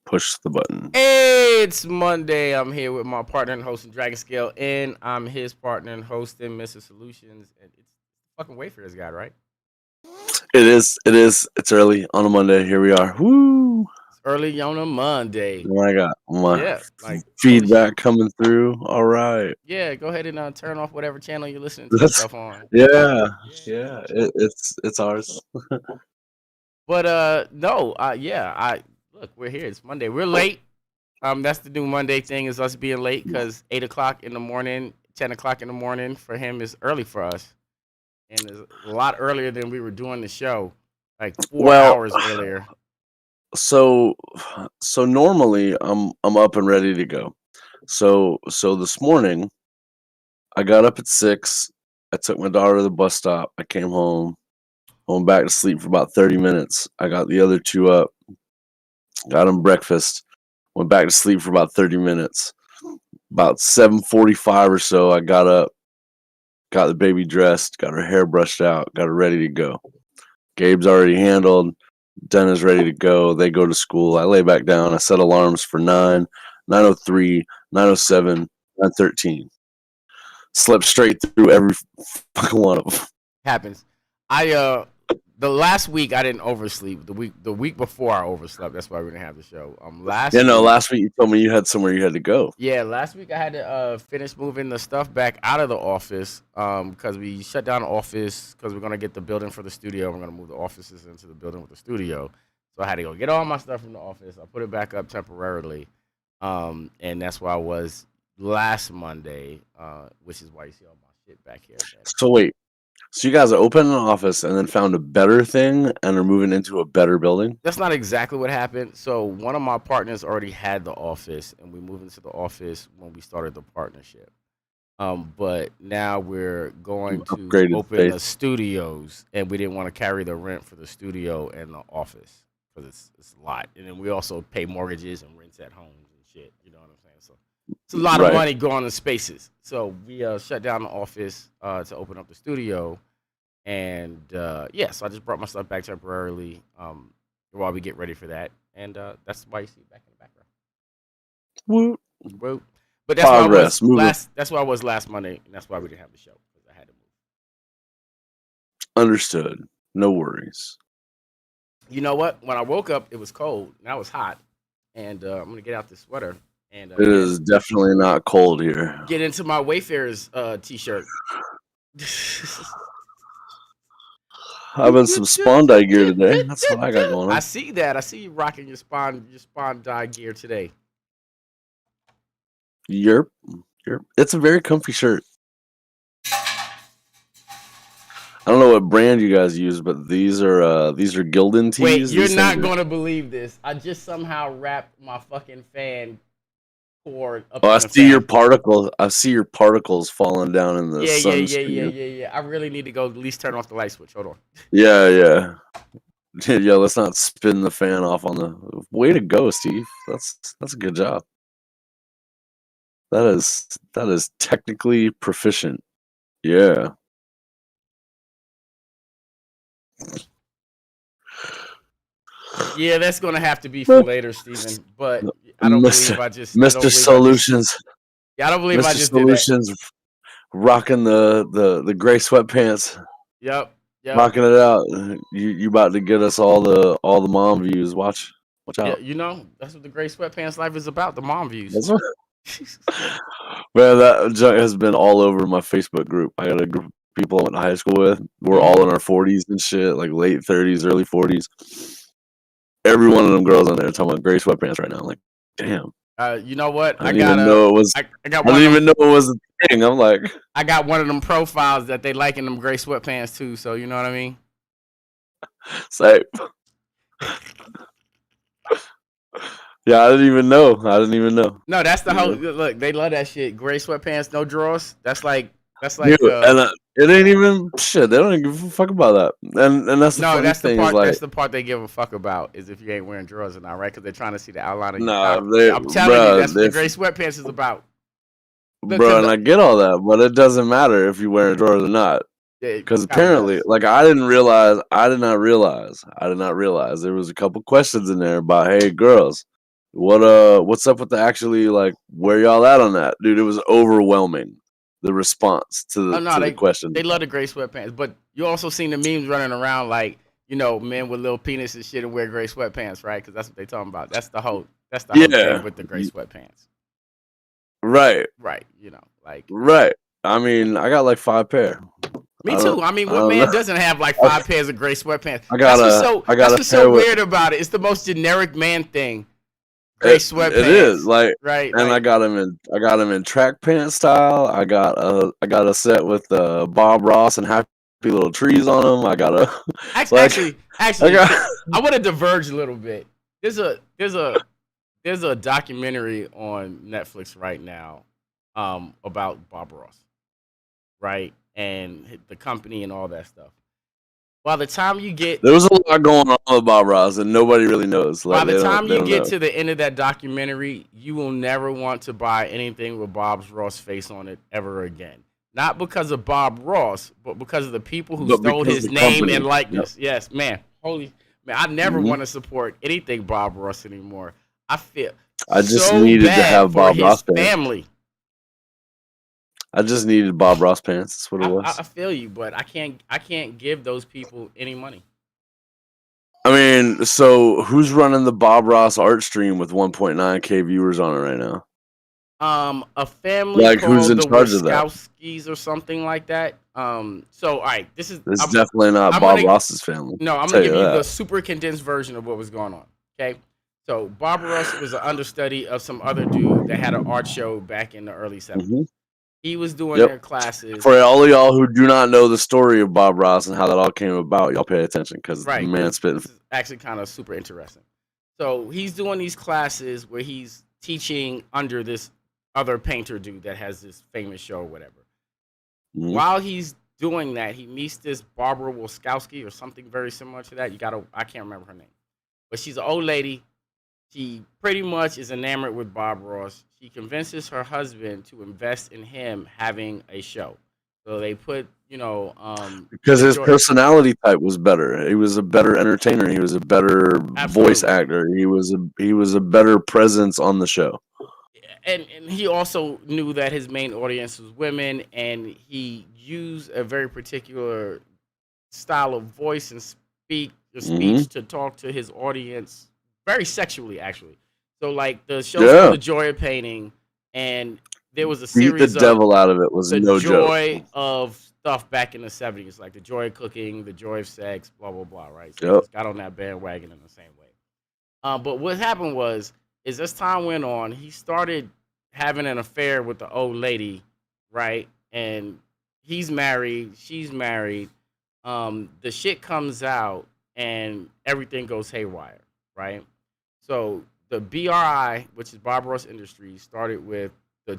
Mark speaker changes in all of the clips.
Speaker 1: Push the button.
Speaker 2: It's Monday. I'm here with my partner and host in Dragon Scale, and I'm his partner and host in Mr. Solutions, and it's fucking Wayfarers guy, right?
Speaker 1: It is. It's early on a Monday. Here we are. Woo!
Speaker 2: It's early on a Monday.
Speaker 1: Oh, I got my
Speaker 2: Yeah, like
Speaker 1: feedback coming through. All right.
Speaker 2: Yeah, go ahead and turn off whatever channel you're listening to stuff on.
Speaker 1: Yeah. It's ours.
Speaker 2: But no, look, we're here. It's Monday. We're late. That's the new Monday thing, is us being late, because 8 o'clock in the morning, 10 o'clock in the morning for him is early for us, and it's a lot earlier than we were doing the show, like 4 hours earlier.
Speaker 1: So normally I'm up and ready to go. So this morning I got up at 6. I took my daughter to the bus stop. I came home back to sleep for about 30 minutes. I got the other two up, got them breakfast, went back to sleep for about 30 minutes. About 7:45 or so, I got up, got the baby dressed, got her hair brushed out, got her ready to go. Gabe's already handled. Denna's ready to go. They go to school. I lay back down. I set alarms for 9, 9:03, 9:07, 9:13. slept straight through every fucking one of them.
Speaker 2: Happens. The last week I didn't oversleep. The week before I overslept. That's why we didn't have the show.
Speaker 1: Last week you told me you had somewhere you had to go.
Speaker 2: Yeah, last week I had to finish moving the stuff back out of the office because we shut down the office because we're gonna get the building for the studio. We're gonna move the offices into the building with the studio. So I had to go get all my stuff from the office. I put it back up temporarily, and that's why I was last Monday, which is why you see all my shit back here.
Speaker 1: So wait. So you guys opened an office and then found a better thing and are moving into a better building?
Speaker 2: That's not exactly what happened. So one of my partners already had the office, and we moved into the office when we started the partnership. But now we're going to open the studios, and we didn't want to carry the rent for the studio and the office because it's a lot. And then we also pay mortgages and rents at homes and shit. You know what I'm saying? So it's a lot of money going to spaces. So we shut down the office to open up the studio. And so I just brought my stuff back temporarily while we get ready for that. And that's why you see it back in the background. Whoop. But that's why I was last Monday, and that's why we didn't have the show, because I had to move.
Speaker 1: Understood. No worries.
Speaker 2: You know what? When I woke up, it was cold. Now it's hot. And I'm going to get out this sweater. And
Speaker 1: it is definitely not cold here.
Speaker 2: Get into my Wayfarers t-shirt.
Speaker 1: Having some spawn dye gear today. That's what I got going on.
Speaker 2: I see that. I see you rocking your spawn dye gear today.
Speaker 1: Yerp. It's a very comfy shirt. I don't know what brand you guys use, but these are Gildan tees.
Speaker 2: Wait, you're not going to believe this. I just somehow wrapped my fucking fan cord up.
Speaker 1: I see your particles. I see your particles falling down in the sunscreen.
Speaker 2: Yeah. I really need to go at least turn off the light switch. Hold on.
Speaker 1: Yeah. Let's not spin the fan off on the. Way to go, Steve. That's a good job. That is technically proficient. Yeah.
Speaker 2: Yeah, that's gonna have to be for later, Steven. But I don't believe I just
Speaker 1: Mr. Soul-Lutions.
Speaker 2: I don't believe
Speaker 1: Mr.
Speaker 2: I just
Speaker 1: Soul-Lutions
Speaker 2: did that.
Speaker 1: Rocking the gray sweatpants.
Speaker 2: Yep.
Speaker 1: Rocking it out. You about to get us all the mom views. Watch out.
Speaker 2: Yeah, you know, that's what the gray sweatpants life is about, the mom views.
Speaker 1: Man, that junk has been all over my Facebook group. I got a group of people I went to high school with. We're all in our 40s and shit, like late 30s, early 40s. Every one of them girls on there talking about gray sweatpants right now. I'm like, damn.
Speaker 2: You know what?
Speaker 1: I didn't even know it was. I didn't even know it was a thing. I'm like,
Speaker 2: I got one of them profiles that they like in them gray sweatpants too. So you know what I mean?
Speaker 1: Same. Yeah, I didn't even know.
Speaker 2: No, that's the whole look. They love that shit. Gray sweatpants, no drawers. That's like.
Speaker 1: Dude, and it ain't even shit. They don't even give a fuck about that. And that's the
Speaker 2: that's
Speaker 1: thing.
Speaker 2: The part.
Speaker 1: Like,
Speaker 2: that's the part they give a fuck about is if you ain't wearing drawers or not, right? Because they're trying to see the outline of your I'm telling you, that's what the gray sweatpants is about.
Speaker 1: Bro, and I get all that, but it doesn't matter if you wear drawers or not. Because apparently, like, I did not realize there was a couple questions in there about, hey, girls, what's up with the actually, like, where y'all at on that? Dude, it was overwhelming. The response to the question.
Speaker 2: They love the gray sweatpants, but you also seen the memes running around like, you know, men with little penis and shit and wear gray sweatpants, right? Because that's what they talking about. That's the whole thing with the gray sweatpants.
Speaker 1: Right.
Speaker 2: You know, like.
Speaker 1: Right. I mean, I got like 5 pair.
Speaker 2: Me too. I mean, what man doesn't have like 5 pairs of gray sweatpants?
Speaker 1: That's
Speaker 2: what's so weird about it. It's the most generic man thing. Gray sweatpants.
Speaker 1: It is like
Speaker 2: right,
Speaker 1: and I got them in track pants style. I got a set with Bob Ross and Happy Little Trees on them. I got a
Speaker 2: actually. I want to diverge a little bit. There's a documentary on Netflix right now, about Bob Ross, right, and the company and all that stuff. By the time you get...
Speaker 1: There was a lot going on with Bob Ross, and nobody really knows.
Speaker 2: Like, by the time you get to the end of that documentary, you will never want to buy anything with Bob Ross' face on it ever again. Not because of Bob Ross, but because of the people who stole his name and likeness. Yep. Yes, man. I never want to support anything Bob Ross anymore. I just needed to have Bob Ross family.
Speaker 1: I just needed Bob Ross pants. That's what it
Speaker 2: I
Speaker 1: was.
Speaker 2: feel you, but I can't give those people any money.
Speaker 1: I mean, so who's running the Bob Ross art stream with 1.9K viewers on it right now?
Speaker 2: A family
Speaker 1: Like, who's
Speaker 2: called
Speaker 1: in
Speaker 2: the
Speaker 1: charge of that?
Speaker 2: Wiskowskis or something like that. So all right,
Speaker 1: It's definitely not
Speaker 2: I'm
Speaker 1: Bob
Speaker 2: gonna
Speaker 1: Ross's family.
Speaker 2: no, I'm
Speaker 1: I'll
Speaker 2: gonna
Speaker 1: tell you
Speaker 2: give you the
Speaker 1: that.
Speaker 2: super condensed version of what was going on. Okay, so Bob Ross was an understudy of some other dude that had an art show back in the early '70s.
Speaker 1: hmm
Speaker 2: He was doing
Speaker 1: Yep.
Speaker 2: their classes.
Speaker 1: For all of y'all who do not know the story of Bob Ross and how that all came about, y'all pay attention because the
Speaker 2: Right,
Speaker 1: man's spitting.
Speaker 2: this is actually kind of super interesting. So he's doing these classes where he's teaching under this other painter dude that has this famous show or whatever.
Speaker 1: Mhm.
Speaker 2: While he's doing that, he meets this Barbara Wiskowski or something very similar to that. I can't remember her name, but she's an old lady. She pretty much is enamored with Bob Ross. She convinces her husband to invest in him having a show. So they put,
Speaker 1: Because his
Speaker 2: George,
Speaker 1: personality type was better. He was a better entertainer. He was a better voice
Speaker 2: absolutely.
Speaker 1: actor. He was a better presence on the show.
Speaker 2: And he also knew that his main audience was women, and he used a very particular style of voice and speech to talk to his audience very sexually, actually. So like the show's
Speaker 1: Yeah.
Speaker 2: called The Joy of Painting, and there was a
Speaker 1: Beat the
Speaker 2: series of
Speaker 1: devil out of it was
Speaker 2: the
Speaker 1: no joke.
Speaker 2: joy of stuff back in the '70s, like the joy of cooking, the joy of sex, blah blah blah. Right? So he
Speaker 1: Yep.
Speaker 2: just got on that bandwagon in the same way. But what happened is as time went on, he started having an affair with the old lady, right? And he's married, she's married. The shit comes out, and everything goes haywire, right? So the BRI, which is Bob Ross Industries, started with the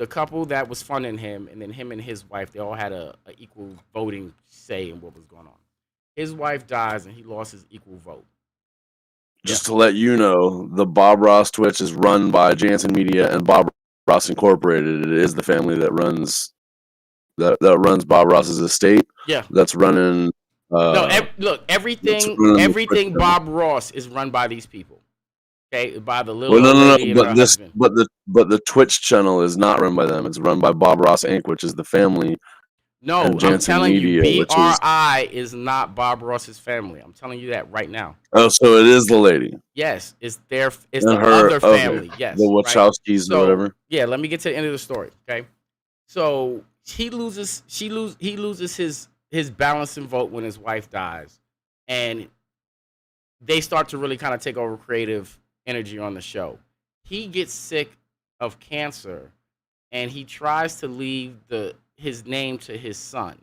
Speaker 2: couple that was funding him, and then him and his wife. They all had a equal voting say in what was going on. His wife dies, and he lost his equal vote.
Speaker 1: Just to let you know, the Bob Ross Twitch is run by Jansen Media and Bob Ross Incorporated. It is the family that runs runs Bob Ross's estate.
Speaker 2: Yeah.
Speaker 1: That's running.
Speaker 2: Look, everything Bob Ross is run by these people. Okay, by the little old lady and her husband.
Speaker 1: But the Twitch channel is not run by them. It's run by Bob Ross Inc., which is the family.
Speaker 2: No, I'm telling you, BRI is not Bob Ross's family. I'm telling you that right now.
Speaker 1: Oh, so it is the lady.
Speaker 2: Yes, it's the other family. Okay. Yes,
Speaker 1: the Wachowskis or whatever.
Speaker 2: Yeah, let me get to the end of the story. Okay, so he loses his balance and vote when his wife dies, and they start to really kind of take over creative energy on the show. He gets sick of cancer, and he tries to leave his name to his son,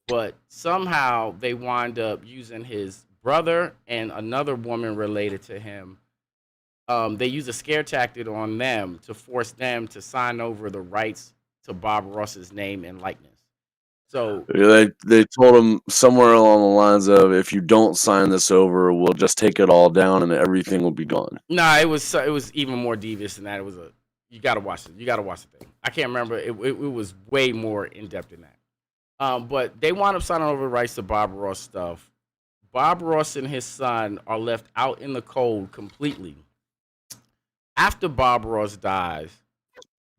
Speaker 2: but somehow they wind up using his brother and another woman related to him. They use a scare tactic on them to force them to sign over the rights to Bob Ross's name and likeness. So
Speaker 1: they told him somewhere along the lines of, if you don't sign this over, we'll just take it all down and everything will be gone.
Speaker 2: Nah, it was even more devious than that. It was you gotta watch it. You gotta watch the thing. I can't remember. It was way more in depth than that. But they wound up signing over the rights to Bob Ross stuff. Bob Ross and his son are left out in the cold completely. After Bob Ross dies,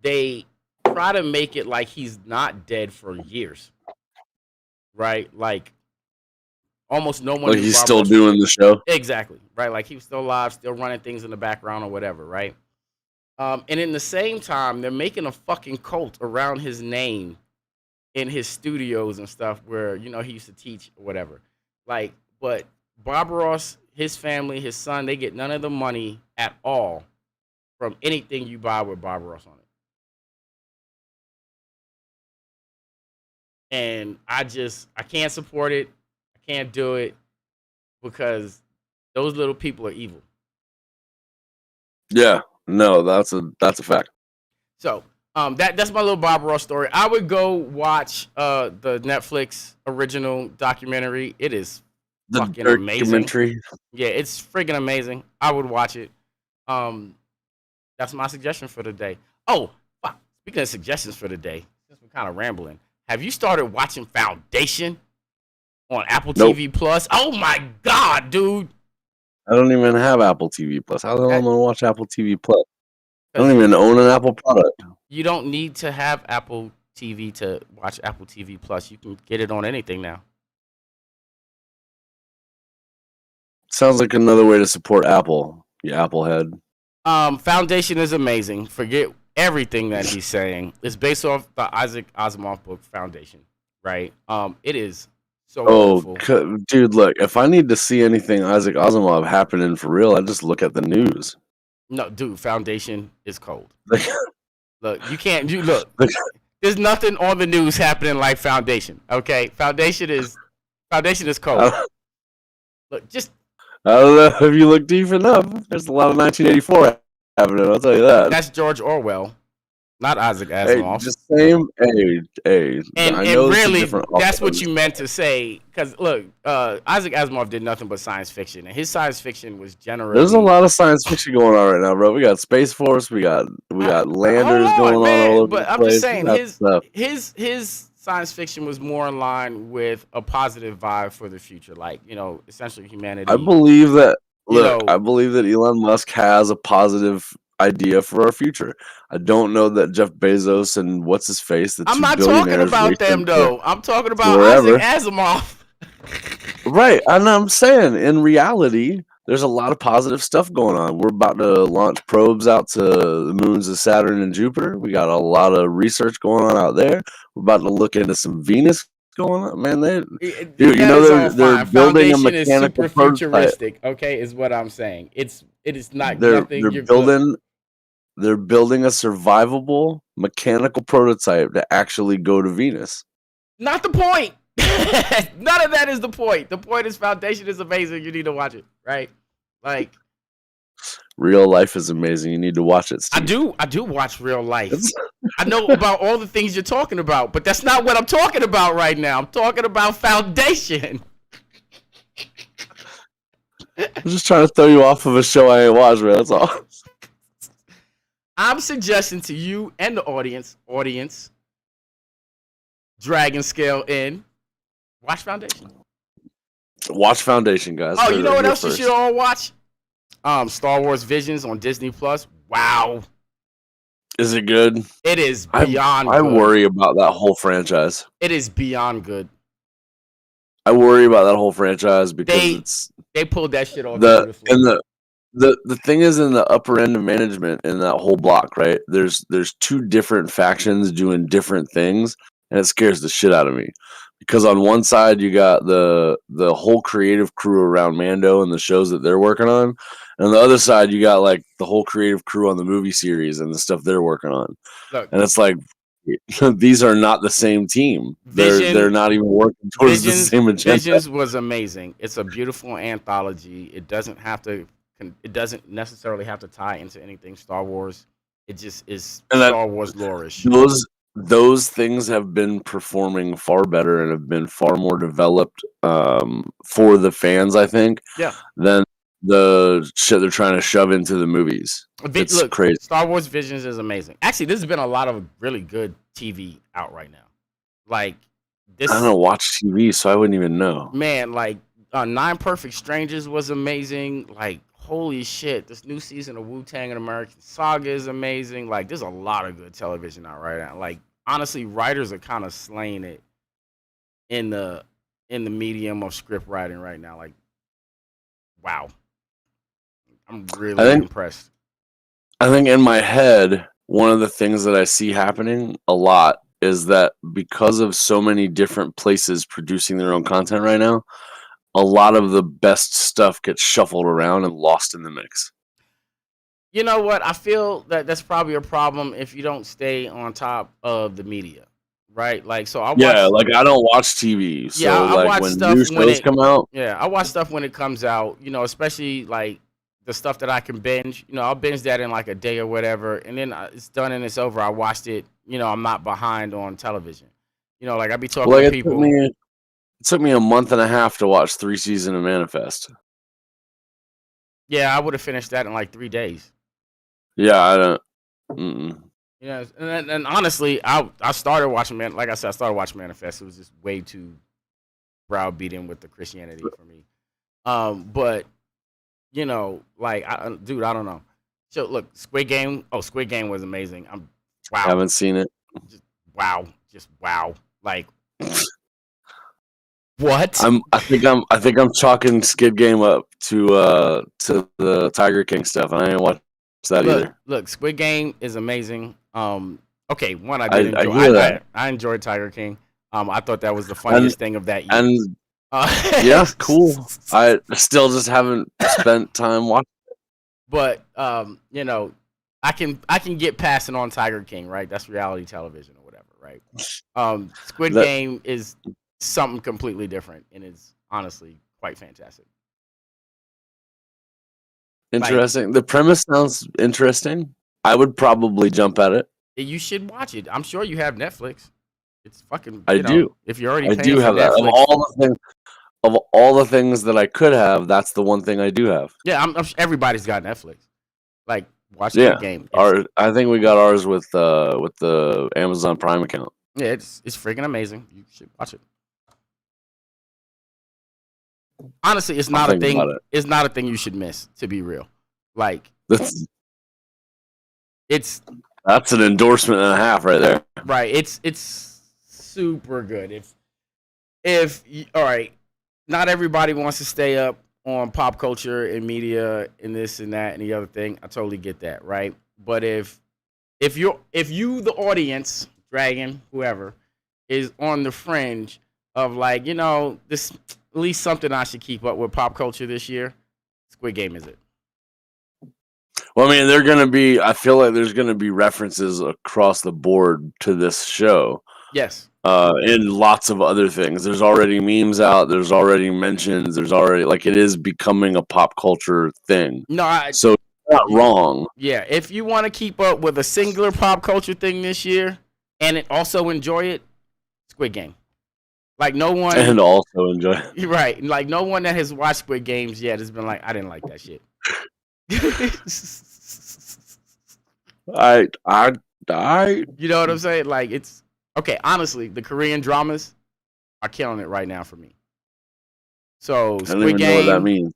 Speaker 2: they try to make it like he's not dead for years. Right? Like almost no one.
Speaker 1: Like he's still doing the show.
Speaker 2: Exactly. Right? Like he was still alive, still running things in the background or whatever, right? And in the same time, they're making a fucking cult around his name in his studios and stuff where, he used to teach or whatever. Like, but Bob Ross, his family, his son, they get none of the money at all from anything you buy with Bob Ross on it. And I can't support it. I can't do it because those little people are evil.
Speaker 1: Yeah. No, that's a fact.
Speaker 2: So, that's my little Bob Ross story. I would go watch the Netflix original documentary. It is fucking amazing. Yeah, it's freaking amazing. I would watch it. That's my suggestion for the day. Oh, fuck. Speaking of suggestions for the day, since we're kind of rambling, have you started watching Foundation on Apple TV Plus? Oh my god, dude!
Speaker 1: I don't even have Apple TV Plus. How the hell am I gonna watch Apple TV Plus? I don't even own an Apple product.
Speaker 2: You don't need to have Apple TV to watch Apple TV Plus. You can get it on anything now.
Speaker 1: Sounds like another way to support Apple. You Apple head.
Speaker 2: Foundation is amazing. Forget everything that he's saying. It's based off the Isaac Asimov book Foundation, right? It is so wonderful.
Speaker 1: Dude, look, if I need to see anything Isaac Asimov happening for real, I just look at the news.
Speaker 2: No, dude, Foundation is cold. Look, you can't. You look. There's nothing on the news happening like Foundation. Okay, Foundation is cold. Look, just.
Speaker 1: I don't know if you look deep enough. There's a lot of 1984 happening. I'll tell you that.
Speaker 2: That's George Orwell, not Isaac Asimov.
Speaker 1: Hey, just same. Hey.
Speaker 2: And really, that's what you meant to say. Because look, Isaac Asimov did nothing but science fiction, and his science fiction was generally.
Speaker 1: There's a lot of science fiction going on right now, bro. We got Space Force. We got landers going on all over
Speaker 2: but
Speaker 1: the
Speaker 2: I'm
Speaker 1: place.
Speaker 2: just saying his science fiction was more in line with a positive vibe for the future, like essentially humanity.
Speaker 1: I believe that. Look, I believe that Elon Musk has a positive idea for our future. I don't know that Jeff Bezos and what's his face.
Speaker 2: I'm not talking about them though. I'm talking about Isaac Asimov.
Speaker 1: Right, and I'm saying in reality, there's a lot of positive stuff going on. We're about to launch probes out to the moons of Saturn and Jupiter. We got a lot of research going on out there. We're about to look into some Venus going on. Man, they're building a mechanical
Speaker 2: futuristic. Okay, is what I'm saying. It is not nothing.
Speaker 1: They're building a survivable mechanical prototype to actually go to Venus.
Speaker 2: Not the point. None of that is the point. The point is Foundation is amazing. You need to watch it, right? Like,
Speaker 1: real life is amazing. You need to watch it, Steve.
Speaker 2: I do watch real life. I know about all the things you're talking about, but that's not what I'm talking about right now. I'm talking about Foundation.
Speaker 1: I'm just trying to throw you off of a show I ain't watched, man. That's all.
Speaker 2: I'm suggesting to you and the audience, Dragon Scale in. Watch Foundation.
Speaker 1: Watch Foundation, guys.
Speaker 2: Oh, you know what else you should all watch? Star Wars Visions on Disney Plus. Wow.
Speaker 1: Is it good?
Speaker 2: It is beyond good.
Speaker 1: I worry about that whole franchise.
Speaker 2: It is beyond good.
Speaker 1: I worry about that whole franchise because
Speaker 2: they pulled that shit off beautifully.
Speaker 1: And the thing is, in the upper end of management in that whole block, right? There's two different factions doing different things, and it scares the shit out of me. Because on one side you got the whole creative crew around Mando and the shows that they're working on, and on the other side you got like the whole creative crew on the movie series and the stuff they're working on. Look, and it's like these are not the same team. They're not even working towards the same agenda.
Speaker 2: Visions was amazing. It's a beautiful anthology. It doesn't necessarily have to tie into anything Star Wars. It just is Star Wars lore-ish.
Speaker 1: Those things have been performing far better and have been far more developed for the fans, I think, than the shit they're trying to shove into the movies. It's crazy.
Speaker 2: Star Wars Visions is amazing. Actually, there's been a lot of really good TV out right now. Like this,
Speaker 1: I don't watch TV, so I wouldn't even know.
Speaker 2: Man, like 9 Perfect Strangers was amazing. Like, holy shit, this new season of Wu-Tang and American Saga is amazing. Like, there's a lot of good television out right now. Like, honestly, writers are kind of slaying it in the medium of script writing right now. Like, wow. I'm really impressed.
Speaker 1: I think in my head, one of the things that I see happening a lot is that because of so many different places producing their own content right now, a lot of the best stuff gets shuffled around and lost in the mix.
Speaker 2: You know what? I feel that that's probably a problem if you don't stay on top of the media, right? Like, so I
Speaker 1: don't watch TV. So
Speaker 2: I watch
Speaker 1: when
Speaker 2: stuff
Speaker 1: new shows come out.
Speaker 2: Yeah, I watch stuff when it comes out. You know, especially like the stuff that I can binge. You know, I'll binge that in like a day or whatever, and then it's done and it's over. I watched it. You know, I'm not behind on television. You know, like I be talking to people.
Speaker 1: It took me a month and a half to watch 3 seasons of Manifest.
Speaker 2: Yeah, I would have finished that in like 3 days.
Speaker 1: Yeah, I don't. Mm-mm.
Speaker 2: Yeah, and honestly, I started watching like I said, I started watching Manifest. It was just way too browbeaten with the Christianity for me. But you know, like, dude, I don't know. So look, Squid Game. Oh, Squid Game was amazing. Wow.
Speaker 1: Haven't seen it.
Speaker 2: Wow. just wow. Like what?
Speaker 1: I think I'm chalking Skid Game up to the Tiger King stuff. And I didn't watch that either.
Speaker 2: Look, Squid Game is amazing. Okay, one I did
Speaker 1: I
Speaker 2: enjoy.
Speaker 1: hear that.
Speaker 2: I enjoyed Tiger King. I thought that was the
Speaker 1: And
Speaker 2: funniest thing of that year.
Speaker 1: and yeah, cool. I still just haven't spent time watching.
Speaker 2: But you know, I can get passing on Tiger King, right? That's reality television or whatever, right? Squid
Speaker 1: That
Speaker 2: Game is something completely different and it's honestly quite fantastic. Like
Speaker 1: interesting. The premise sounds interesting. I would probably jump at it.
Speaker 2: you should watch it. I'm sure you have Netflix. It's fucking,
Speaker 1: I
Speaker 2: you know,
Speaker 1: do.
Speaker 2: if you're already
Speaker 1: I
Speaker 2: paying
Speaker 1: do
Speaker 2: for
Speaker 1: have that.
Speaker 2: Netflix.
Speaker 1: Of all the things that I could have, that's the one thing I do have.
Speaker 2: Yeah, I'm everybody's got Netflix. Like watch Squid
Speaker 1: Yeah.
Speaker 2: Game. It's
Speaker 1: I think we got ours with the Amazon Prime account.
Speaker 2: yeah, it's freaking amazing. You should watch it. Honestly, it's
Speaker 1: I'll
Speaker 2: not a
Speaker 1: think about
Speaker 2: thing.
Speaker 1: it.
Speaker 2: It's not a thing you should miss. To be real, like
Speaker 1: That's
Speaker 2: it's
Speaker 1: an endorsement and a half right there.
Speaker 2: right. It's super good. All right, not everybody wants to stay up on pop culture and media and this and that and the other thing. I totally get that, right? But if you the audience, Dragon, whoever, is on the fringe of like, you know, this at least something I should keep up with pop culture this year, Squid Game is it.
Speaker 1: Well, I mean, I feel like there's gonna be references across the board to this show.
Speaker 2: Yes.
Speaker 1: And lots of other things. There's already memes out. There's already mentions. There's already it is becoming a pop culture thing.
Speaker 2: No,
Speaker 1: So it's not wrong.
Speaker 2: Yeah, if you want to keep up with a singular pop culture thing this year and also enjoy it, Squid Game. Like no one
Speaker 1: And also enjoy it.
Speaker 2: You're right. Like no one that has watched Squid Games yet has been like, I didn't like that shit. You know what I'm saying? Like it's okay. Honestly, the Korean dramas are killing it right now for me. So
Speaker 1: I don't
Speaker 2: Squid
Speaker 1: even know what that
Speaker 2: Game,
Speaker 1: means.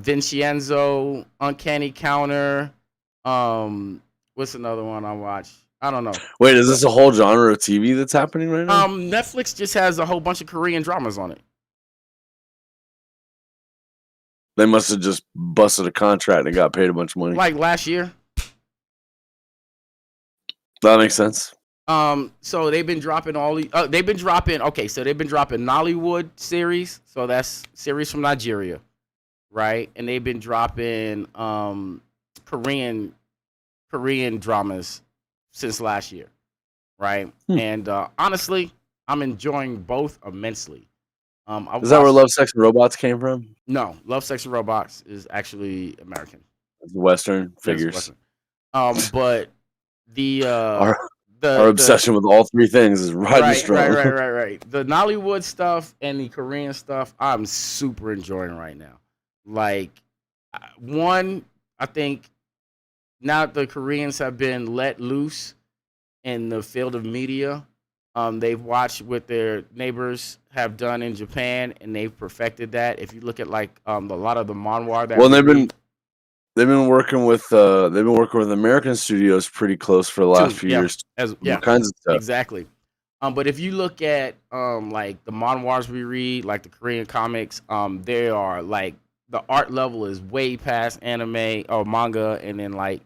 Speaker 2: Vincenzo, Uncanny Counter. What's another one I watch? I don't know.
Speaker 1: Wait, is this a whole genre of TV that's happening right now?
Speaker 2: Netflix just has a whole bunch of Korean dramas on it.
Speaker 1: They must have just busted a contract and got paid a bunch of money.
Speaker 2: Like last year.
Speaker 1: That makes sense.
Speaker 2: So they've been dropping they've been dropping Nollywood series. So that's series from Nigeria, right? And they've been dropping Korean dramas since last year, right? And honestly, I'm enjoying both immensely.
Speaker 1: Is that where Love, Sex, and Robots came from?
Speaker 2: No, Love, Sex, and Robots is actually American.
Speaker 1: It's Western figures.
Speaker 2: Western. But the
Speaker 1: our obsession with all three things is riding strong.
Speaker 2: Right. The Nollywood stuff and the Korean stuff, I'm super enjoying right now. Like, one, I think now that the Koreans have been let loose in the field of media, they've watched what their neighbors have done in Japan, and they've perfected that. If you look at like a lot of the manhwa that
Speaker 1: they've been working with American studios pretty close for the last few years. All kinds of stuff.
Speaker 2: Exactly. But if you look at like the manhwas we read, like the Korean comics, they are like the art level is way past anime or manga, and then like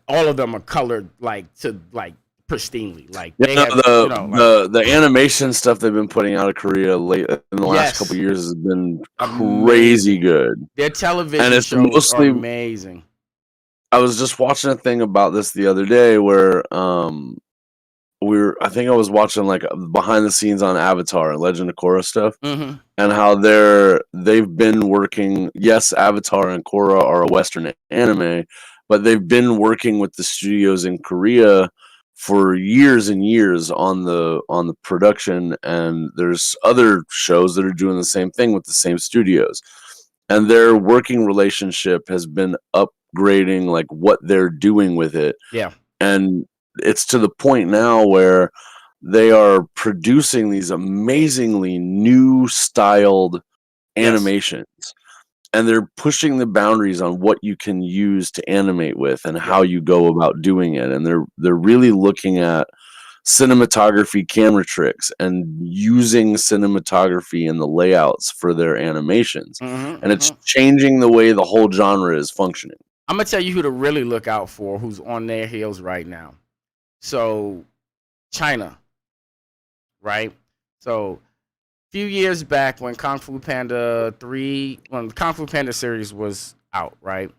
Speaker 2: all of them are colored like to like pristinely. Like they have,
Speaker 1: the animation stuff they've been putting out of Korea late in the last couple of years has been crazy good.
Speaker 2: Their television shows are amazing.
Speaker 1: I was just watching a thing about this the other day where I think I was watching like behind the scenes on Avatar and Legend of Korra stuff, and how they've been working. Yes, Avatar and Korra are a Western anime, but they've been working with the studios in Korea for years and years on the production, and there's other shows that are doing the same thing with the same studios, and their working relationship has been upgrading like what they're doing with it.
Speaker 2: Yeah.
Speaker 1: And it's to the point now where they are producing these amazingly new styled animations. And they're pushing the boundaries on what you can use to animate with and how you go about doing it. And they're really looking at cinematography camera tricks and using cinematography in the layouts for their animations. And it's changing the way the whole genre is functioning.
Speaker 2: I'm gonna tell you who to really look out for, who's on their heels right now. So, China, right? So, a few years back when Kung Fu Panda 3, when the Kung Fu Panda series was out, right?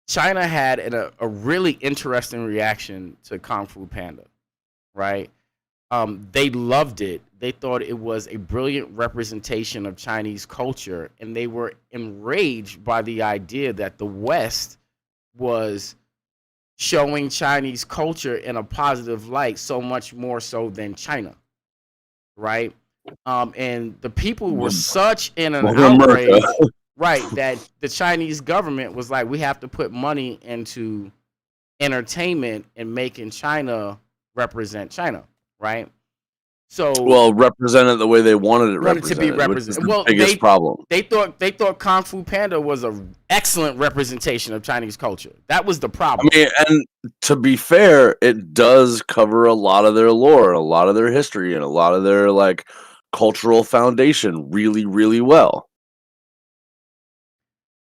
Speaker 2: China had a really interesting reaction to Kung Fu Panda, right? They loved it. They thought it was a brilliant representation of Chinese culture, and they were enraged by the idea that the West was showing Chinese culture in a positive light, so much more so than China, right? And the people were such in an outrage, right, that the Chinese government was like, we have to put money into entertainment and making China represent China, right? So,
Speaker 1: well, represent it the way they wanted it
Speaker 2: to be represented.
Speaker 1: which is the biggest problem.
Speaker 2: They thought Kung Fu Panda was an excellent representation of Chinese culture. That was the problem.
Speaker 1: I mean, and to be fair, it does cover a lot of their lore, a lot of their history, and a lot of their like cultural foundation really, really well.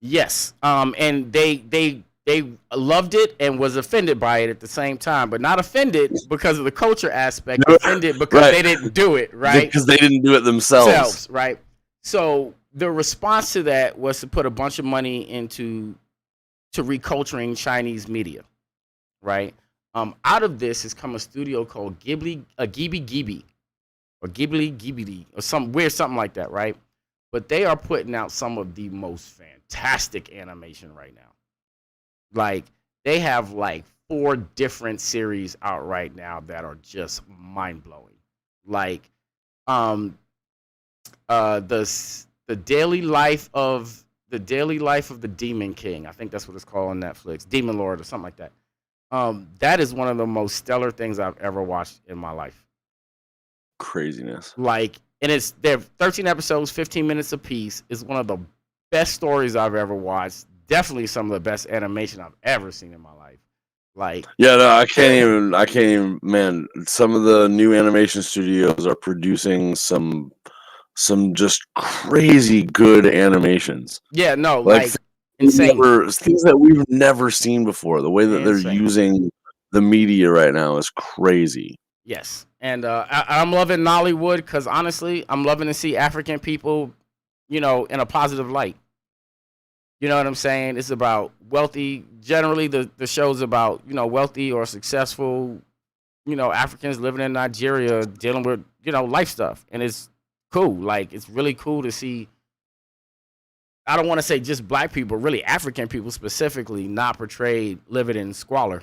Speaker 2: Yes. And they loved it and was offended by it at the same time, but not offended because of the culture aspect. Offended because they didn't do it, right?
Speaker 1: Because they didn't do it themselves,
Speaker 2: right? So the response to that was to put a bunch of money into reculturing Chinese media, right? Out of this has come a studio called Ghibli or Ghibli or something like that, right? But they are putting out some of the most fantastic animation right now. Like, they have like 4 different series out right now that are just mind blowing. Like, the daily life of the Demon King. I think that's what it's called on Netflix. Demon Lord or something like that. That is one of the most stellar things I've ever watched in my life.
Speaker 1: Craziness.
Speaker 2: Like, and they're 13 episodes, 15 minutes apiece. It's one of the best stories I've ever watched. Definitely some of the best animation I've ever seen in my life. Like,
Speaker 1: yeah, no, I can't even, man, some of the new animation studios are producing some just crazy good animations.
Speaker 2: Yeah, no, like insane.
Speaker 1: Things that we've never seen before. The way that they're using the media right now is crazy.
Speaker 2: Yes. And I'm loving Nollywood because honestly, I'm loving to see African people, in a positive light. You know what I'm saying? It's about wealthy. Generally, the show's about, wealthy or successful, Africans living in Nigeria dealing with, life stuff. And it's cool. Like, it's really cool to see. I don't want to say just black people, really African people specifically, not portrayed living in squalor.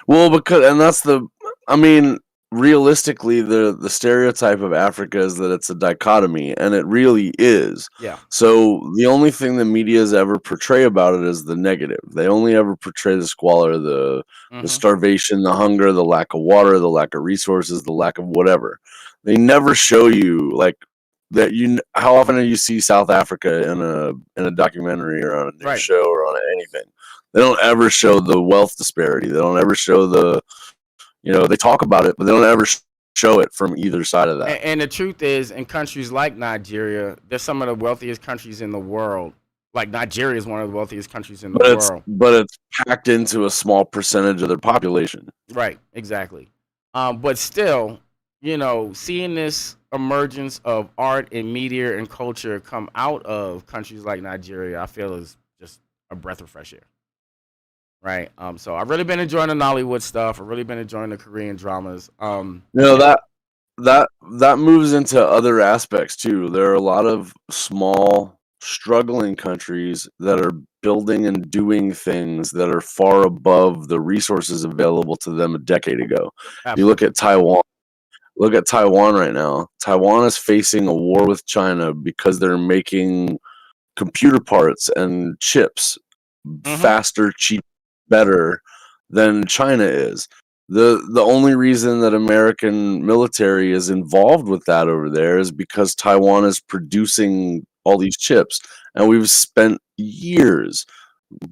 Speaker 1: Well, realistically, the stereotype of Africa is that it's a dichotomy, and it really is.
Speaker 2: Yeah.
Speaker 1: So the only thing the media's ever portray about it is the negative. They only ever portray the squalor, the starvation, the hunger, the lack of water, the lack of resources, the lack of whatever. They never show you like that. How often do you see South Africa in a documentary or on a news show or on anything? They don't ever show the wealth disparity. They don't ever show they talk about it, but they don't ever show it from either side of that.
Speaker 2: And the truth is, in countries like Nigeria, they're some of the wealthiest countries in the world. Like, Nigeria is one of the wealthiest countries in the world.
Speaker 1: But it's packed into a small percentage of their population.
Speaker 2: Right, exactly. But still, seeing this emergence of art and media and culture come out of countries like Nigeria, I feel is just a breath of fresh air. Right. So I've really been enjoying the Nollywood stuff. I've really been enjoying the Korean dramas.
Speaker 1: That moves into other aspects too. There are a lot of small, struggling countries that are building and doing things that are far above the resources available to them a decade ago. Absolutely. You look at Taiwan. Look at Taiwan right now. Taiwan is facing a war with China because they're making computer parts and chips faster, cheaper, better than China is. The only reason that American military is involved with that over there is because Taiwan is producing all these chips, and we've spent years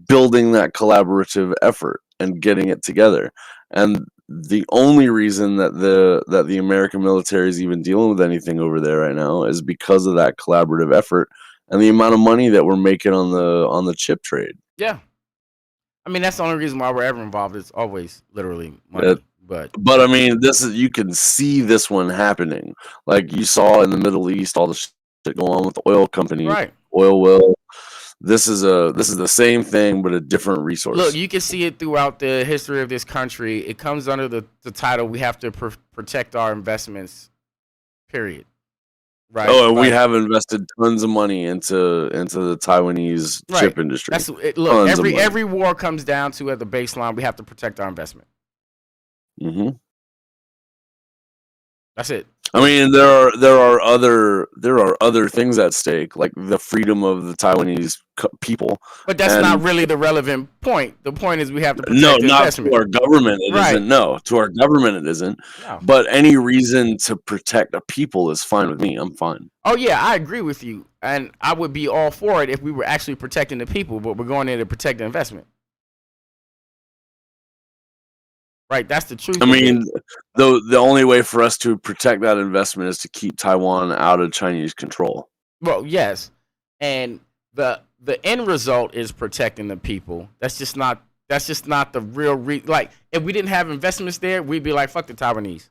Speaker 1: building that collaborative effort and getting it together. And the only reason that the American military is even dealing with anything over there right now is because of that collaborative effort and the amount of money that we're making on the chip trade.
Speaker 2: Yeah. I mean, that's the only reason why we're ever involved. It's always literally money.
Speaker 1: But I mean, you can see this one happening. Like you saw in the Middle East, all the shit going on with the oil companies,
Speaker 2: right.
Speaker 1: oil well. This is the same thing, but a different resource.
Speaker 2: Look, you can see it throughout the history of this country. It comes under the title, we have to protect our investments, period. Right.
Speaker 1: Oh, and we have invested tons of money into the Taiwanese chip industry.
Speaker 2: That's look, every war comes down to, at the baseline, we have to protect our investment.
Speaker 1: Mm-hmm.
Speaker 2: That's it.
Speaker 1: I mean, there are other things at stake, like the freedom of the Taiwanese people.
Speaker 2: But that's not really the relevant point. The point is we have to protect
Speaker 1: the
Speaker 2: investment.
Speaker 1: To our government it isn't. No, to our government it isn't.
Speaker 2: No.
Speaker 1: But any reason to protect a people is fine with me. I'm fine.
Speaker 2: Oh yeah, I agree with you, and I would be all for it if we were actually protecting the people. But we're going in to protect the investment. Right, that's the truth.
Speaker 1: I mean, the only way for us to protect that investment is to keep Taiwan out of Chinese control.
Speaker 2: Well, yes, and the end result is protecting the people. That's just not the real like, if we didn't have investments there, we'd be like, fuck the Taiwanese.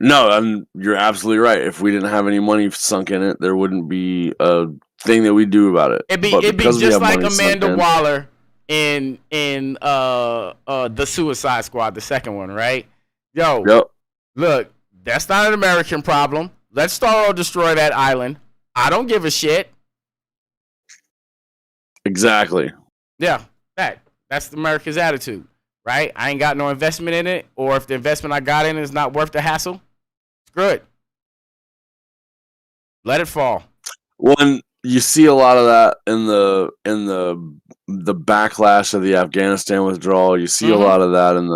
Speaker 1: No, and you're absolutely right. If we didn't have any money sunk in it, there wouldn't be a thing that we do about it.
Speaker 2: It'd be just like Amanda Waller in the Suicide Squad, the second one, right? Yo, Look, that's not an American problem. Let's start or destroy that island. I don't give a shit.
Speaker 1: Exactly.
Speaker 2: Yeah, that's America's attitude, right? I ain't got no investment in it, or if the investment I got in is not worth the hassle, screw it. Let it fall.
Speaker 1: When you see a lot of that in the backlash of the Afghanistan withdrawal, you see a lot of that in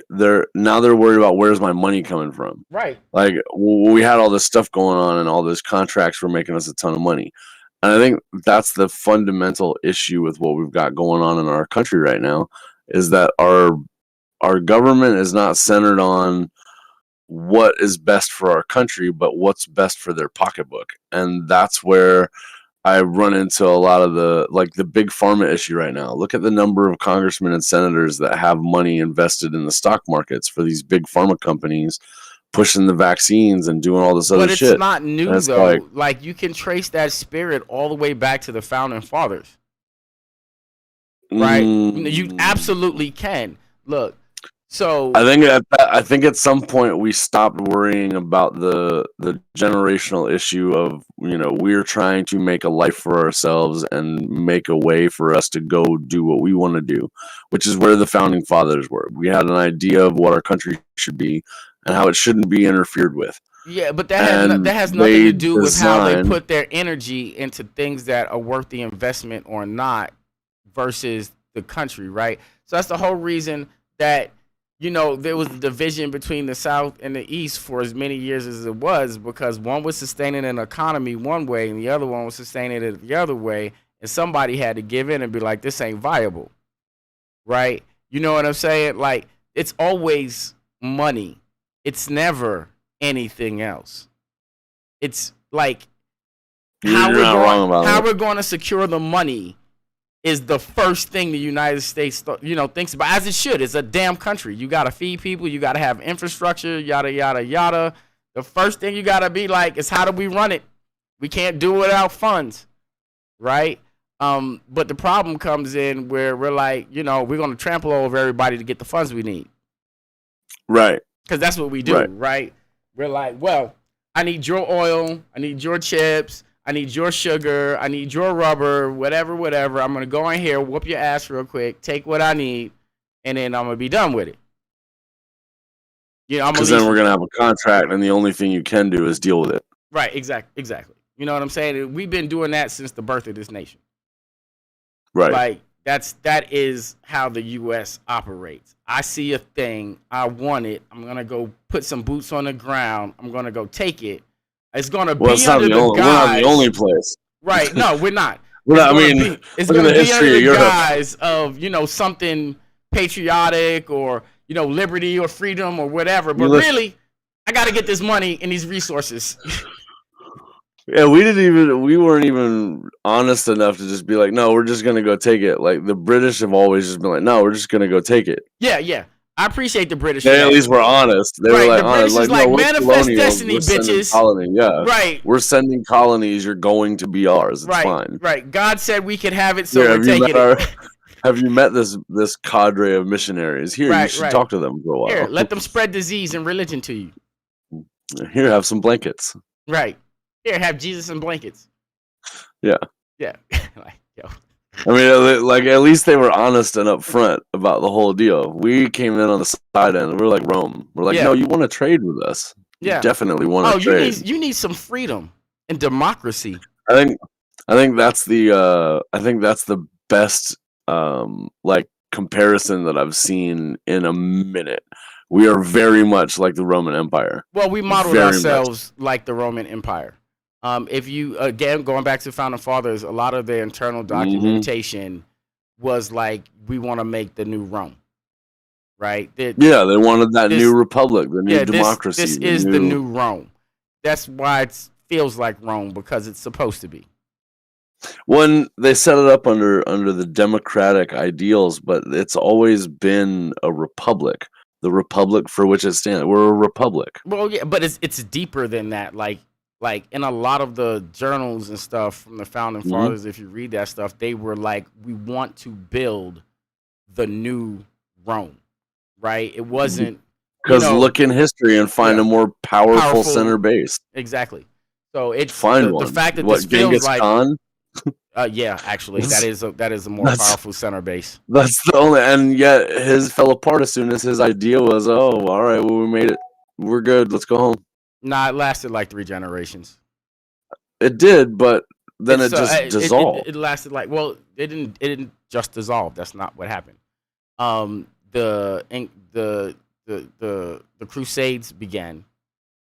Speaker 1: they're worried about where's my money coming from.
Speaker 2: Right.
Speaker 1: Like we had all this stuff going on and all those contracts were making us a ton of money. And I think that's the fundamental issue with what we've got going on in our country right now, is that our government is not centered on what is best for our country, but what's best for their pocketbook. And that's where I run into a lot of the big pharma issue right now. Look at the number of congressmen and senators that have money invested in the stock markets for these big pharma companies, pushing the vaccines and doing all this other shit.
Speaker 2: But it's not new, though. Like, you can trace that spirit all the way back to the founding fathers. Right? You absolutely can. Look, so
Speaker 1: I think at some point we stopped worrying about the generational issue of, we're trying to make a life for ourselves and make a way for us to go do what we want to do, which is where the founding fathers were. We had an idea of what our country should be and how it shouldn't be interfered with.
Speaker 2: Yeah, but that has nothing to do with how they put their energy into things that are worth the investment or not versus the country, right? So that's the whole reason that, there was a division between the South and the East for as many years as it was, because one was sustaining an economy one way and the other one was sustaining it the other way, and somebody had to give in and be like, this ain't viable, right? You know what I'm saying? Like, it's always money. It's never anything else. It's like how we're going to secure the money is the first thing the United States thinks about, as it should. It's a damn country. You got to feed people. You got to have infrastructure, yada, yada, yada. The first thing you got to be like is, how do we run it? We can't do it without funds, right? But the problem comes in where we're like, we're going to trample over everybody to get the funds we need.
Speaker 1: Right.
Speaker 2: Because that's what we do, right? We're like, well, I need your oil. I need your chips. I need your sugar. I need your rubber, whatever. I'm going to go in here, whoop your ass real quick, take what I need, and then I'm going to be done with it.
Speaker 1: Because then we're going to have a contract, and the only thing you can do is deal with it.
Speaker 2: Right, exactly. You know what I'm saying? We've been doing that since the birth of this nation.
Speaker 1: Right.
Speaker 2: Like, that is how the U.S. operates. I see a thing. I want it. I'm going to go put some boots on the ground. I'm going to go take it. It's going to be under the guise. We're
Speaker 1: not the only place.
Speaker 2: Right. No, we're not.
Speaker 1: It's going to be under the
Speaker 2: guise of, something patriotic, or, liberty or freedom or whatever. But
Speaker 1: You look,
Speaker 2: really, I got to get this money and these resources.
Speaker 1: yeah, we weren't even honest enough to just be like, no, we're just gonna go take it. Like the British have always just been like, no, we're just gonna go take it.
Speaker 2: Yeah. I appreciate the British.
Speaker 1: They at least were honest. They were
Speaker 2: right.
Speaker 1: like
Speaker 2: The
Speaker 1: honest,
Speaker 2: British is
Speaker 1: like, no,
Speaker 2: like,
Speaker 1: we're
Speaker 2: manifest
Speaker 1: colonials.
Speaker 2: destiny,
Speaker 1: We're sending
Speaker 2: bitches.
Speaker 1: colony. Yeah,
Speaker 2: Right.
Speaker 1: we're sending colonies. You're going to be ours. It's fine.
Speaker 2: Right. God said we could have it, so
Speaker 1: Here,
Speaker 2: we're taking it.
Speaker 1: have you met this cadre of missionaries? Here, you should talk to them for a while.
Speaker 2: Here, let them spread disease and religion to you.
Speaker 1: Here, have some blankets.
Speaker 2: Right. Here, have Jesus and blankets.
Speaker 1: Yeah.
Speaker 2: Like, yo.
Speaker 1: I mean, like at least they were honest and upfront about the whole deal. We came in on the side end. We're like Rome. We're like, no, you want to trade with us?
Speaker 2: Yeah,
Speaker 1: you definitely want to trade.
Speaker 2: You need some freedom and democracy.
Speaker 1: I think that's the best like comparison that I've seen in a minute. We are very much like the Roman Empire.
Speaker 2: Well, we modeled ourselves like the Roman Empire. If you, again, going back to Founding Fathers, a lot of their internal documentation was like, we want to make the new Rome, right? They
Speaker 1: wanted that new republic, the new democracy.
Speaker 2: This is the new Rome. That's why it feels like Rome, because it's supposed to be.
Speaker 1: When they set it up under the democratic ideals, but it's always been a republic. The republic for which it stands. We're a republic.
Speaker 2: Well, yeah, but it's deeper than that. Like in a lot of the journals and stuff from the Founding Fathers, if you read that stuff, they were like, we want to build the new Rome, right? It wasn't
Speaker 1: because look in history and find a more powerful center base.
Speaker 2: Exactly. So it's
Speaker 1: find
Speaker 2: the fact that
Speaker 1: what,
Speaker 2: this feels
Speaker 1: Genghis
Speaker 2: like
Speaker 1: Khan?
Speaker 2: Yeah, actually, that is a more powerful center base.
Speaker 1: That's the only, and yet his fell apart as soon as his idea was, oh, all right, well, we made it, we're good, let's go home.
Speaker 2: Nah, it lasted like 3 generations.
Speaker 1: It did, but then it just dissolved.
Speaker 2: It lasted like, well, it didn't just dissolve. That's not what happened. The Crusades began,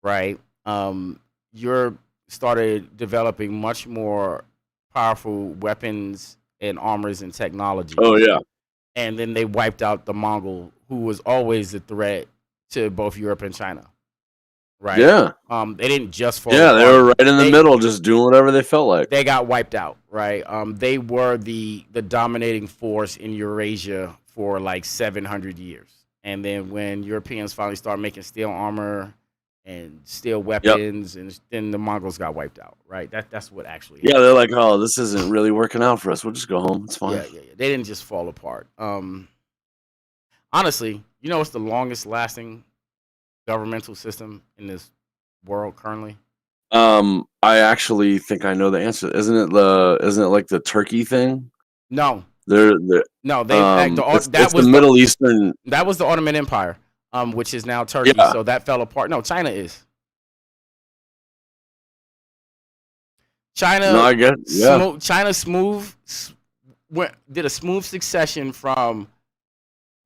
Speaker 2: right? Europe started developing much more powerful weapons and armors and technology.
Speaker 1: Oh yeah.
Speaker 2: And then they wiped out the Mongol, who was always a threat to both Europe and China. Right?
Speaker 1: Yeah.
Speaker 2: They didn't just fall
Speaker 1: apart. They were right in the middle, just doing whatever they felt like.
Speaker 2: They got wiped out, right? They were the dominating force in Eurasia for like 700 years. And then when Europeans finally started making steel armor and steel weapons, and then the Mongols got wiped out, right? That's what actually happened.
Speaker 1: Yeah, they're like, oh, this isn't really working out for us. We'll just go home. It's fine.
Speaker 2: Yeah. They didn't just fall apart. Honestly, you know what's the longest lasting governmental system in this world currently?
Speaker 1: I actually think I know the answer. Isn't it like the Turkey thing?
Speaker 2: No.
Speaker 1: It's the Middle Eastern.
Speaker 2: That was the Ottoman Empire. Which is now Turkey, so that fell apart. No, China is. China.
Speaker 1: No, I get. Yeah.
Speaker 2: China did a smooth succession from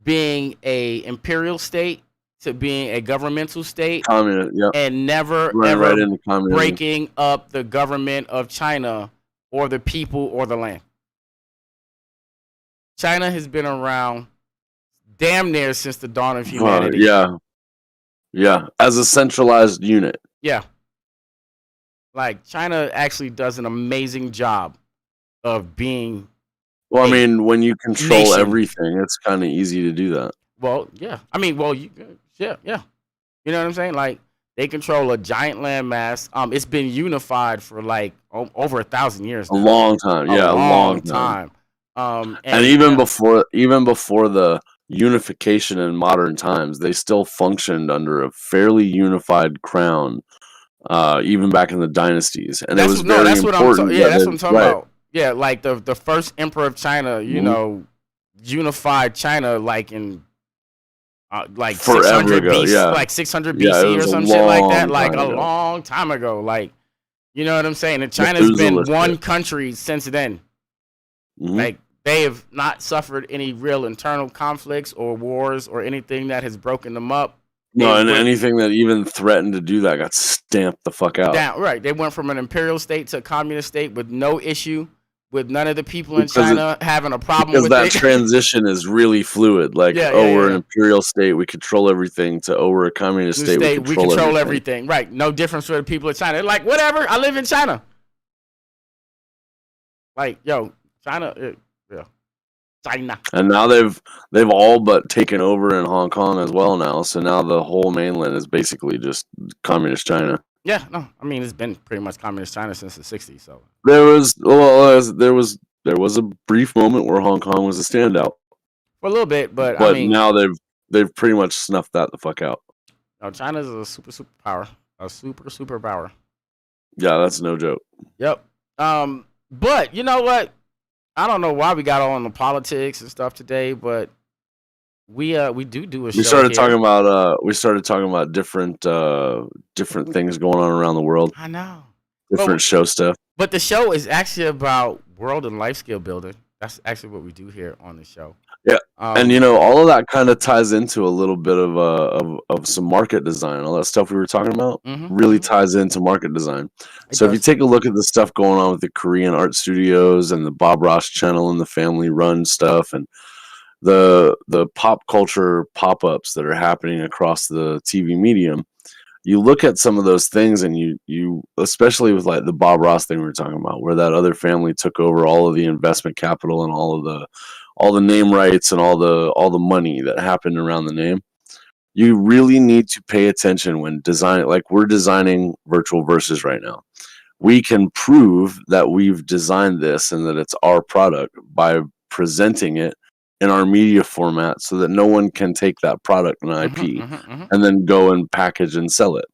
Speaker 2: being a imperial state to being a governmental state, and never ever breaking up the government of China or the people or the land. China has been around damn near since the dawn of humanity.
Speaker 1: Yeah, as a centralized unit.
Speaker 2: Yeah. Like, China actually does an amazing job of being...
Speaker 1: Well, I mean, when you control everything, it's kind of easy to do that.
Speaker 2: Well, yeah. I mean, yeah. You know what I'm saying? Like, they control a giant landmass. It's been unified for, like, over 1,000 years now.
Speaker 1: A long time. Yeah, a long time. And even before the unification in modern times, they still functioned under a fairly unified crown, even back in the dynasties, and
Speaker 2: that's what I'm talking about. Yeah, like the first emperor of China, you know, unified China like in like
Speaker 1: forever
Speaker 2: 600
Speaker 1: ago,
Speaker 2: BC, like 600 BC or some shit like that, like a long time ago. Like, you know what I'm saying? And China's been one country since then. Like, they have not suffered any real internal conflicts or wars or anything that has broken them up.
Speaker 1: No, and anything that even threatened to do that got stamped the fuck out.
Speaker 2: Right. They went from an imperial state to a communist state with no issue, with none of the people in
Speaker 1: because
Speaker 2: China having a problem
Speaker 1: because
Speaker 2: with
Speaker 1: that
Speaker 2: it.
Speaker 1: transition is really fluid. Like,
Speaker 2: Yeah,
Speaker 1: oh, we're an
Speaker 2: yeah.
Speaker 1: imperial state, we control everything, to oh, we're a communist
Speaker 2: New
Speaker 1: state, we
Speaker 2: state, we control everything. Right. No difference for the people in China. They're like, whatever, I live in China. Like, yo, China, yeah. China.
Speaker 1: And now they've all but taken over in Hong Kong as well now. So now the whole mainland is basically just communist China.
Speaker 2: Yeah, no, I mean it's been pretty much communist China since the '60s. So
Speaker 1: There was a brief moment where Hong Kong was a standout,
Speaker 2: for a little bit, but I
Speaker 1: but
Speaker 2: mean,
Speaker 1: now they've pretty much snuffed that the fuck out.
Speaker 2: no, China's a super power, a super power.
Speaker 1: Yeah, that's no joke.
Speaker 2: Yep. But you know what? I don't know why we got all on the politics and stuff today, but we do a show.
Speaker 1: We started talking about different things going on around the world.
Speaker 2: I know.
Speaker 1: Different show stuff.
Speaker 2: But the show is actually about world and life skill building. That's actually what we do here on the show.
Speaker 1: Yeah, and all of that kind of ties into a little bit of some market design. All that stuff we were talking about really ties into market design. So if you take a look at the stuff going on with the Korean art studios and the Bob Ross channel and the family run stuff and the pop culture pop-ups that are happening across the TV medium, you look at some of those things and you especially with like the Bob Ross thing we were talking about, where that other family took over all of the investment capital and all the name rights and all the money that happened around the name. You really need to pay attention when designing. Like, we're designing virtual verses right now. We can prove that we've designed this and that it's our product by presenting it in our media format so that no one can take that product and IP and then go and package and sell it.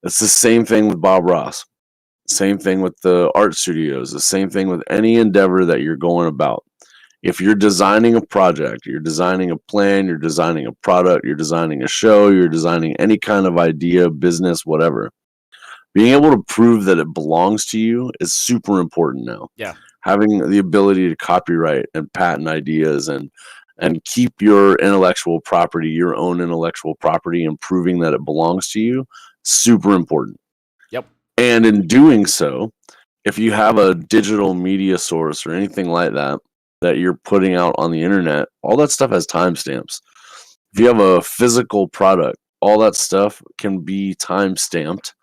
Speaker 1: It's the same thing with Bob Ross. Same thing with the art studios. The same thing with any endeavor that you're going about. If you're designing a project, you're designing a plan, you're designing a product, you're designing a show, you're designing any kind of idea, business, whatever, being able to prove that it belongs to you is super important now.
Speaker 2: Yeah.
Speaker 1: Having the ability to copyright and patent ideas and keep your intellectual property, your own intellectual property, and proving that it belongs to you, super important.
Speaker 2: Yep. And
Speaker 1: in doing so, if you have a digital media source or anything like that you're putting out on the internet, all that stuff has timestamps. If you have a physical product, all that stuff can be time-stamped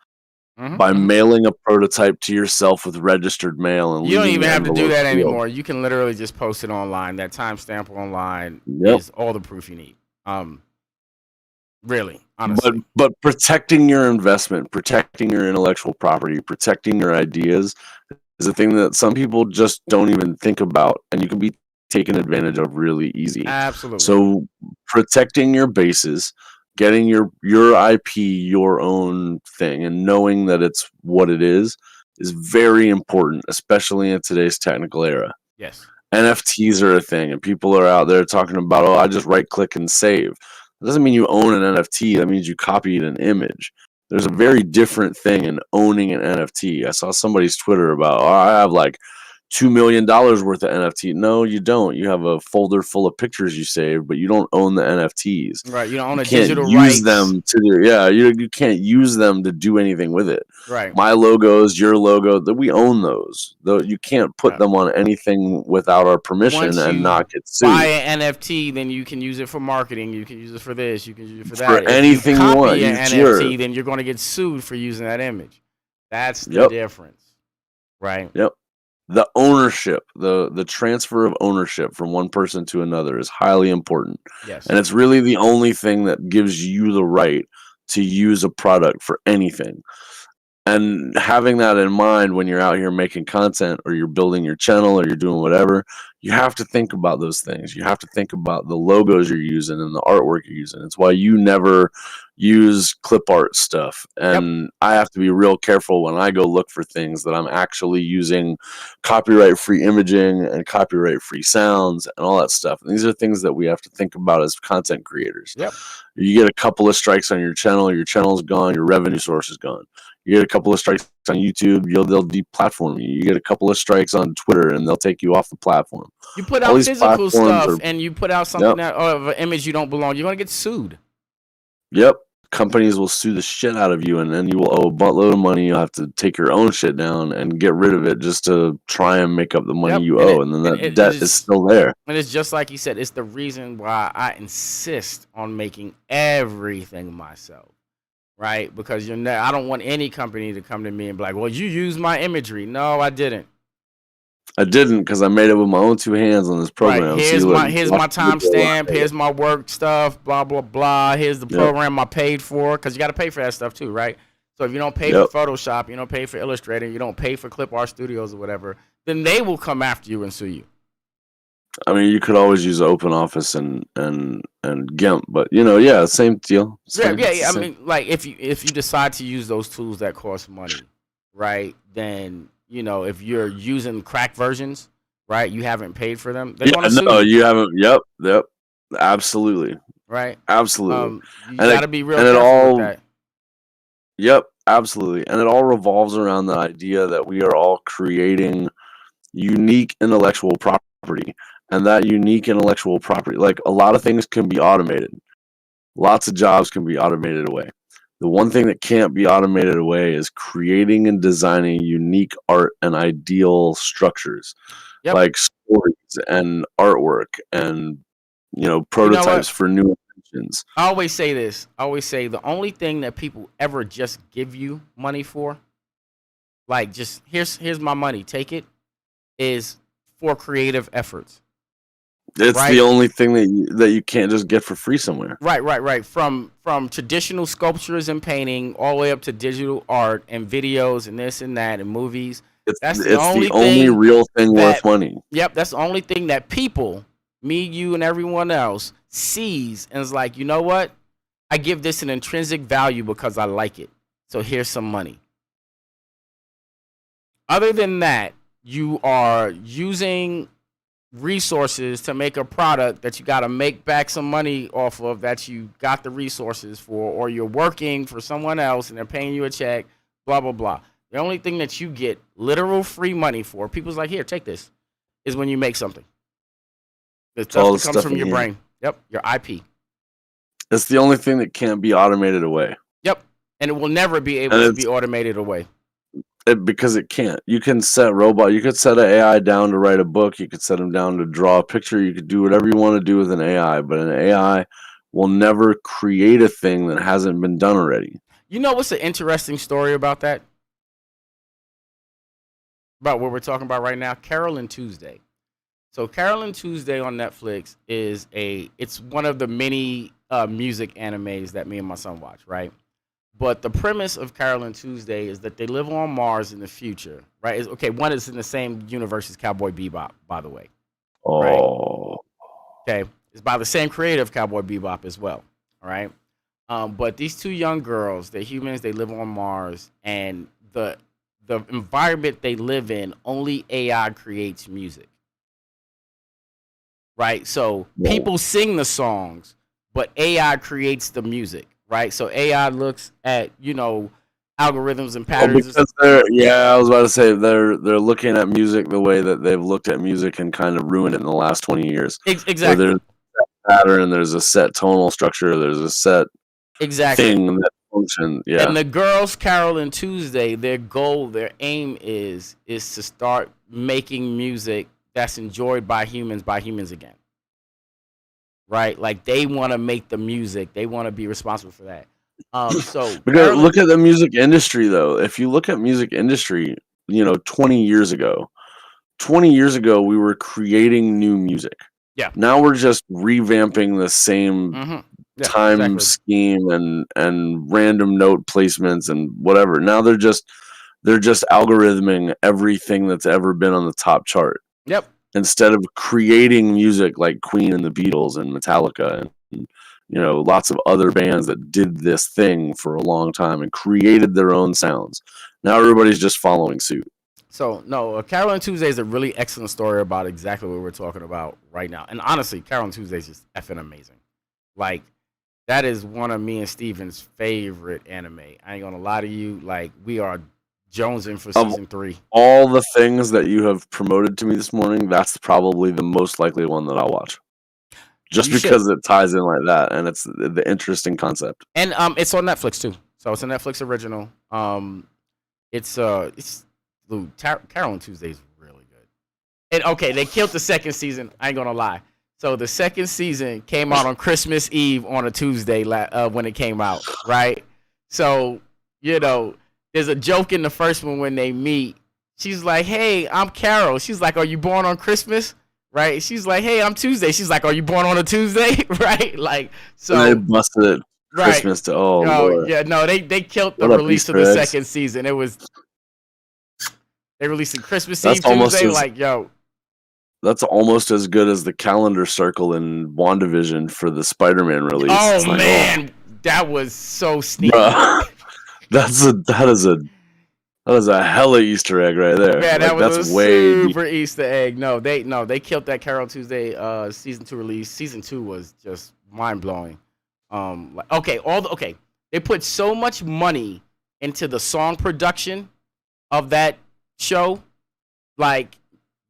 Speaker 1: by mailing a prototype to yourself with registered mail. And
Speaker 2: you don't even have to do that anymore. You can literally just post it online. That timestamp online is all the proof you need. Really, honestly.
Speaker 1: But protecting your investment, protecting your intellectual property, protecting your ideas is a thing that some people just don't even think about, and you can be taken advantage of really easy.
Speaker 2: Absolutely.
Speaker 1: So protecting your bases, getting your IP, your own thing, and knowing that it's what it is very important, especially in today's technical era.
Speaker 2: Yes.
Speaker 1: NFTs are a thing, and people are out there talking about, I just right click and save. That doesn't mean you own an NFT. That means you copied an image. There's a very different thing in owning an NFT. I saw somebody's Twitter about, I have like $2 million worth of NFT. No, you don't. You have a folder full of pictures you saved, but you don't own the NFTs.
Speaker 2: Right. You don't own
Speaker 1: a digital rights. Them to do, you can't use them to do anything with it.
Speaker 2: Right.
Speaker 1: My logos, your logo, that we own those. Though you can't put them on anything without our permission and not get sued.
Speaker 2: Buy an NFT, then you can use it for marketing. You can use it for this. You can use it for that.
Speaker 1: For anything you want.
Speaker 2: An NFT, then you're going to get sued for using that image. That's the difference. Right.
Speaker 1: Yep. The ownership, the transfer of ownership from one person to another is highly important.
Speaker 2: Yes.
Speaker 1: And it's really the only thing that gives you the right to use a product for anything. And having that in mind when you're out here making content or you're building your channel or you're doing whatever, you have to think about those things. You have to think about the logos you're using and the artwork you're using. It's why you never use clip art stuff. And I have to be real careful when I go look for things that I'm actually using copyright-free imaging and copyright-free sounds and all that stuff. And these are things that we have to think about as content creators.
Speaker 2: Yep.
Speaker 1: You get a couple of strikes on your channel's gone, your revenue source is gone. You get a couple of strikes on YouTube, they'll deplatform you. You get a couple of strikes on Twitter, and they'll take you off the platform.
Speaker 2: You put out physical stuff, and you put out something that of an image you don't belong, you're gonna get sued.
Speaker 1: Yep, companies will sue the shit out of you, and then you will owe a buttload of money. You'll have to take your own shit down and get rid of it just to try and make up the money
Speaker 2: Yep,
Speaker 1: you
Speaker 2: and
Speaker 1: owe, and then that
Speaker 2: it
Speaker 1: debt is
Speaker 2: is,
Speaker 1: still there.
Speaker 2: and it's just like you said. It's the reason why I insist on making everything myself, right? Because I don't want any company to come to me and be like, "Well, you used my imagery." No, I didn't.
Speaker 1: I didn't, because I made it with my own two hands on this
Speaker 2: Right.
Speaker 1: program. See,
Speaker 2: Here's
Speaker 1: look,
Speaker 2: my timestamp. Here's my work stuff. Blah blah blah. Here's the
Speaker 1: Yep,
Speaker 2: program I paid for, because you got to pay for that stuff too, right? So if you don't pay for
Speaker 1: yep.
Speaker 2: Photoshop, you don't pay for Illustrator, you don't pay for Clip Art Studios or whatever, then they will come after you and sue you.
Speaker 1: I mean, you could always use Open Office and GIMP, but yeah, same deal.
Speaker 2: Yeah,
Speaker 1: Same,
Speaker 2: yeah,
Speaker 1: it's the
Speaker 2: yeah. I
Speaker 1: same.
Speaker 2: mean, like if you decide to use those tools that cost money, right? Then if you're using crack versions, right? You haven't paid for them. They're
Speaker 1: Yeah,
Speaker 2: gonna sue
Speaker 1: no,
Speaker 2: you,
Speaker 1: you haven't. Yep, absolutely,
Speaker 2: right?
Speaker 1: absolutely,
Speaker 2: You
Speaker 1: and
Speaker 2: got to
Speaker 1: it
Speaker 2: be real
Speaker 1: and it
Speaker 2: careful with
Speaker 1: all.
Speaker 2: that.
Speaker 1: Yep, absolutely, and it all revolves around the idea that we are all creating unique intellectual property, and that unique intellectual property, like a lot of things, can be automated. Lots of jobs can be automated away. The one thing that can't be automated away is creating and designing unique art and ideal structures,
Speaker 2: Yep.
Speaker 1: like stories and artwork and
Speaker 2: You know
Speaker 1: prototypes
Speaker 2: what?
Speaker 1: for new inventions.
Speaker 2: I always say this. I always say the only thing that people ever just give you money for, like just here's my money, take it, is for creative efforts,
Speaker 1: It's the
Speaker 2: right?
Speaker 1: only thing that you can't just get for free somewhere.
Speaker 2: Right. From traditional sculptures and painting all the way up to digital art and videos and this and that and movies. That's the
Speaker 1: It's the
Speaker 2: only
Speaker 1: only
Speaker 2: thing
Speaker 1: real thing worth
Speaker 2: that
Speaker 1: money.
Speaker 2: Yep, that's the only thing that people, me, you, and everyone else sees and is like, you know what? I give this an intrinsic value because I like it. So here's some money. Other than that, you are using resources to make a product that you got to make back some money off of, that you got the resources for, or you're working for someone else and they're paying you a check, blah blah blah. The only thing that you get literal free money for, people's like, here, take this, is when you make something. The
Speaker 1: It's all
Speaker 2: stuff
Speaker 1: the
Speaker 2: that comes
Speaker 1: stuff
Speaker 2: from
Speaker 1: in
Speaker 2: your
Speaker 1: here.
Speaker 2: brain. Yep, your IP.
Speaker 1: It's the only thing that can't be automated away.
Speaker 2: Yep, and it will never be able
Speaker 1: And
Speaker 2: to
Speaker 1: it's
Speaker 2: be automated away.
Speaker 1: because it can't. You can set you could set an AI down to write a book. You could set them down to draw a picture. You could do whatever you want to do with an AI, but an AI will never create a thing that hasn't been done already.
Speaker 2: You know what's an interesting story about that? About what we're talking about right now? Carol and Tuesday. So Carol and Tuesday on Netflix it's one of the many music animes that me and my son watch, right? But the premise of Carol and Tuesday is that they live on Mars in the future, right? Okay, one is in the same universe as Cowboy Bebop, by the way, right?
Speaker 1: Oh,
Speaker 2: Okay, it's by the same creator of Cowboy Bebop as well, all right? But these two young girls, they're humans, they live on Mars, and the environment they live in, only AI creates music, right? So
Speaker 1: whoa.
Speaker 2: people sing the songs, but AI creates the music, right? So AI looks at algorithms and
Speaker 1: Well,
Speaker 2: patterns.
Speaker 1: because I was about to say they're looking at music the way that they've looked at music and kind of ruined it in the last 20 years. Where
Speaker 2: Exactly.
Speaker 1: there's a pattern, there's a set tonal structure, there's a set
Speaker 2: Exactly.
Speaker 1: thing that function.
Speaker 2: And
Speaker 1: Yeah.
Speaker 2: the girls, Carol and Tuesday, their goal, their aim is to start making music that's enjoyed by humans again. Right? Like they want to make the music. They want to be responsible for that. So
Speaker 1: Because look at the music industry, though. If you look at music industry, 20 years ago, we were creating new music.
Speaker 2: Yeah.
Speaker 1: Now we're just revamping the same
Speaker 2: Yeah,
Speaker 1: time
Speaker 2: exactly.
Speaker 1: scheme and random note placements and whatever. Now they're just algorithming everything that's ever been on the top chart.
Speaker 2: Yep.
Speaker 1: Instead of creating music like Queen and the Beatles and Metallica and lots of other bands that did this thing for a long time and created their own sounds. Now everybody's just following suit.
Speaker 2: So no, Carol and Tuesday is a really excellent story about exactly what we're talking about right now. And honestly, Carol and Tuesday is just effing amazing. Like that is one of me and Steven's favorite anime. I ain't gonna lie to you. Like we are jonesing for season 3.
Speaker 1: All the things that you have promoted to me this morning, that's probably the most likely one that I'll watch. just
Speaker 2: You should.
Speaker 1: because it ties in like that, and it's the interesting concept.
Speaker 2: And it's on Netflix too. So it's a Netflix original. It's Carol and Tuesday is really good. And okay, they killed the second season. I ain't gonna lie. So the second season came out on Christmas Eve on a Tuesday when it came out, right? So, there's a joke in the first one when they meet. She's like, "Hey, I'm Carol." She's like, "Are you born on Christmas?" Right? She's like, "Hey, I'm Tuesday." She's like, "Are you born on a Tuesday?" Right? Like, so
Speaker 1: And they busted it
Speaker 2: right.
Speaker 1: Christmas to Lord.
Speaker 2: Yeah, no, they killed the
Speaker 1: What up,
Speaker 2: release of
Speaker 1: Easter
Speaker 2: the
Speaker 1: eggs?
Speaker 2: second season. They released it Christmas
Speaker 1: That's
Speaker 2: Eve
Speaker 1: almost
Speaker 2: Tuesday.
Speaker 1: as-
Speaker 2: Like, yo,
Speaker 1: That's almost as good as the calendar circle in WandaVision for the Spider-Man release.
Speaker 2: oh
Speaker 1: It's like,
Speaker 2: man, that was so sneaky.
Speaker 1: bruh. That is a hella Easter egg right there.
Speaker 2: Yeah,
Speaker 1: Like,
Speaker 2: that was
Speaker 1: that's
Speaker 2: a
Speaker 1: way deep.
Speaker 2: super Easter egg. No, they killed that Carol Tuesday season 2 release. Season 2 was just mind blowing. They put so much money into the song production of that show, like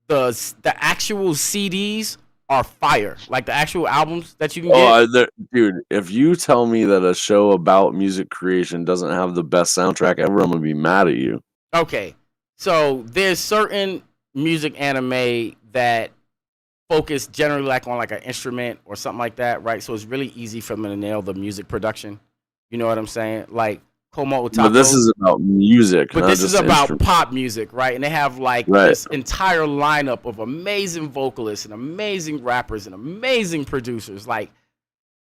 Speaker 2: the actual CDs are fire. Like the actual albums that you can get.
Speaker 1: Dude, if you tell me that a show about music creation doesn't have the best soundtrack ever, I'm gonna be mad at you.
Speaker 2: Okay, so there's certain music anime that focus generally like on like an instrument or something like that, right? So it's really easy for them to nail the music production. You know what I'm saying? Like Komo Otaku.
Speaker 1: But this is about music,
Speaker 2: But
Speaker 1: not
Speaker 2: this is
Speaker 1: just
Speaker 2: about
Speaker 1: instruments.
Speaker 2: pop music, right? And they have like
Speaker 1: Right.
Speaker 2: this entire lineup of amazing vocalists and amazing rappers and amazing producers.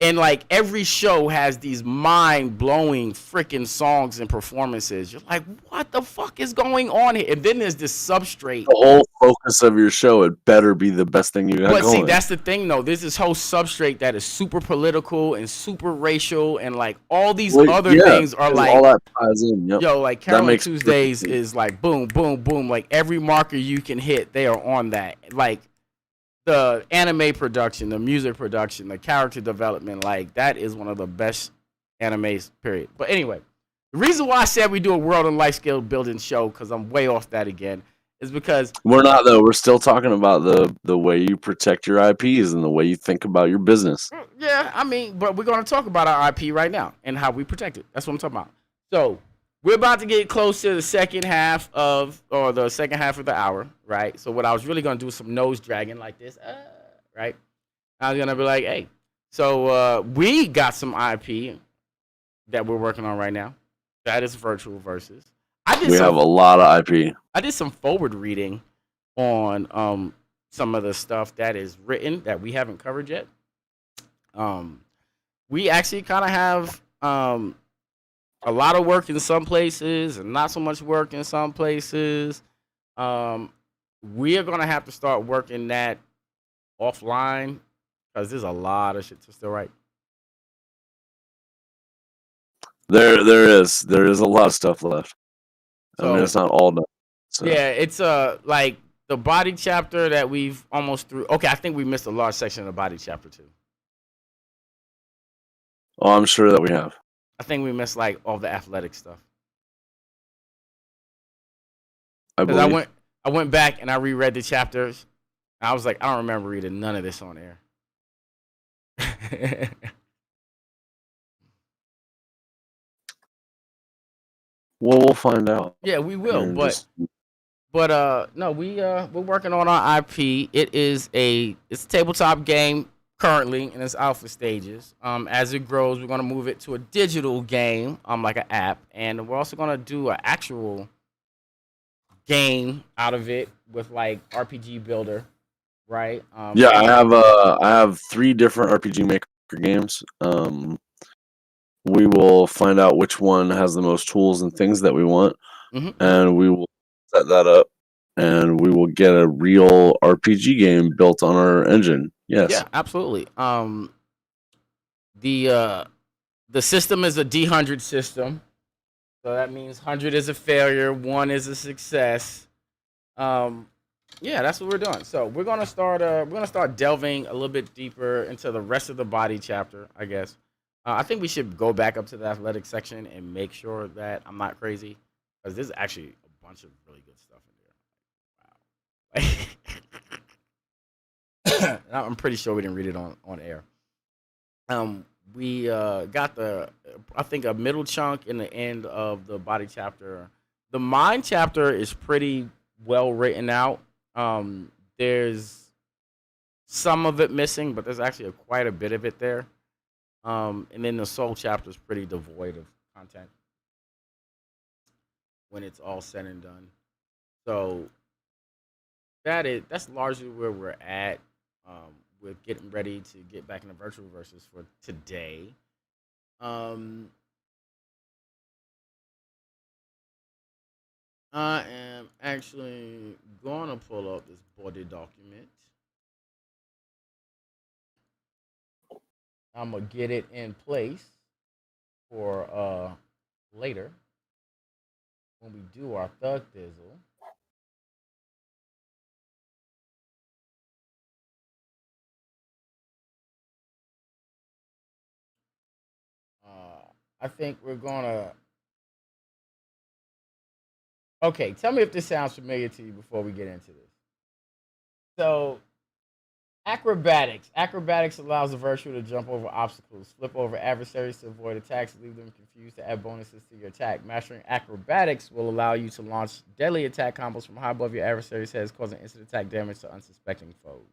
Speaker 2: And every show has these mind-blowing freaking songs and performances. You're like, what the fuck is going on here? And then there's this substrate.
Speaker 1: The whole focus of your show, it better be the best thing you got
Speaker 2: But
Speaker 1: going.
Speaker 2: see, that's the thing, though. There's this whole substrate that is super political and super racial, and like all these other things are like
Speaker 1: all that ties in. Yep.
Speaker 2: yo, like Carol
Speaker 1: makes
Speaker 2: Tuesdays
Speaker 1: perfect sense.
Speaker 2: is like boom, boom, boom. Like every marker you can hit, they are on that. Like the anime production, the music production, the character development, like that is one of the best animes, period. But anyway, the reason why I said we do a world and life skill building show, because I'm way off that again, is because
Speaker 1: We're not though. We're still talking about the way you protect your IPs and the way you think about your business.
Speaker 2: yeah, I mean, but we're gonna talk about our IP right now and how we protect it. That's what I'm talking about. So we're about to get close to the second half of the hour, right? So what I was really gonna do is some nose dragging like this, right? I was gonna be like, hey, so we got some IP that we're working on right now. That is virtual verses.
Speaker 1: We have a lot of IP.
Speaker 2: I did some forward reading on some of the stuff that is written that we haven't covered yet. We actually kind of have a lot of work in some places and not so much work in some places. We are gonna have to start working that offline because there's a lot of shit to still write.
Speaker 1: There is a lot of stuff left. I mean, it's not all done. So.
Speaker 2: Yeah, it's like the body chapter that we've almost through. Okay, I think we missed a large section of the body chapter too.
Speaker 1: Oh, I'm sure that we have.
Speaker 2: I think we missed like all the athletic stuff.
Speaker 1: Because
Speaker 2: I went back and I reread the chapters. And I was like, I don't remember reading none of this on air.
Speaker 1: Well, we'll find out.
Speaker 2: Yeah, we will. But no, we're working on our IP. It's a tabletop game currently in its alpha stages. As it grows, we're gonna move it to a digital game, like an app, and we're also gonna do an actual game out of it with like RPG builder, right?
Speaker 1: Yeah, I have 3 different RPG Maker games. We will find out which one has the most tools and things that we want, and we will set that up, and we will get a real RPG game built on our engine. Yes.
Speaker 2: Yeah, absolutely. The system is a D100 system, so that means 100 is a failure, 1 is a success. Yeah, that's what we're doing. So we're gonna start delving a little bit deeper into the rest of the body chapter, I guess. I think we should go back up to the athletic section and make sure that I'm not crazy, because there's actually a bunch of really good stuff in there. Wow. I'm pretty sure we didn't read it on air. We got I think a middle chunk in the end of the body chapter. The mind chapter is pretty well written out. There's some of it missing, but there's actually quite a bit of it there. And then the soul chapter is pretty devoid of content when it's all said and done. So that's largely where we're at with getting ready to get back into virtual verses for today. I am actually going to pull up this body document. I'm gonna get it in place for later when we do our thug dizzle. I think we're gonna. Okay, tell me if this sounds familiar to you before we get into this. So, acrobatics. Acrobatics allows the virtual to jump over obstacles, flip over adversaries to avoid attacks, leave them confused to add bonuses to your attack. Mastering acrobatics will allow you to launch deadly attack combos from high above your adversary's heads, causing instant attack damage to unsuspecting foes.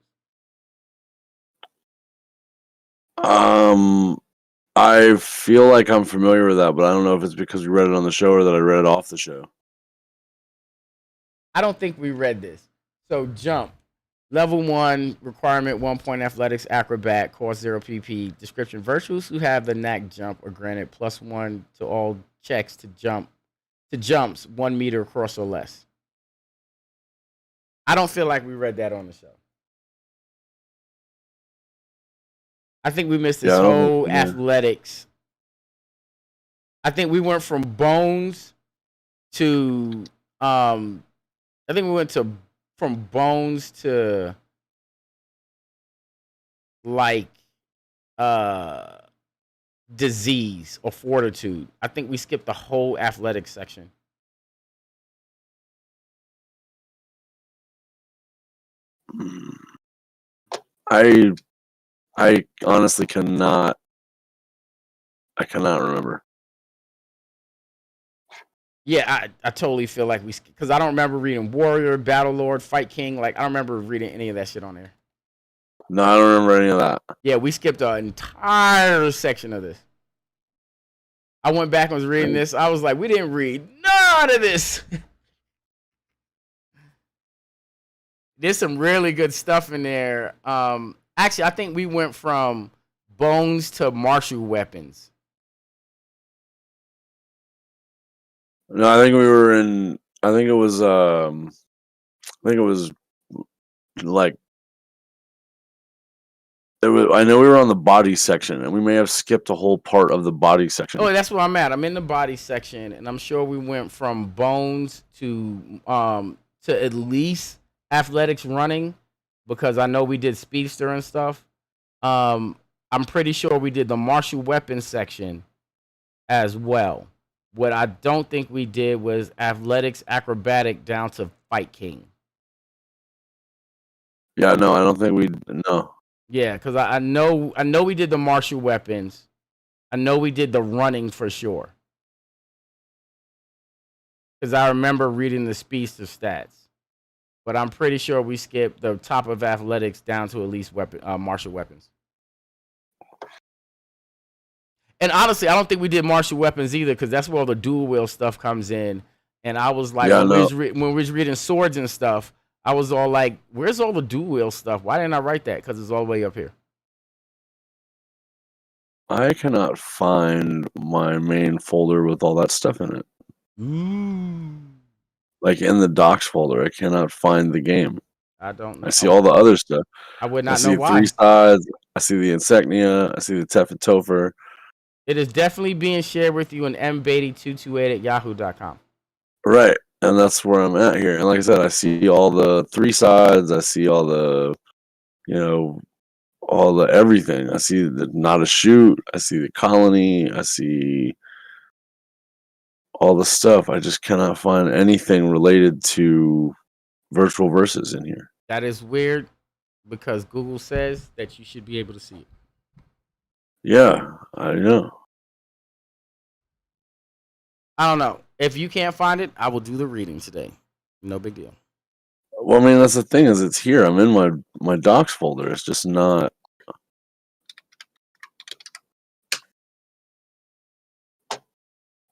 Speaker 1: I feel like I'm familiar with that, but I don't know if it's because we read it on the show or that I read it off the show.
Speaker 2: I don't think we read this. So jump. Level 1, requirement 1 point athletics, acrobat, cost 0 PP. Description: virtuals who have the knack jump are granted +1 to all checks to jumps 1 meter across or less. I don't feel like we read that on the show. I think we missed this whole athletics. I think we went from bones to I think we went from bones to like disease or fortitude. I think we skipped the whole athletics section.
Speaker 1: I honestly cannot remember.
Speaker 2: Yeah, I totally feel like because I don't remember reading Warrior, Battle Lord, Fight King. Like, I don't remember reading any of that shit on there.
Speaker 1: No, I don't remember any of that.
Speaker 2: Yeah, we skipped an entire section of this. I went back and was reading this. I was like, we didn't read none of this. There's some really good stuff in there. Actually, I think we went from bones to martial weapons.
Speaker 1: No, I think we were in. I think it was like. I know we were on the body section, and we may have skipped a whole part of the body section.
Speaker 2: Oh, that's where I'm at. I'm in the body section, and I'm sure we went from bones to at least athletics running, because I know we did speedster and stuff. I'm pretty sure we did the martial weapons section as well. What I don't think we did was athletics, acrobatic down to Fight King.
Speaker 1: Yeah, no, I don't think we no.
Speaker 2: Yeah, because I know we did the martial weapons. I know we did the running for sure. Because I remember reading the speedster stats. But I'm pretty sure we skipped the top of athletics down to at least martial weapons. And honestly, I don't think we did martial weapons either, because that's where all the dual wield stuff comes in. And I was like, when we was reading swords and stuff, I was all like, where's all the dual wield stuff? Why didn't I write that? Because it's all the way up here.
Speaker 1: I cannot find my main folder with all that stuff in it. Like in the docs folder, I cannot find the game.
Speaker 2: I don't know.
Speaker 1: I see all the other stuff.
Speaker 2: I would not know why.
Speaker 1: I see 3 sides. I see the Insignia. I see the Tef and Topher.
Speaker 2: It is definitely being shared with you in mbeatty228@yahoo.com.
Speaker 1: Right. And that's where I'm at here. And like I said, I see all the 3 sides. I see all the, all the everything. I see the Not a Shoot. I see the Colony. I see all the stuff. I just cannot find anything related to virtual verses in here.
Speaker 2: That is weird, because Google says that you should be able to see it.
Speaker 1: Yeah, I know.
Speaker 2: I don't know. If you can't find it, I will do the reading today. No big deal.
Speaker 1: Well, I mean, that's the thing is it's here. I'm in my docs folder. It's just not.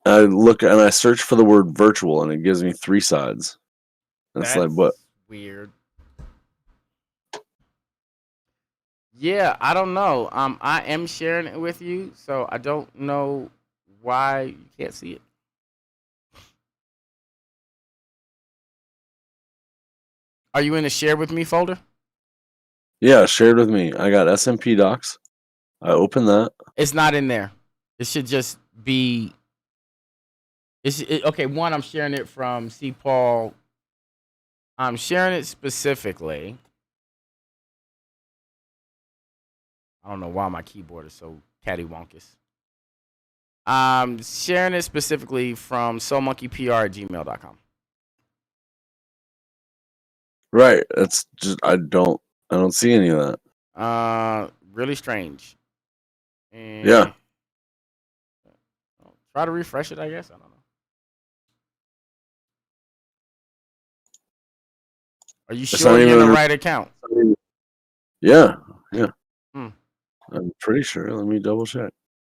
Speaker 1: I look and I search for the word virtual, and it gives me 3 sides. And it's like,
Speaker 2: That's
Speaker 1: what?
Speaker 2: weird. Yeah, I don't know. I am sharing it with you, so I don't know why you can't see it. Are you in the share with me folder?
Speaker 1: Yeah, shared with me. I got SMP docs. I open that.
Speaker 2: It's not in there. It should just be. Okay. One, I'm sharing it from C. Paul. I'm sharing it specifically. I don't know why my keyboard is so cattywampus. I'm sharing it specifically from soulmonkeypr@gmail.com.
Speaker 1: Right. It's just I don't see any of that.
Speaker 2: Really strange. And
Speaker 1: Yeah.
Speaker 2: try to refresh it, I guess. I don't know. Are you
Speaker 1: It's
Speaker 2: sure
Speaker 1: not
Speaker 2: you're in the
Speaker 1: even.
Speaker 2: right account?
Speaker 1: Yeah. Yeah.
Speaker 2: Hmm.
Speaker 1: I'm pretty sure. Let me double check.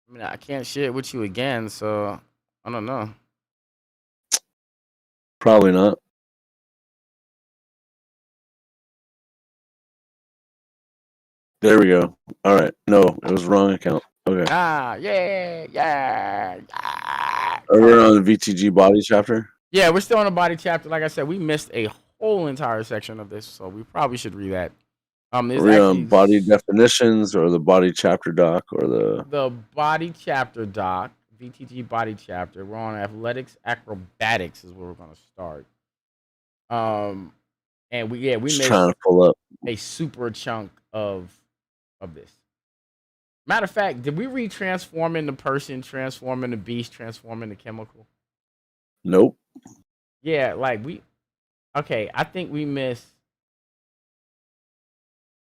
Speaker 2: I mean, I can't share it with you again, so I don't know.
Speaker 1: Probably not. There we go. All right. No, it was wrong account. Okay.
Speaker 2: Yeah.
Speaker 1: We're on the VTG body chapter.
Speaker 2: Yeah, we're still in the body chapter. Like I said, we missed a whole entire section of this, so we probably should read that.
Speaker 1: Are
Speaker 2: There's
Speaker 1: we on
Speaker 2: actually
Speaker 1: body definitions or the body chapter doc or the
Speaker 2: body chapter doc, VTG body chapter. We're on athletics acrobatics is where we're gonna start. And we
Speaker 1: just
Speaker 2: missed
Speaker 1: trying to pull up?
Speaker 2: a super chunk of this. Matter of fact, did we read transform into person, transform into beast, transform into chemical?
Speaker 1: Nope.
Speaker 2: Yeah, like okay, I think we missed.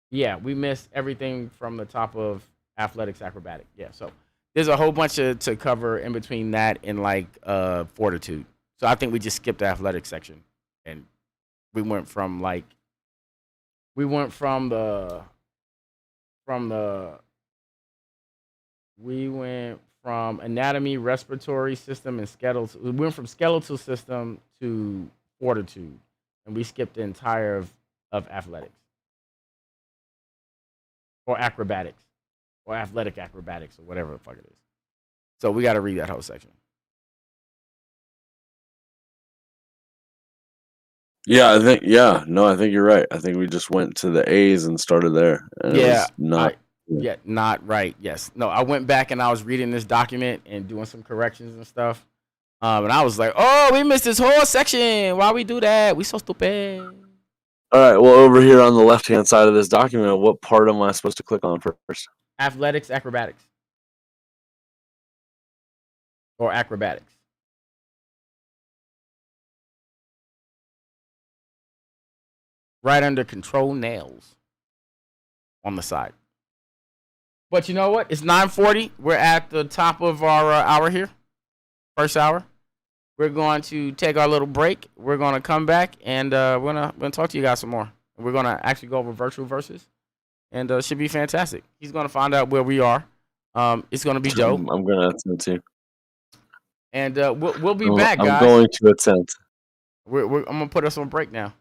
Speaker 2: Yeah, we missed everything from the top of athletics acrobatic. Yeah, so there's a whole bunch to cover in between that and like fortitude. So I think we just skipped the athletic section and we went from we went from anatomy, respiratory system, and skeletal. We went from skeletal system to fortitude, and we skipped the entire of athletics or acrobatics or athletic acrobatics or whatever the fuck it is. So we got to read that whole section.
Speaker 1: Yeah, I think. Yeah, no, I think you're right. I think we just went to the A's and started there, and it was not.
Speaker 2: Not right. Yes, no. I went back and I was reading this document and doing some corrections and stuff. And I was like, "Oh, we missed this whole section. Why we do that? We so stupid."
Speaker 1: All right. Well, over here on the left-hand side of this document, what part am I supposed to click on first?
Speaker 2: Athletics, acrobatics, or acrobatics. Right under control nails on the side. But you know what? It's 9:40. We're at the top of our hour here. First hour. We're going to take our little break. We're going to come back and we're gonna talk to you guys some more. We're going to actually go over virtual verses, and it should be fantastic. He's going to find out where we are. It's going to be Joe.
Speaker 1: I'm going to attempt to.
Speaker 2: And we'll be back, guys.
Speaker 1: I'm going to attempt.
Speaker 2: I'm going to put us on break now.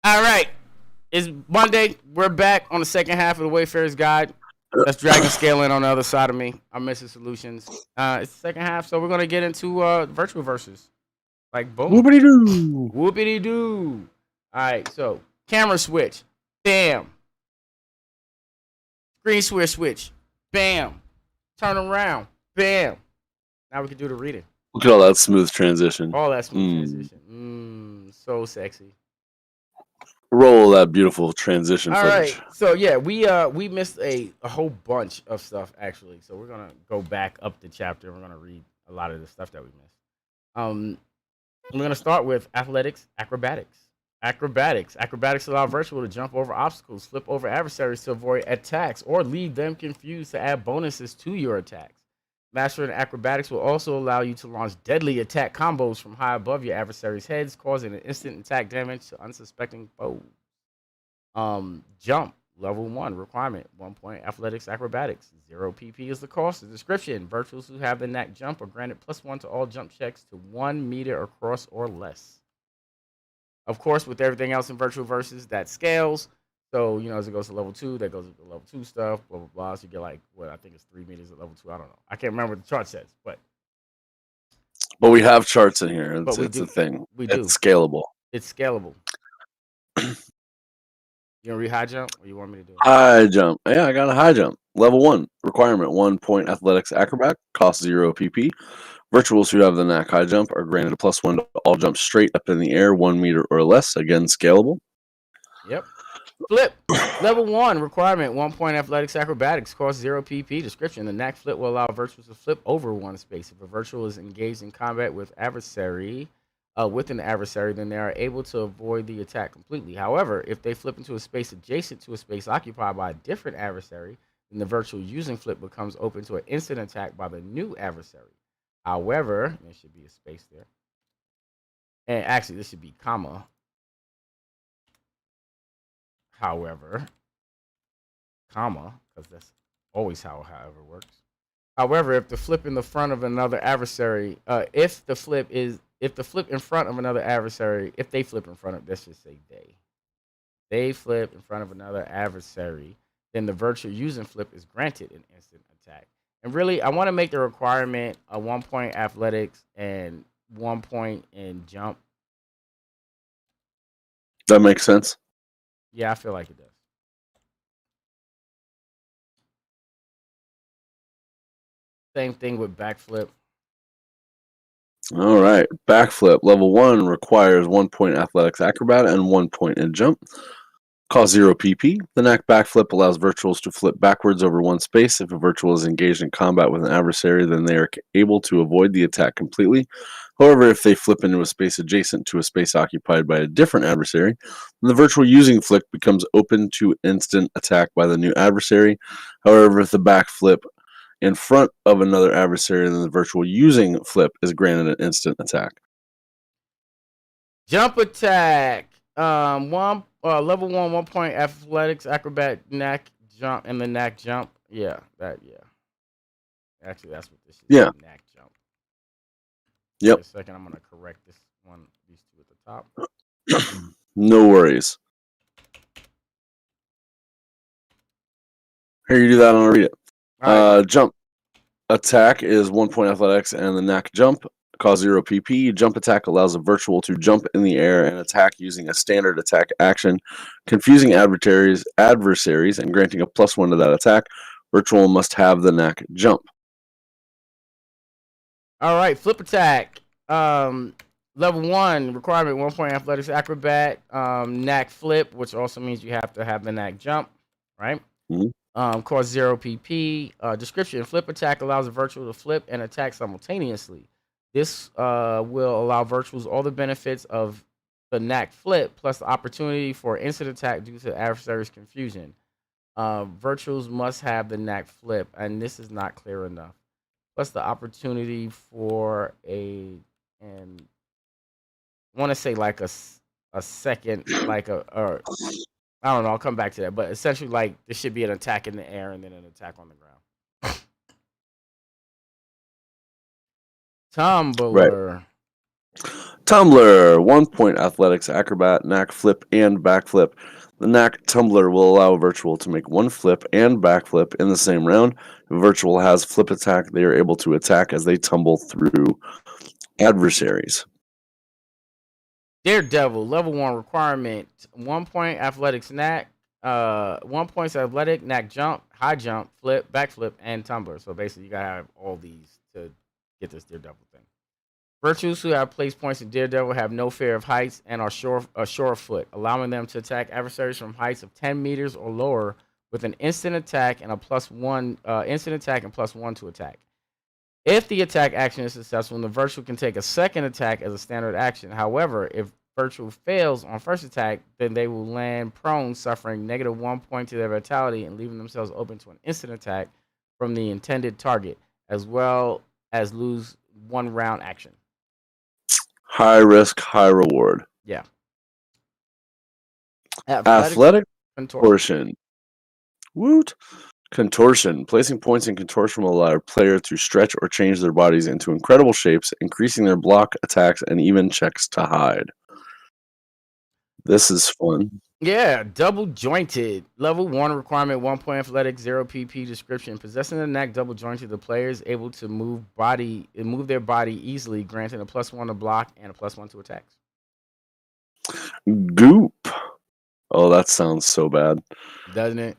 Speaker 2: All right. It's Monday. We're back on the second half of the Wayfarers Guide. That's Dragon Scaling on the other side of me. I'm Missing Solutions. It's the second half, so we're going to get into virtual verses. Like, boom.
Speaker 1: Whoopity doo.
Speaker 2: Whoopity doo. All right, so camera switch. Bam. Screen switch. Bam. Turn around. Bam. Now we can do the reading.
Speaker 1: Look at all that smooth transition.
Speaker 2: All that smooth transition. So sexy.
Speaker 1: Roll that beautiful transition
Speaker 2: All
Speaker 1: footage.
Speaker 2: right, so yeah, we missed a whole bunch of stuff actually. So we're gonna go back up the chapter. We're gonna read a lot of the stuff that we missed. We're gonna start with athletics, acrobatics. Acrobatics allow virtual to jump over obstacles, flip over adversaries to avoid attacks, or leave them confused to add bonuses to your attacks. Mastering acrobatics will also allow you to launch deadly attack combos from high above your adversary's heads, causing an instant attack damage to unsuspecting foes. Jump, level 1, requirement, 1 point athletics acrobatics, 0 PP is the cost. The description, virtuals who have the knack jump are granted +1 to all jump checks to 1 meter across or less. Of course, with everything else in virtual verses, that scales. So, as it goes to level 2, that goes to level 2 stuff, blah, blah, blah. So you get I think it's 3 meters at level 2. I don't know. I can't remember what the chart says, but
Speaker 1: we have charts in here. It's a thing.
Speaker 2: We do.
Speaker 1: It's scalable.
Speaker 2: It's scalable. You want to read high jump, or you want me to do it?
Speaker 1: High jump. Yeah, I got a high jump. Level 1. Requirement, 1 point athletics acrobat. Cost 0 PP. Virtuals who have the knack high jump are granted a +1 to all jumps straight up in the air, 1 meter or less. Again, scalable.
Speaker 2: Yep. Flip. Level 1. Requirement, 1 point athletics acrobatics. Cost 0 PP. Description, the knack flip will allow virtuals to flip over one space. If a virtual is engaged in combat with an adversary, then they are able to avoid the attack completely. However, if they flip into a space adjacent to a space occupied by a different adversary, then the virtual using flip becomes open to an instant attack by the new adversary. However, there should be a space there. And actually, this should be comma. However, comma, because that's always how however works. However, if the flip in the front of another adversary, if they flip in front of another adversary, let's just say they flip in front of another adversary, then the virtual using flip is granted an instant attack. And really, I want to make the requirement a 1 point athletics and 1 point in jump.
Speaker 1: That makes sense.
Speaker 2: Yeah, I feel like it does. Same thing with backflip.
Speaker 1: All right. Backflip. Level 1 requires 1 point athletics acrobat and 1 point in jump. Cost 0 PP. The knack backflip allows virtuals to flip backwards over one space. If a virtual is engaged in combat with an adversary, then they are able to avoid the attack completely. However, if they flip into a space adjacent to a space occupied by a different adversary, then the virtual using flip becomes open to instant attack by the new adversary. However, if the backflip in front of another adversary, then the virtual using flip is granted an instant attack.
Speaker 2: Jump attack. Level 1, 1 point athletics, acrobat, knack jump, and the knack jump. Yeah. Actually, that's what this is.
Speaker 1: Yeah.
Speaker 2: Knack jump.
Speaker 1: Yep.
Speaker 2: Wait a second, I'm gonna correct these two at the top.
Speaker 1: No worries. Here, you do that, and I'll read it.
Speaker 2: All right.
Speaker 1: Jump attack is 1 point athletics, and the knack jump costs 0 PP. Jump attack allows a virtual to jump in the air and attack using a standard attack action, confusing adversaries and granting a +1 to that attack. Virtual must have the knack jump.
Speaker 2: All right, flip attack. Level 1 requirement: 1 point athletics acrobat. Knack flip, which also means you have to have the knack jump, right?
Speaker 1: Mm-hmm.
Speaker 2: Costs 0 PP. Description: flip attack allows a virtual to flip and attack simultaneously. This will allow virtuals all the benefits of the knack flip, plus the opportunity for instant attack due to adversary's confusion. Virtuals must have the knack flip, and this is not clear enough. Plus the opportunity for and I want to say like a second, like or I don't know. I'll come back to that, but essentially, like there should be an attack in the air and then an attack on the ground. Tumbler.
Speaker 1: Right. Tumbler, 1 point athletics, acrobat, knack flip, and backflip. The knack tumbler will allow a virtual to make 1 flip and backflip in the same round. If a virtual has flip attack, they are able to attack as they tumble through adversaries.
Speaker 2: Daredevil, level 1 requirement: 1 point athletics knack, 1 point athletic, knack jump, high jump, flip, backflip, and tumbler. So basically, you gotta have all these to get this Daredevil thing. Virtues who have place points in Daredevil have no fear of heights and are sure of foot, allowing them to attack adversaries from heights of 10 meters or lower with an instant attack and a +1 instant attack and +1 to attack. If the attack action is successful, the virtual can take a second attack as a standard action. However, if virtual fails on first attack, then they will land prone, suffering -1 point to their vitality and leaving themselves open to an instant attack from the intended target, as well as lose 1 round action.
Speaker 1: High risk, high reward.
Speaker 2: Yeah.
Speaker 1: Athletic contortion. Woot. Contortion. Placing points in contortion will allow a player to stretch or change their bodies into incredible shapes, increasing their block, attacks, and even checks to hide. This is fun.
Speaker 2: Yeah, double jointed. Level 1 requirement: 1 point athletic, 0 PP. Description: possessing the knack double jointed, the player is able to move their body easily, granting a +1 to block and a +1 to attacks.
Speaker 1: Goop. Oh, that sounds so bad.
Speaker 2: Doesn't it?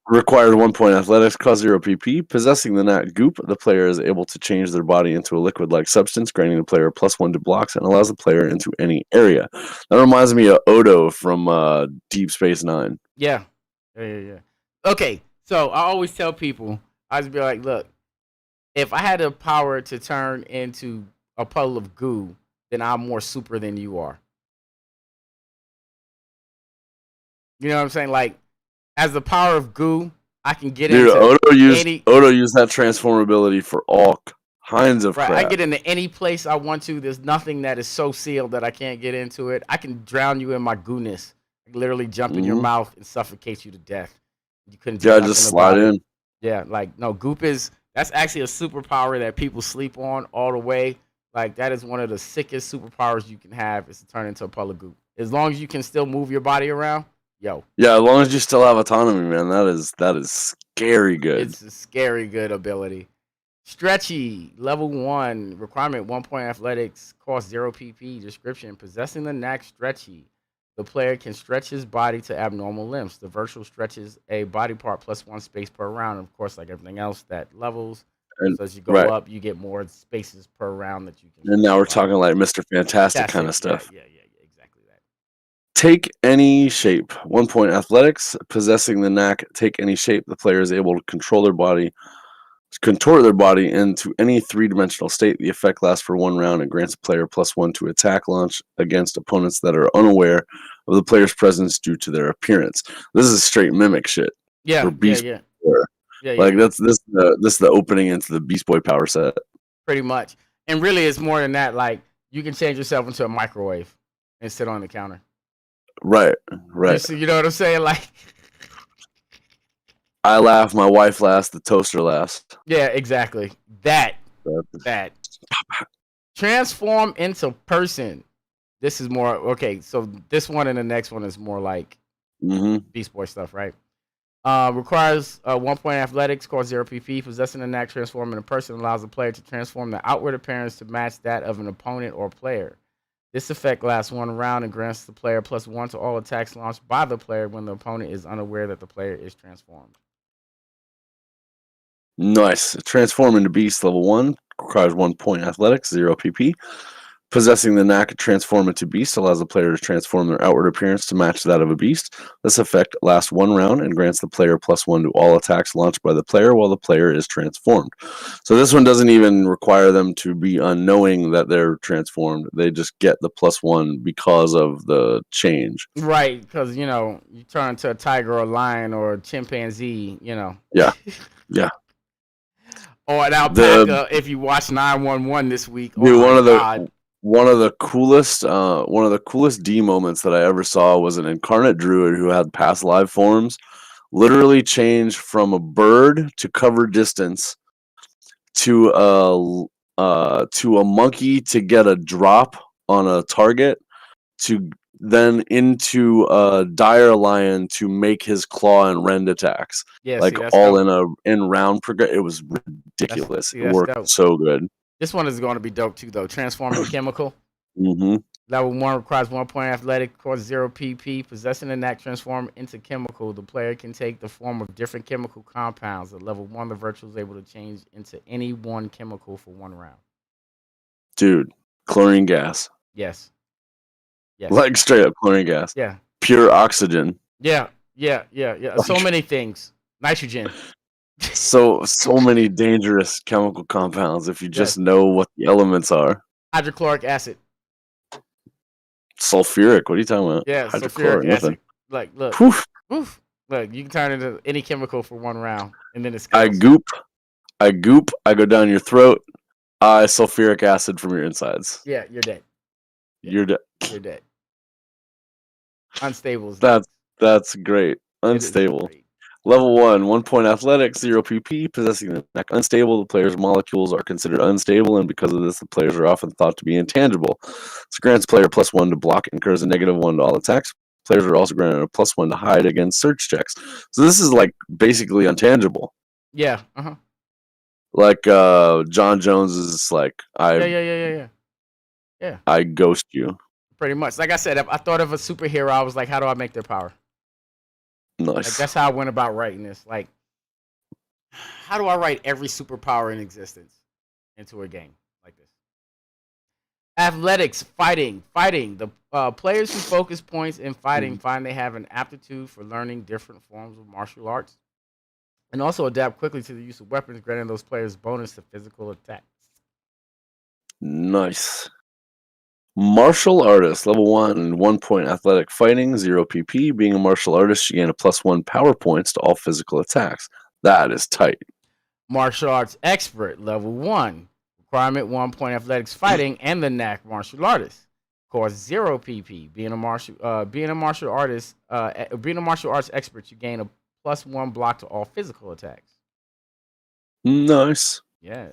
Speaker 1: Required 1 point athletics, cost 0 PP. Possessing the knack goop, the player is able to change their body into a liquid-like substance, granting the player +1 to blocks and allows the player into any area. That reminds me of Odo from Deep Space Nine.
Speaker 2: Yeah. Okay, so I always tell people, I just be like, look, if I had the power to turn into a puddle of goo, then I'm more super than you are. You know what I'm saying? Like, as the power of goo, I can get into
Speaker 1: Odo used that transformability for all kinds of crap.
Speaker 2: I get into any place I want to. There's nothing that is so sealed that I can't get into it. I can drown you in my gooness. I can literally jump in your mouth and suffocate you to death. You couldn't do
Speaker 1: just slide in.
Speaker 2: Yeah, like no, goop that's actually a superpower that people sleep on all the way. Like that is one of the sickest superpowers you can have, is to turn into a puddle of goop. As long as you can still move your body around. Yo.
Speaker 1: Yeah, as long as you still have autonomy, man, that is scary good.
Speaker 2: It's a scary good ability. Stretchy, level 1, requirement: 1 point athletics, cost 0 PP. Description: possessing the knack stretchy, the player can stretch his body to abnormal lengths. The virtual stretches a body part +1 space per round. And of course, like everything else, that levels. And so as you go up, you get more spaces per round that you can.
Speaker 1: And now we're talking like Mr. Fantastic kind of stuff.
Speaker 2: Yeah, exactly that.
Speaker 1: Take any shape. 1 point athletics. Possessing the knack, take any shape. The player is able to contort their body into any 3-dimensional state. The effect lasts for 1 round and grants the player +1 to attack launch against opponents that are unaware of the player's presence due to their appearance. This is straight mimic shit.
Speaker 2: Yeah,
Speaker 1: yeah. Like this is the opening into the Beast Boy power set.
Speaker 2: Pretty much. And really it's more than that. Like you can change yourself into a microwave and sit on the counter.
Speaker 1: Right.
Speaker 2: You know what I'm saying? Like
Speaker 1: I laugh, my wife laughs, the toaster laughs.
Speaker 2: Yeah, exactly. That. Transform into person. This is more okay. So this one and the next one is more like Beast Boy stuff, right? Requires 1 point athletics, costs 0 PP. Possessing the knack transforming a person allows the player to transform the outward appearance to match that of an opponent or player. This effect lasts 1 round and grants the player +1 to all attacks launched by the player when the opponent is unaware that the player is transformed.
Speaker 1: Nice. Transform into beast level 1 requires 1 point athletics, 0 PP. Possessing the knack to transform into beast allows the player to transform their outward appearance to match that of a beast. This effect lasts 1 round and grants the player +1 to all attacks launched by the player while the player is transformed. So this one doesn't even require them to be unknowing that they're transformed. They just get the +1 because of the change.
Speaker 2: Right, because you turn into a tiger or a lion or a chimpanzee,
Speaker 1: Yeah. Yeah.
Speaker 2: or an
Speaker 1: The
Speaker 2: alpaca. If you watch 911 this week, oh
Speaker 1: dude,
Speaker 2: my god,
Speaker 1: one of the coolest D moments that I ever saw was an incarnate druid who had past life forms literally change from a bird to cover distance to a monkey to get a drop on a target to then into a dire lion to make his claw and rend attacks
Speaker 2: yeah.
Speaker 1: like
Speaker 2: See, that's
Speaker 1: all
Speaker 2: dope.
Speaker 1: in round It was
Speaker 2: That's
Speaker 1: ridiculous.
Speaker 2: see,
Speaker 1: It
Speaker 2: that's
Speaker 1: worked
Speaker 2: dope.
Speaker 1: so good.
Speaker 2: This one is going to be dope too, though. Transform into chemical.
Speaker 1: Hmm.
Speaker 2: Level 1 requires 1 point athletic, costs 0 PP. Possessing the knack transform into chemical, the player can take the form of different chemical compounds. At level 1, the virtual is able to change into any one chemical for 1 round.
Speaker 1: Dude, chlorine gas.
Speaker 2: Yes. Yes.
Speaker 1: Like straight up chlorine gas.
Speaker 2: Yeah.
Speaker 1: Pure oxygen.
Speaker 2: Yeah. So many things. Nitrogen.
Speaker 1: So many dangerous chemical compounds if you just
Speaker 2: Yes.
Speaker 1: know what the elements are.
Speaker 2: Hydrochloric acid.
Speaker 1: Sulfuric, what are you talking about?
Speaker 2: Yeah,
Speaker 1: Hydrochloric,
Speaker 2: sulfuric
Speaker 1: nothing.
Speaker 2: acid. Like, look.
Speaker 1: Poof.
Speaker 2: Oof. Look, you can turn it into any chemical for 1 round, and then it
Speaker 1: I
Speaker 2: scales.
Speaker 1: goop, I go down your throat, sulfuric acid from your insides.
Speaker 2: Yeah, you're dead.
Speaker 1: You're dead.
Speaker 2: You're dead. Unstable is next.
Speaker 1: That's great.
Speaker 2: It is
Speaker 1: Unstable.
Speaker 2: great.
Speaker 1: Level 1, 1 point athletics, 0 PP. Possessing the knack unstable, the player's molecules are considered unstable, and because of this, the players are often thought to be intangible. This grants player +1 to block and incurs a -1 to all attacks. Players are also granted a +1 to hide against search checks. So this is like basically untangible.
Speaker 2: Yeah.
Speaker 1: Like John Jones is like
Speaker 2: Yeah.
Speaker 1: I ghost you.
Speaker 2: Pretty much. Like I said, if I thought of a superhero, I was like, how do I make their power? Like
Speaker 1: Nice.
Speaker 2: that's how I went about writing this. Like, how do I write every superpower in existence into a game like this? Athletics, fighting. The players who focus points in fighting find they have an aptitude for learning different forms of martial arts, and also adapt quickly to the use of weapons, granting those players bonus to physical attacks.
Speaker 1: Nice. Martial artist, level 1, 1 point athletic fighting, 0 PP. Being a martial artist, you gain a +1 power points to all physical attacks. That is tight.
Speaker 2: Martial arts expert, level 1. Requirement 1 point athletics fighting and the knack martial artist. Cost 0 PP. Being a martial arts expert, you gain a +1 block to all physical attacks.
Speaker 1: Nice.
Speaker 2: Yes.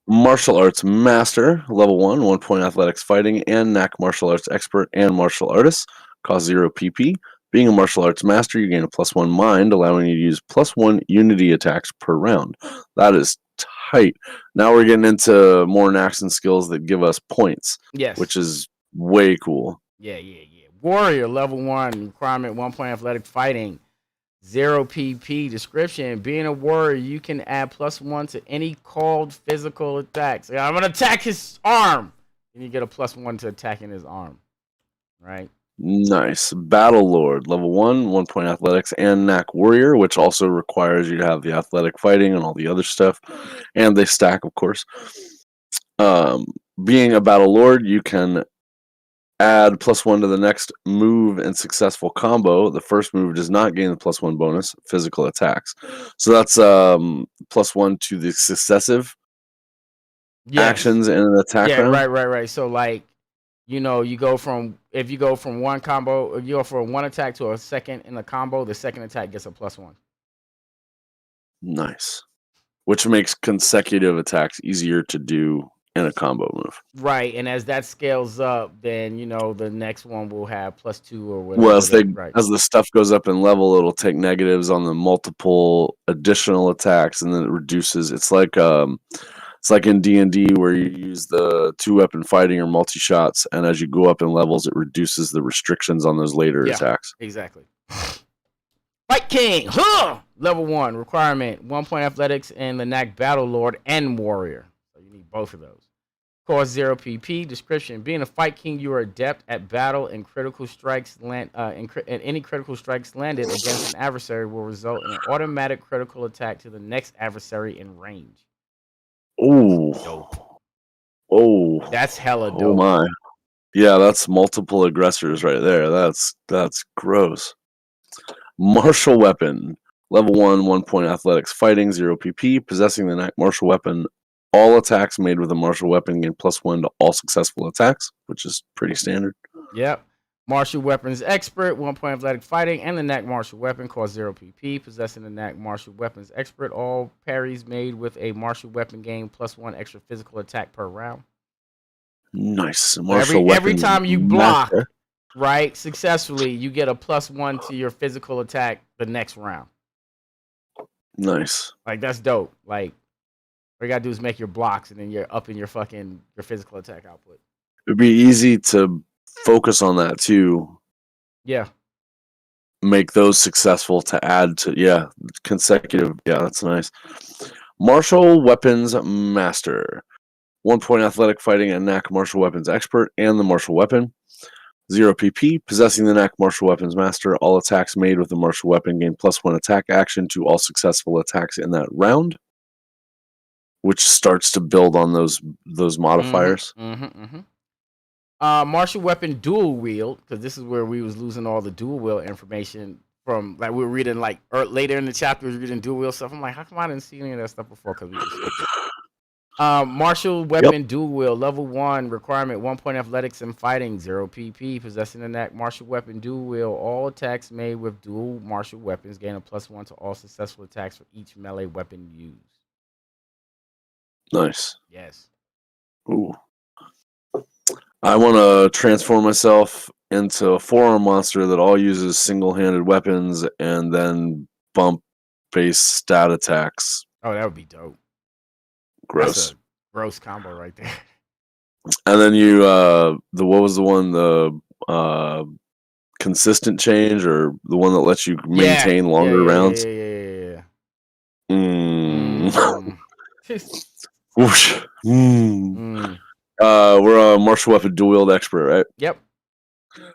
Speaker 1: Martial arts master, level 1, 1 point athletics fighting and knack martial arts expert and martial artist. Cost 0 PP. Being a martial arts master, you gain a +1 mind, allowing you to use +1 unity attacks per round. That is tight. Now we're getting into more knacks and skills that give us points,
Speaker 2: Yes.
Speaker 1: which is way cool.
Speaker 2: Yeah. Warrior, level 1. Requirement 1 point athletic fighting. 0 PP. Description: being a warrior, you can add +1 to any called physical attacks. I'm gonna attack his arm, and you get a +1 to attacking his arm. Right.
Speaker 1: Nice. Battle Lord, level 1, 1 point athletics and knack warrior, which also requires you to have the athletic fighting and all the other stuff. And they stack, of course. Being a battle lord, you can add +1 to the next move and successful combo. The first move does not gain the +1 bonus, physical attacks. So that's +1 to the successive actions in an attack round.
Speaker 2: Right. So like, you go from one combo, you go from one attack to a second in the combo. The second attack gets a +1.
Speaker 1: Nice. Which makes consecutive attacks easier to do and a combo move.
Speaker 2: Right, and as that scales up, then the next one will have +2 or
Speaker 1: Well,
Speaker 2: whatever. Right.
Speaker 1: as the stuff goes up in level, it'll take negatives on the multiple additional attacks, and then it reduces. It's like in D&D where you use the 2-weapon fighting or multi-shots, and as you go up in levels, it reduces the restrictions on those later attacks.
Speaker 2: Exactly. Fight King, huh? Level 1 requirement: 1 point athletics and the knack Battle Lord and Warrior. So you need both of those. Cost 0 PP. Description: being a Fight King, you are adept at battle, and critical strikes and any critical strikes landed against an adversary will result in an automatic critical attack to the next adversary in range.
Speaker 1: Ooh.
Speaker 2: Dope.
Speaker 1: Oh.
Speaker 2: That's hella dope.
Speaker 1: Oh my. Yeah, that's multiple aggressors right there. That's gross. Martial weapon. Level 1, 1 point athletics fighting, 0 PP. Possessing the knack martial weapon. All attacks made with a martial weapon gain +1 to all successful attacks, which is pretty standard.
Speaker 2: Yep. Martial weapons expert, 1 point athletic fighting, and the knack martial weapon cost 0 PP. Possessing the knack martial weapons expert, all parries made with a martial weapon gain +1 extra physical attack per round.
Speaker 1: Nice.
Speaker 2: Martial every time you block, right, successfully, you get a +1 to your physical attack the next round.
Speaker 1: Nice.
Speaker 2: Like, that's dope. Like, all you gotta do is make your blocks, and then you're up in your physical attack output.
Speaker 1: It'd be easy to focus on that too.
Speaker 2: Yeah.
Speaker 1: Make those successful to add to consecutive. Yeah, that's nice. Martial weapons master. 1 point athletic fighting and knack martial weapons expert and the martial weapon. 0 PP. Possessing the knack martial weapons master. All attacks made with the martial weapon gain +1 attack action to all successful attacks in that round, which starts to build on those modifiers.
Speaker 2: Martial weapon dual wield, because this is where we was losing all the dual wield information from. Like, we were reading later in the chapter, we were reading dual wield stuff. I'm like, how come I didn't see any of that stuff before? Because we just skipped it. Martial weapon dual wield, level 1 requirement: 1 point athletics and fighting, 0 PP. Possessing the knack martial weapon dual wield, all attacks made with dual martial weapons gain a +1 to all successful attacks for each melee weapon used.
Speaker 1: Nice.
Speaker 2: Yes.
Speaker 1: Ooh. I want to transform myself into a forearm monster that all uses single-handed weapons and then bump-based stat attacks.
Speaker 2: Oh, that would be dope.
Speaker 1: Gross.
Speaker 2: That's a gross combo right there.
Speaker 1: And then you, what was the one? The consistent change, or the one that lets you maintain longer rounds?
Speaker 2: Yeah.
Speaker 1: Whoosh. We're a martial weapon dual wield expert, right?
Speaker 2: Yep.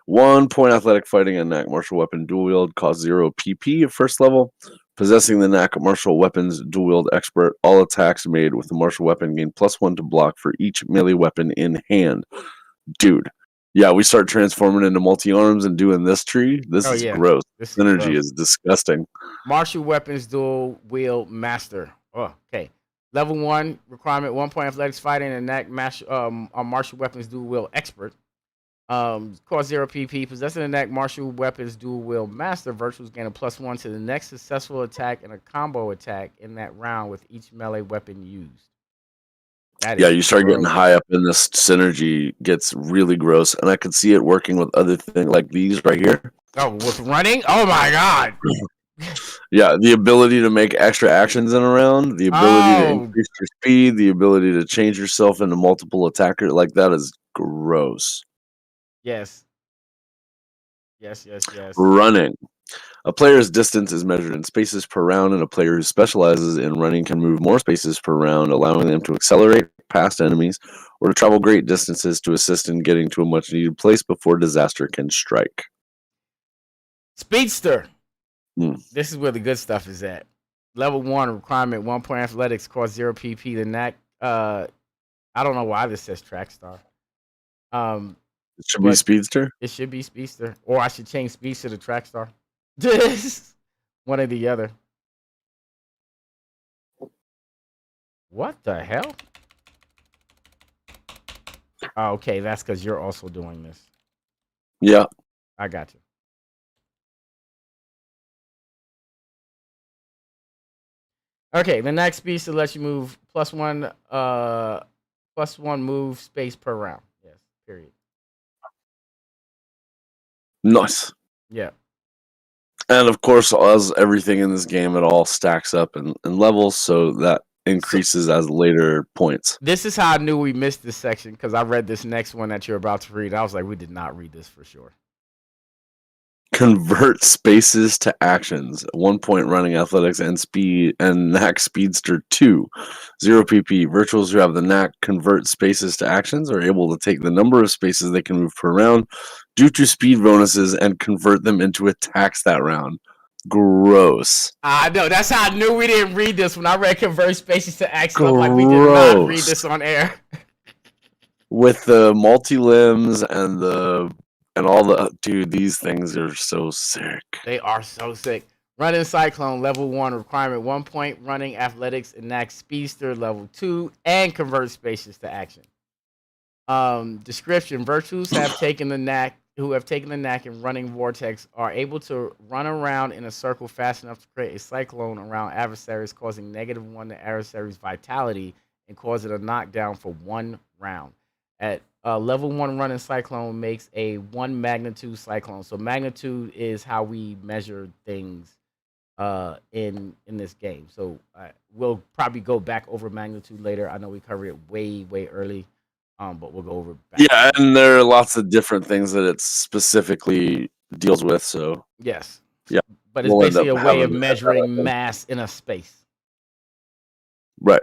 Speaker 1: 1 point athletic fighting and knack martial weapon dual wield costs 0 PP at first level. Possessing the knack martial weapons dual wield expert, all attacks made with the martial weapon gain +1 to block for each melee weapon in hand. Dude, yeah, we start transforming into multi-arms and doing this tree. This is gross. This synergy is disgusting.
Speaker 2: Martial weapons dual wield master. Oh, okay. Level 1 requirement: 1 point athletics fighting and knack martial weapons dual wield expert. Cost 0 PP. Possessing the knack martial weapons dual wield master, virtuals gain a +1 to the next successful attack and a combo attack in that round with each melee weapon used.
Speaker 1: You start getting high up in this synergy, gets really gross, and I could see it working with other things like these right here.
Speaker 2: Oh, with running? Oh my god!
Speaker 1: Yeah, the ability to make extra actions in a round, the ability to increase your speed, the ability to change yourself into multiple attacker, like that is gross.
Speaker 2: Yes.
Speaker 1: Running. A player's distance is measured in spaces per round, and a player who specializes in running can move more spaces per round, allowing them to accelerate past enemies or to travel great distances to assist in getting to a much-needed place before disaster can strike.
Speaker 2: Speedster. This is where the good stuff is at. Level 1 requirement: 1 point athletics, cost 0 PP. The knack. I don't know why this says track star.
Speaker 1: It should be Speedster?
Speaker 2: It should be Speedster. Or I should change Speedster to track star. One or the other. What the hell? Oh, okay, that's because you're also doing this.
Speaker 1: Yeah.
Speaker 2: I got you. Okay, the next Speedster lets you move +1 +1 move space per round. Yes. Period.
Speaker 1: Nice.
Speaker 2: Yeah.
Speaker 1: And of course, as everything in this game, it all stacks up in levels, so that
Speaker 2: So
Speaker 1: increases as later points.
Speaker 2: this is how I knew we missed this section because I read this next one that you're about to read. I was like, we did not read this for sure.
Speaker 1: Convert spaces to actions. 1 point running athletics and speed and knack speedster 2. 0 PP. Virtuals who have the knack convert spaces to actions are able to take the number of spaces they can move per round due to speed bonuses and convert them into attacks that round. Gross.
Speaker 2: I know. That's how I knew we didn't read this. When I read convert spaces to actions, I'm like, we did not read
Speaker 1: Gross.
Speaker 2: this on air.
Speaker 1: With the multi limbs and all the dude, these things are so sick.
Speaker 2: They are so sick. Running Cyclone, level 1, requirement 1 point. Running Athletics, enact Speedster, level 2, and convert spaces to action. Description: Virtues have taken the knack, who have taken the knack in running vortex, are able to run around in a circle fast enough to create a cyclone around adversaries, causing -1 to adversaries' vitality and causing a knockdown for 1 round. At level 1, running cyclone makes a 1 magnitude cyclone. So magnitude is how we measure things in this game. So we'll probably go back over magnitude later. I know we covered it way early. But we'll go over back.
Speaker 1: Yeah, and there are lots of different things that it specifically deals with. So
Speaker 2: Yes.
Speaker 1: yeah,
Speaker 2: But it's
Speaker 1: we'll end
Speaker 2: basically
Speaker 1: up
Speaker 2: a way of
Speaker 1: having
Speaker 2: measuring mass in a space.
Speaker 1: right.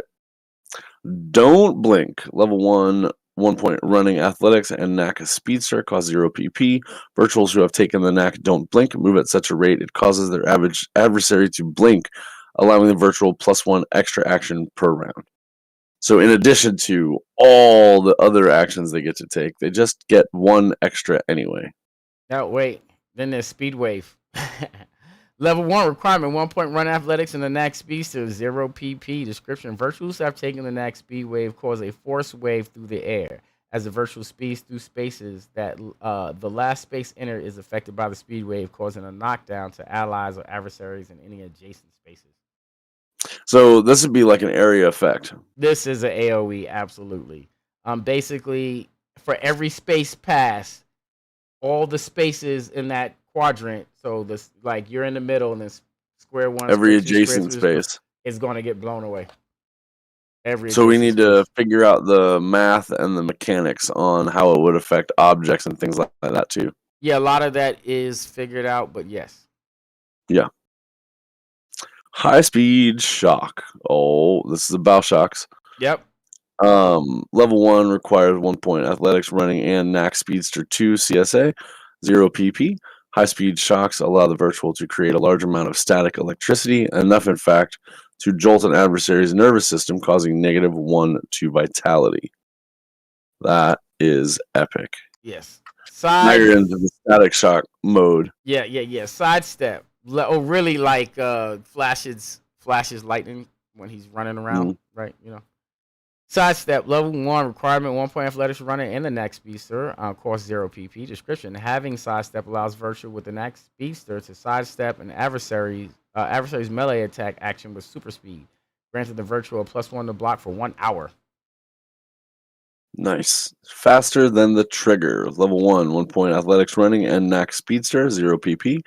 Speaker 1: Don't blink. Level 1, 1 point running athletics and knack speedster cause 0 PP. Virtuals who have taken the knack don't blink move at such a rate it causes their adversary to blink, allowing the virtual +1 extra action per round. So in addition to all the other actions they get to take, they just get 1 extra anyway.
Speaker 2: Now, wait. Then there's Speed Wave. Level 1 requirement 1 point run athletics and the knack speedster 0 PP. Description: Virtuals have taken the knack speed wave, cause a force wave through the air. As the virtual speeds through spaces that the last space entered is affected by the speed wave, causing a knockdown to allies or adversaries in any adjacent spaces.
Speaker 1: So this would be like an area effect.
Speaker 2: This is an AoE, absolutely. Basically, for every space pass, all the spaces in that quadrant. So this, like, you're in the middle, and then square one,
Speaker 1: Every
Speaker 2: square two, square
Speaker 1: adjacent
Speaker 2: three, square,
Speaker 1: space.
Speaker 2: is going to get blown away. Every
Speaker 1: So we
Speaker 2: adjacent
Speaker 1: need to
Speaker 2: space.
Speaker 1: figure out the math and the mechanics on how it would affect objects and things like that too.
Speaker 2: Yeah, a lot of that is figured out, but yes.
Speaker 1: Yeah. High speed shock. Oh, this is about shocks.
Speaker 2: Yep.
Speaker 1: Level 1 requires 1 point athletics, running, and knack speedster 2 CSA, 0 PP. High speed shocks allow the virtual to create a large amount of static electricity, enough in fact to jolt an adversary's nervous system, causing -1 to vitality. That is epic.
Speaker 2: Yes.
Speaker 1: Now
Speaker 2: Side.
Speaker 1: you're into the static shock mode.
Speaker 2: Yeah. Sidestep. Oh, really? Like flashes lightning when he's running around,
Speaker 1: Mm.
Speaker 2: right? You know. Sidestep, level 1, requirement 1 point athletics runner and the next speedster, cost 0 PP. Description: having sidestep allows virtual with the next speedster to sidestep an adversary's melee attack action with super speed. Granted the virtual +1 to block for 1 hour.
Speaker 1: Nice. Faster than the trigger. Level 1, 1 point athletics running and knack speedster, 0 PP.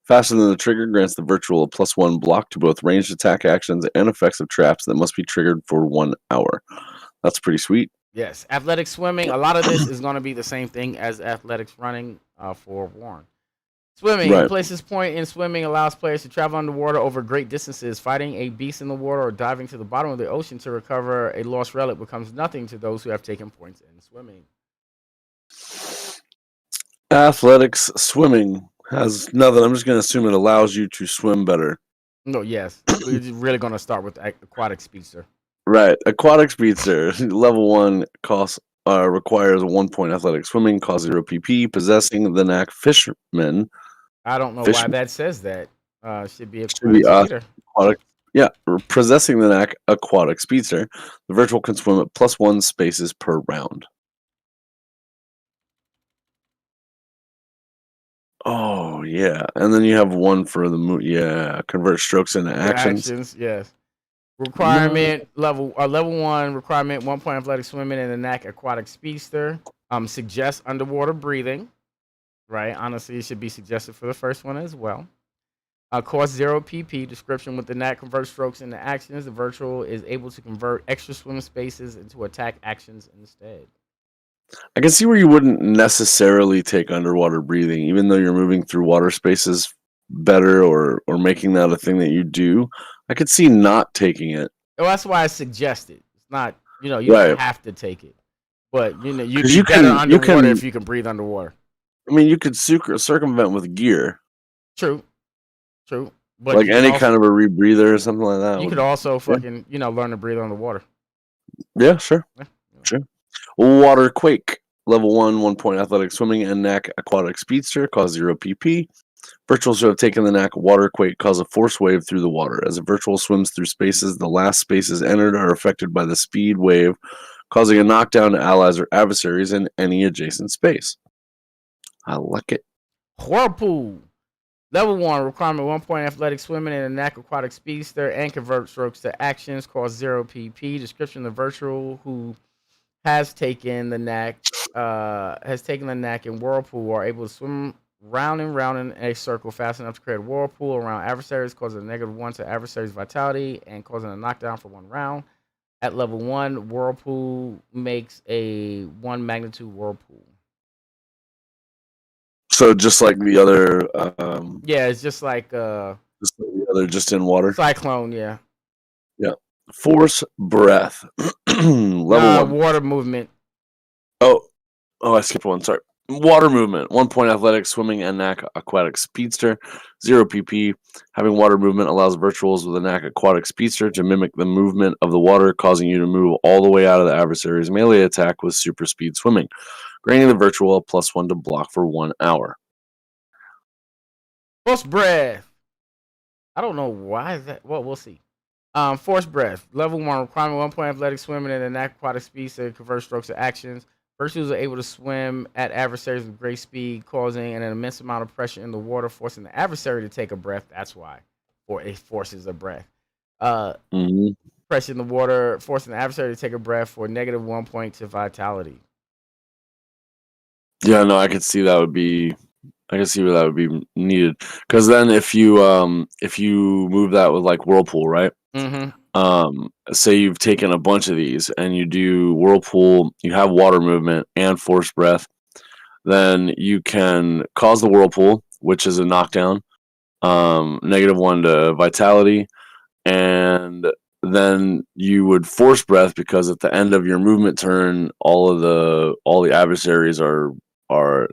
Speaker 1: Faster than the trigger grants the virtual a +1 block to both ranged attack actions and effects of traps that must be triggered for 1 hour. That's pretty sweet.
Speaker 2: Yes. Athletic swimming, a lot of this is going to be the same thing as athletics running for Warren. Swimming.
Speaker 1: Right.
Speaker 2: Places point in swimming allows players to travel underwater over great distances. Fighting a beast in the water or diving to the bottom of the ocean to recover a lost relic becomes nothing to those who have taken points in swimming.
Speaker 1: Athletics swimming has nothing. I'm just going to assume it allows you to swim better.
Speaker 2: No, yes. We're just really going to start with aquatic speedster.
Speaker 1: Right. Aquatic speedster. Level 1 costs requires a 1 point athletic swimming, cost 0 PP. Possessing the knack fisherman.
Speaker 2: I don't know why
Speaker 1: Fishman
Speaker 2: that says that. Should be
Speaker 1: should be
Speaker 2: aquatic speeder.
Speaker 1: aquatic. Yeah, possessing the knack aquatic speedster. The virtual can swim at +1 spaces per round. Oh yeah, and then you have one for the yeah, convert strokes into actions.
Speaker 2: Yes. Requirement level 1 requirement 1 point athletic swimming and the knack aquatic speedster. Suggests underwater breathing. Right. Honestly, it should be suggested for the first one as well. Cost 0 PP. Description with the knack convert strokes into actions. The virtual is able to convert extra swim spaces into attack actions instead.
Speaker 1: I can see where you wouldn't necessarily take underwater breathing, even though you're moving through water spaces better or making that a thing that you do. I could see not taking it.
Speaker 2: Well, that's why I suggested. It's not, you don't
Speaker 1: Right.
Speaker 2: have to take it. But, you'd
Speaker 1: 'Cause
Speaker 2: be
Speaker 1: you
Speaker 2: better
Speaker 1: can- you
Speaker 2: underwater
Speaker 1: can-
Speaker 2: if you can breathe underwater.
Speaker 1: I mean, you could circumvent with gear,
Speaker 2: True. But
Speaker 1: like
Speaker 2: you
Speaker 1: any
Speaker 2: can also,
Speaker 1: kind of a rebreather or something like that.
Speaker 2: you could also fucking, learn to breathe underwater.
Speaker 1: Yeah, sure.
Speaker 2: Yeah.
Speaker 1: Sure. Water quake. Level 1, 1 point athletic swimming and knack aquatic speedster, cause 0 PP. Virtuals who have taken the knack water quake cause a force wave through the water. As a virtual swims through spaces, the last spaces entered are affected by the speed wave, causing a knockdown to allies or adversaries in any adjacent space. I like it.
Speaker 2: Whirlpool. Level 1 requirement 1 point athletic swimming and a knack aquatic speedster and convert strokes to actions, cost 0 PP. Description: the virtual who has taken the knack in whirlpool are able to swim round and round in a circle fast enough to create a whirlpool around adversaries, causing a -1 to adversaries' vitality and causing a knockdown for 1 round. At level 1, whirlpool makes a 1 magnitude whirlpool.
Speaker 1: So just like the other,
Speaker 2: Yeah, it's just like
Speaker 1: just in water.
Speaker 2: cyclone. Yeah.
Speaker 1: Force breath. Level 1.
Speaker 2: Water movement.
Speaker 1: Oh, I skipped one. Sorry. Water movement. 1 point athletic swimming and knack aquatic speedster. 0 PP. Having water movement allows virtuals with a knack aquatic speedster to mimic the movement of the water, causing you to move all the way out of the adversary's melee attack with super speed swimming, granting the virtual a +1 to block for 1 hour.
Speaker 2: Force breath. I don't know why that. Well, we'll see. Force breath. Level 1 requirement 1 point athletic swimming and an aquatic speedster convert strokes to actions. Virtuals are able to swim at adversaries with great speed, causing an immense amount of pressure in the water, forcing the adversary to take a breath. That's why, or it forces a breath. Pressure in the water, forcing the adversary to take a breath for -1 point to vitality.
Speaker 1: Yeah, no, I could see that would be. I can see where that would be needed, because then if you move that with like whirlpool, right? Say you've taken a bunch of these and you do whirlpool, you have water movement and force breath, then you can cause the whirlpool, which is a knockdown, -1 to vitality, and then you would force breath because at the end of your movement turn, all the adversaries are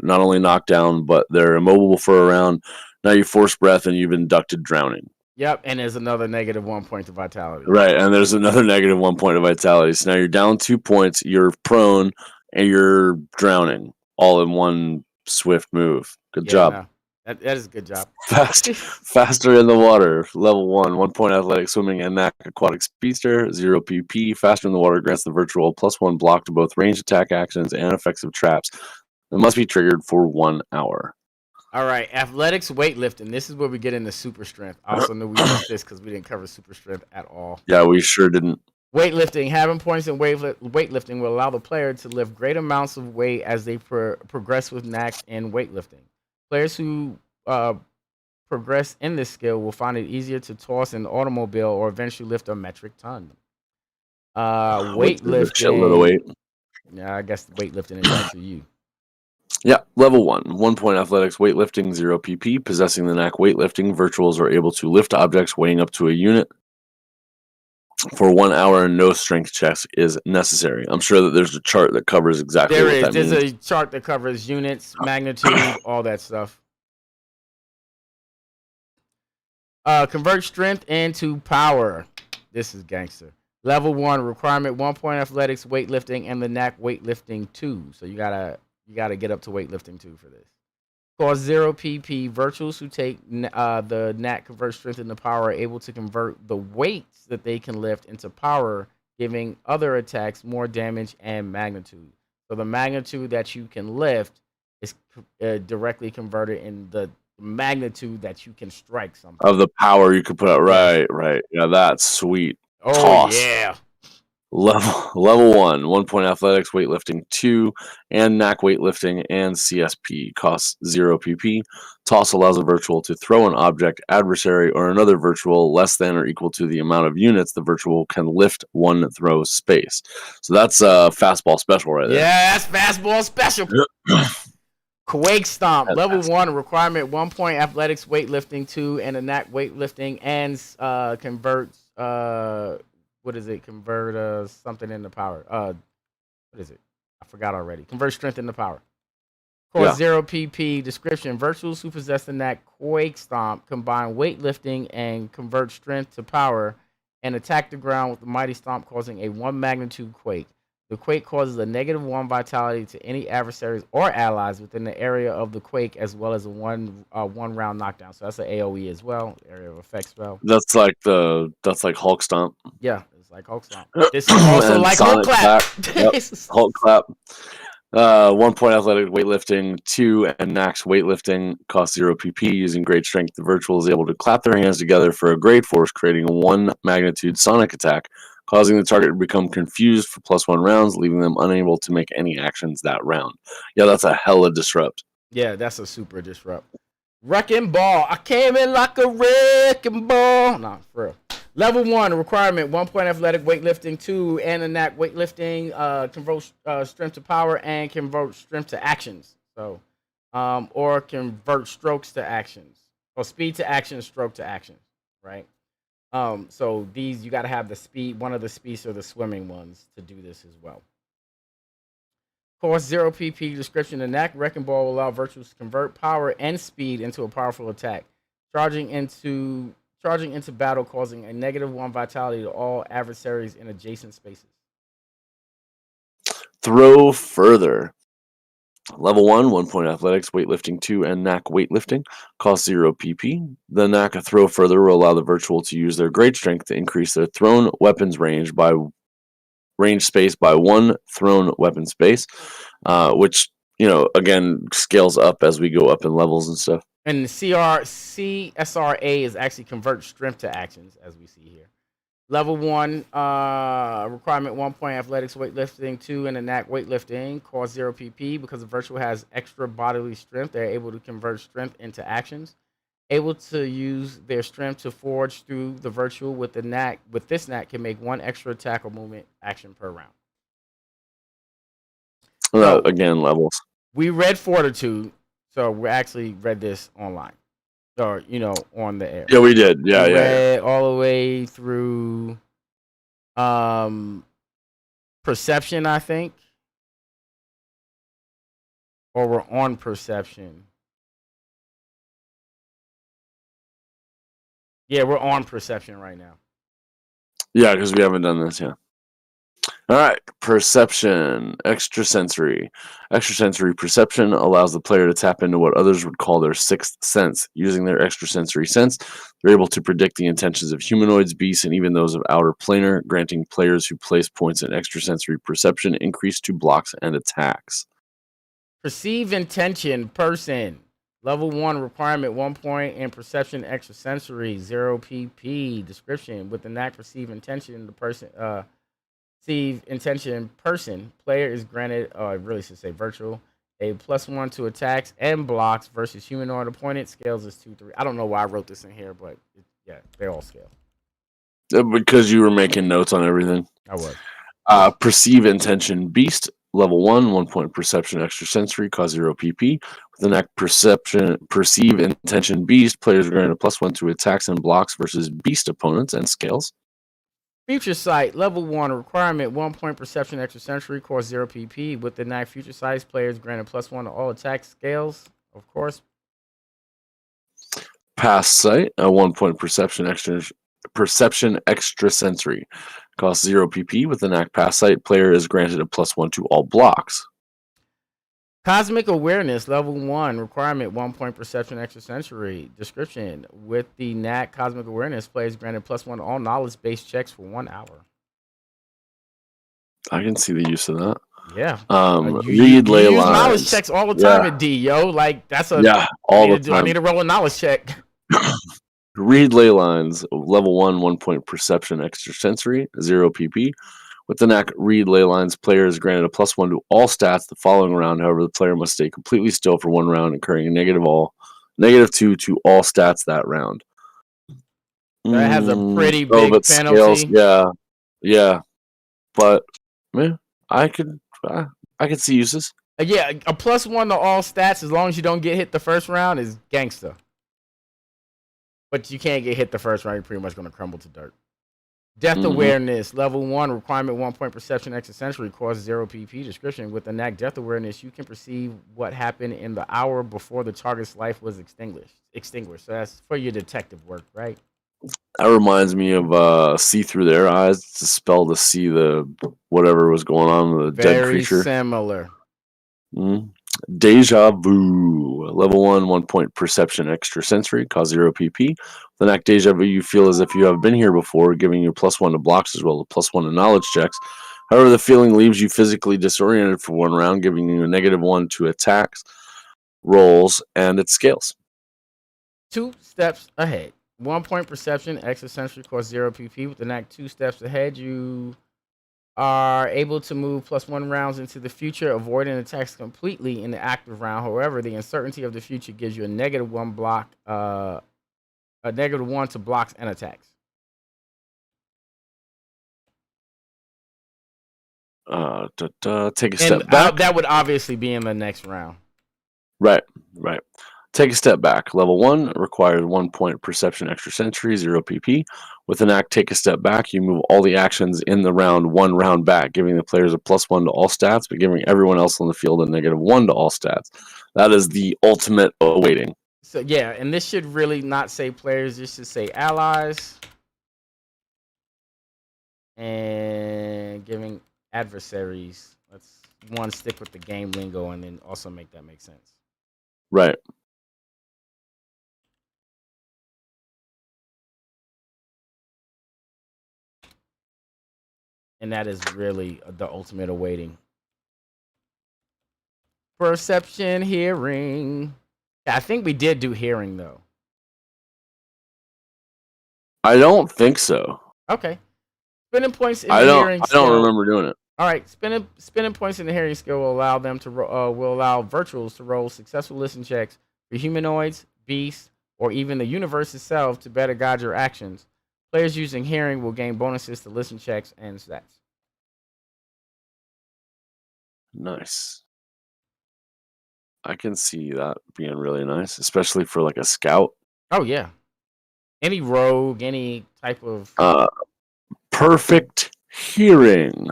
Speaker 1: not only knocked down, but they're immobile for a round. Now you force breath and you've inducted drowning.
Speaker 2: Yep, and there's another -1 point to vitality.
Speaker 1: Right, and there's another -1 point of vitality. So now you're down 2 points, you're prone, and you're drowning all in one swift move. Good job.
Speaker 2: No, that is a good job.
Speaker 1: Faster in the water. Level 1, 1 point athletic swimming and knack aquatic speedster, 0 PP. Faster in the water grants the virtual +1 block to both ranged attack actions and effects of traps. It must be triggered for 1 hour.
Speaker 2: All right, athletics, weightlifting. This is where we get into super strength. I also knew we missed this because we didn't cover super strength at all.
Speaker 1: Yeah, we sure didn't.
Speaker 2: Weightlifting. Having points in weightlifting will allow the player to lift great amounts of weight as they progress with knacks in weightlifting. Players who progress in this skill will find it easier to toss an automobile or eventually lift a metric ton. Weightlifting.
Speaker 1: Shitload of weight.
Speaker 2: Yeah, I guess weightlifting is up to you.
Speaker 1: Yeah, level 1, 1 point athletics, weightlifting, 0 PP. Possessing the knack weightlifting, virtuals are able to lift objects weighing up to a unit for 1 hour, and no strength checks is necessary. I'm sure that there's a chart that covers exactly what that means.
Speaker 2: There's a chart that covers units, magnitude, all that stuff. Convert strength into power. This is gangster. Level 1 requirement 1 point athletics, weightlifting, and the knack weightlifting 2. So you gotta get up to weightlifting 2 for this. Cost 0 PP. Virtuals who take the knack convert strength into power are able to convert the weights that they can lift into power, giving other attacks more damage and magnitude. So the magnitude that you can lift is directly converted in the magnitude that you can strike something.
Speaker 1: Of the power you could put out. Right. Yeah, that's sweet.
Speaker 2: Oh
Speaker 1: Toss.
Speaker 2: yeah.
Speaker 1: Level 1, 1 point athletics, weightlifting 2, and knack weightlifting and CSP costs 0 PP. Toss allows a virtual to throw an object, adversary, or another virtual less than or equal to the amount of units the virtual can lift one throw space. So that's a fastball special right there.
Speaker 2: Yeah, that's fastball special. Quake Stomp, level 1, requirement 1 point athletics, weightlifting 2, and a knack weightlifting, and converts what is it? Convert something into power. What is it? I forgot already. Convert strength into power. Cost 0 PP. Description: virtuals who possess the knack Quake Stomp combine weightlifting and convert strength to power, and attack the ground with the mighty stomp, causing a 1 magnitude quake. The quake causes a -1 vitality to any adversaries or allies within the area of the quake, as well as a one round knockdown. So that's an AOE as well, area of effect spell.
Speaker 1: That's like Hulk Stomp.
Speaker 2: Yeah, it's like Hulk Stomp. This is also like Hulk Clap.
Speaker 1: Yep. Hulk Clap. 1 point athletic weightlifting, 2 and max weightlifting costs 0 PP. Using great strength, the virtual is able to clap their hands together for a great force, creating a 1 magnitude sonic attack, causing the target to become confused for +1 rounds, leaving them unable to make any actions that round. Yeah, that's a hella disrupt.
Speaker 2: Yeah, that's a super disrupt. Wrecking Ball. I came in like a wrecking ball. Nah, for real. Level 1, requirement 1 point athletic, weightlifting 2, and a knack weightlifting, convert strength to power, and convert strength to actions. So, or convert strokes to actions, or speed to action, stroke to action, right? So these you got to have the speed, one of the speeds or the swimming ones to do this as well. Cost 0 PP. Description: the knack wrecking ball will allow virtuals to convert power and speed into a powerful attack, charging into battle, causing a -1 vitality to all adversaries in adjacent spaces.
Speaker 1: Throw further. Level 1, 1 point athletics, weightlifting 2, and knack weightlifting costs 0 PP. The knack throw further will allow the virtual to use their great strength to increase their thrown weapons range space by 1 thrown weapon space, which again scales up as we go up in levels and stuff.
Speaker 2: And the CSRA is actually convert strength to actions, as we see here. Level 1, requirement 1 point athletics, weightlifting 2, and a knack weightlifting cost 0 PP. Because the virtual has extra bodily strength, they're able to convert strength into actions. Able to use their strength to forge through the virtual with the knack. With this knack, can make 1 extra attack or movement action per round. So,
Speaker 1: again, levels.
Speaker 2: We read Fortitude, so we actually read this online, or on the air.
Speaker 1: Yeah, we did. Yeah,
Speaker 2: we
Speaker 1: yeah,
Speaker 2: read all the way through Perception, I think, or we're on Perception. Yeah, we're on Perception right now.
Speaker 1: Yeah, because we haven't done this yet. All right, Perception, extrasensory. Extrasensory perception allows the player to tap into what others would call their sixth sense. Using their extrasensory sense, they're able to predict the intentions of humanoids, beasts, and even those of outer planar, granting players who place points in extrasensory perception increase to blocks and attacks.
Speaker 2: Perceive intention, person. Level 1, requirement 1 point, and perception extrasensory, 0 PP. Description: with the knack perceive intention, the person perceive intention person player is granted, it really should say virtual, a +1 to attacks and blocks versus humanoid opponent. Scales is 2-3. I don't know why I wrote this in here, but yeah, they all scale.
Speaker 1: Because you were making notes on everything.
Speaker 2: I was.
Speaker 1: Perceive intention beast. Level 1, 1 point perception extrasensory, cause 0 PP. With the knack perceive intention beast, players are granted a +1 to attacks and blocks versus beast opponents, and scales.
Speaker 2: Future Sight, level 1, requirement 1 point perception extrasensory, cost 0 PP. With the knack Future Sight, players granted +1 to all attack scales, of course.
Speaker 1: Past Sight, a 1 point perception extrasensory, costs 0 PP. With the knack Past Sight, player is granted a +1 to all blocks.
Speaker 2: Cosmic Awareness, level 1, requirement 1 point perception extrasensory. Description: with the knack Cosmic Awareness, players granted +1 to all knowledge-based checks for 1 hour.
Speaker 1: I can see the use of that.
Speaker 2: Yeah.
Speaker 1: Read ley lines.
Speaker 2: Use knowledge checks all the time at D, yo. Like, that's a
Speaker 1: all the time.
Speaker 2: I need to roll a knowledge check.
Speaker 1: Read ley lines. Level 1, 1 point perception extrasensory, 0 PP. With the knack read ley lines, player is granted a +1 to all stats the following round. However, the player must stay completely still for 1 round, incurring a -2 to all stats that round.
Speaker 2: That has a pretty
Speaker 1: Oh,
Speaker 2: big
Speaker 1: but scales,
Speaker 2: penalty.
Speaker 1: yeah. But man, I could see uses.
Speaker 2: Yeah, a +1 to all stats as long as you don't get hit the first round is gangsta. But you can't get hit the first round, you're pretty much going to crumble to dirt. Depth awareness, level 1, requirement 1 point perception extrasensory, cost 0 PP. Description: with the knack depth awareness, you can perceive what happened in the hour before the target's life was extinguished. So that's for your detective work, right?
Speaker 1: That reminds me of see through their eyes. It's a spell to see the whatever was going on with the dead
Speaker 2: Very
Speaker 1: creature.
Speaker 2: similar.
Speaker 1: Deja vu. Level 1, 1 point perception extrasensory, cause 0 PP. The knack deja vu, you feel as if you have been here before, giving you +1 to blocks as well as +1 to knowledge checks. However, the feeling leaves you physically disoriented for 1 round, giving you a -1 to attacks, rolls, and it scales.
Speaker 2: 2 steps ahead. 1 point perception extrasensory, cost 0 PP. With the knack 2 steps ahead, you are able to move +1 rounds into the future, avoiding attacks completely in the active round. However, the uncertainty of the future gives you a -1 block, a -1 to blocks and attacks.
Speaker 1: Take a step back.
Speaker 2: That would obviously be in the next round.
Speaker 1: Right. Take a step back. Level 1 requires 1 point perception extrasensory, 0 PP. With an act, take a step back. You move all the actions in the round 1 round back, giving the players a +1 to all stats, but giving everyone else on the field a -1 to all stats. That is the ultimate awaiting.
Speaker 2: So yeah, and this should really not say players. This should say allies, and giving adversaries. Let's stick with the game lingo, and then also make that make sense.
Speaker 1: Right.
Speaker 2: And that is really the ultimate awaiting. Perception, hearing. I think we did do hearing, though.
Speaker 1: I don't think so.
Speaker 2: Okay. Spinning points in the hearing skill.
Speaker 1: I don't remember doing it.
Speaker 2: All right. Spinning points in the hearing skill will allow them to will allow virtuals to roll successful listen checks for humanoids, beasts, or even the universe itself to better guide your actions. Players using hearing will gain bonuses to listen checks and stats.
Speaker 1: Nice. I can see that being really nice, especially for like a scout.
Speaker 2: Oh yeah. Any rogue, any type of
Speaker 1: perfect hearing.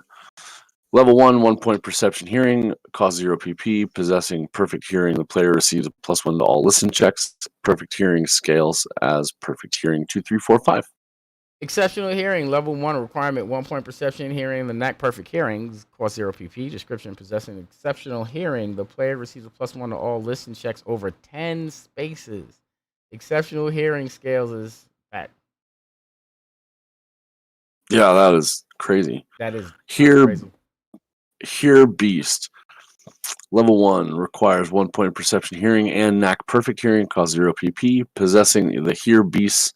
Speaker 1: Level 1, 1 point perception hearing, cost 0 PP. Possessing perfect hearing, the player receives a +1 to all listen checks. Perfect hearing scales as perfect hearing 2, 3, 4, 5.
Speaker 2: Exceptional hearing, level 1 requirement, 1 point perception hearing. The knack perfect hearing cost 0 PP. Description: possessing exceptional hearing, the player receives a +1 to all listen checks over 10 spaces. Exceptional hearing scales is fat.
Speaker 1: Yeah, that is crazy.
Speaker 2: That is
Speaker 1: crazy.
Speaker 2: Hear
Speaker 1: beast. Level 1 requires 1 point perception hearing and knack perfect hearing, cost 0 PP. Possessing the hear beast,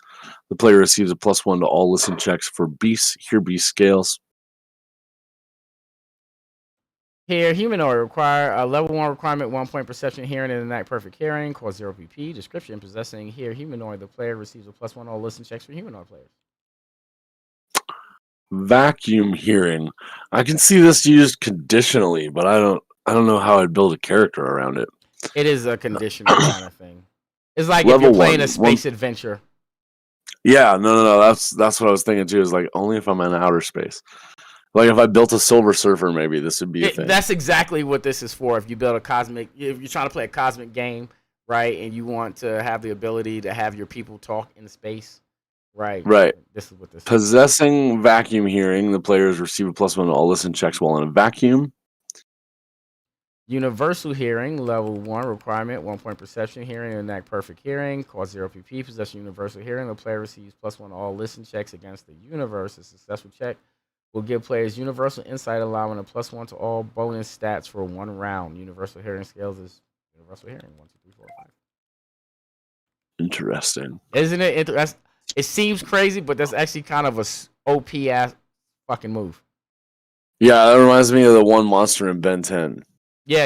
Speaker 1: the player receives a +1 to all listen checks for beasts. Hear beast scales.
Speaker 2: Here, humanoid require a level 1 requirement, 1 point perception hearing and knack perfect hearing, cost 0 PP. Description: possessing here humanoid, the player receives a +1 to all listen checks for humanoid players.
Speaker 1: Vacuum hearing. I can see this used conditionally, but I don't know how I'd build a character around it.
Speaker 2: It is a conditional kind of thing. It's like level if you're playing a space adventure.
Speaker 1: Yeah, no. That's what I was thinking too. Is like only if I'm in outer space. Like if I built a Silver Surfer, maybe this would be a thing.
Speaker 2: That's exactly what this is for. If you build if you're trying to play a cosmic game, right, and you want to have the ability to have your people talk in space, right? This is what this
Speaker 1: Possessing is. Vacuum hearing, the players receive a +1 to all listen checks while in a vacuum.
Speaker 2: Universal hearing, level 1 requirement, 1 point perception hearing and knack perfect hearing, cost 0 PP. Possessing universal hearing, the player receives +1 to all listen checks against the universe. A successful check will give players universal insight, allowing a +1 to all bonus stats for 1 round. Universal hearing scales is universal hearing 1, 2, 3, 4, 5.
Speaker 1: Interesting.
Speaker 2: Isn't it interesting? It seems crazy, but that's actually kind of a OP ass fucking move.
Speaker 1: Yeah, that reminds me of the one monster in Ben 10.
Speaker 2: Yeah.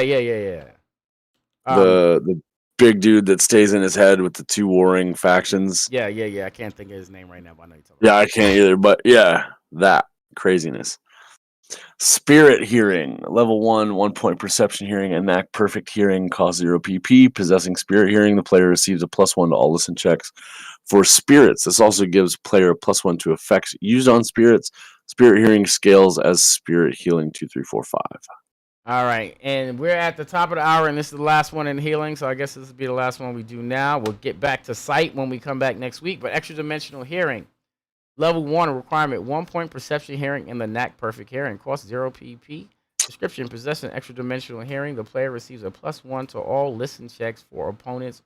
Speaker 1: The big dude that stays in his head with the two warring factions.
Speaker 2: Yeah. I can't think of his name right now, but I know you're talking
Speaker 1: Yeah,
Speaker 2: about.
Speaker 1: I can't either, but yeah, that craziness. Spirit hearing, level 1 point perception hearing, enact perfect hearing, cost 0 PP. Possessing spirit hearing, the player receives a +1 to all listen checks. For spirits, this also gives player a +1 to effects used on spirits. Spirit hearing scales as spirit healing 2, 3, 4, 5.
Speaker 2: All right, and we're at the top of the hour, and this is the last one in healing, so I guess this will be the last one we do now. We'll get back to sight when we come back next week, but extra dimensional hearing. Level 1 requirement, 1 point perception hearing in the knack perfect hearing. Cost 0 PP. Description, possessing extra dimensional hearing, the player receives a +1 to all listen checks for opponents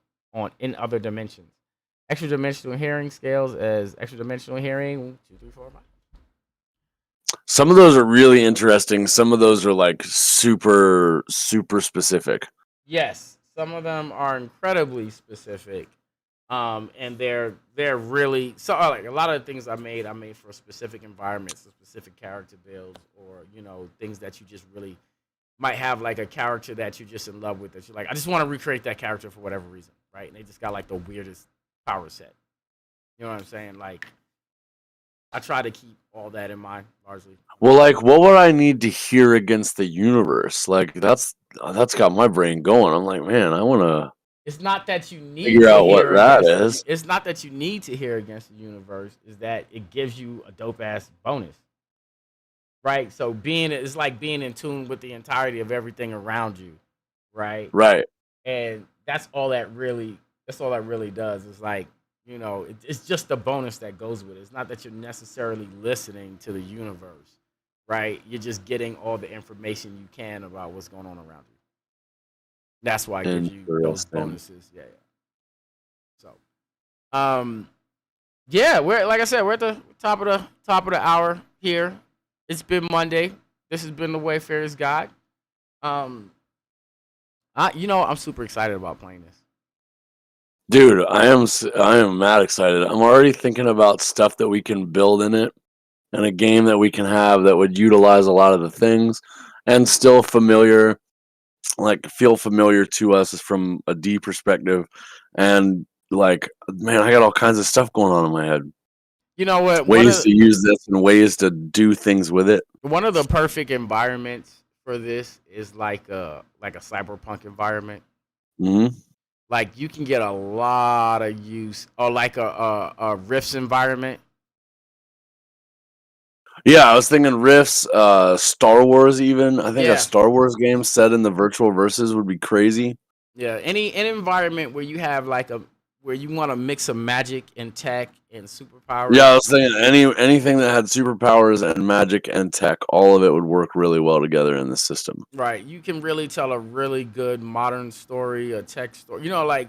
Speaker 2: in other dimensions. Extra dimensional hearing scales as extra dimensional hearing 1, 2, 3, 4, 5.
Speaker 1: Some of those are really interesting. Some of those are like super specific.
Speaker 2: Yes, some of them are incredibly specific. And they're really so like a lot of the things I made for specific environments, specific character builds, or things that you just really might have like a character that you're just in love with that you're like, I just want to recreate that character for whatever reason, right? And they just got like the weirdest power set. You know what I'm saying? Like I try to keep all that in mind largely.
Speaker 1: Well, like, what would I need to hear against the universe? Like, that's got my brain going. I'm like, man, I want to
Speaker 2: It's not that you need
Speaker 1: figure
Speaker 2: to
Speaker 1: out what
Speaker 2: hear
Speaker 1: that
Speaker 2: against.
Speaker 1: is.
Speaker 2: It's not that you need to hear against the universe. Is that it gives you a dope ass bonus, right? So it's like being in tune with the entirety of everything around you, right?
Speaker 1: Right.
Speaker 2: And that's all that really. That's all that really does. It's like it's just the bonus that goes with it. It's not that you're necessarily listening to the universe, right? You're just getting all the information you can about what's going on around you. That's why it gives you those bonuses. Yeah. So, yeah, we're like I said, we're at the top of the hour here. It's been Monday. This has been the Wayfarers Guide. I'm super excited about playing this.
Speaker 1: Dude, I am mad excited. I'm already thinking about stuff that we can build in it and a game that we can have that would utilize a lot of the things and still familiar, like feel familiar to us from a D perspective. And like, man, I got all kinds of stuff going on in my head.
Speaker 2: You know what?
Speaker 1: Ways to use this and ways to do things with it.
Speaker 2: One of the perfect environments for this is like a cyberpunk environment.
Speaker 1: Mm-hmm.
Speaker 2: Like you can get a lot of use, or like a Rifts environment.
Speaker 1: Yeah, I was thinking Rifts, Star Wars even. I think
Speaker 2: Yeah.
Speaker 1: a Star Wars game set in the virtual verses would be crazy.
Speaker 2: Yeah, any environment where you have where you want to mix of magic and tech and superpowers.
Speaker 1: Yeah, I was thinking anything that had superpowers and magic and tech, all of it would work really well together in the system.
Speaker 2: Right, you can really tell a really good modern story, a tech story. Like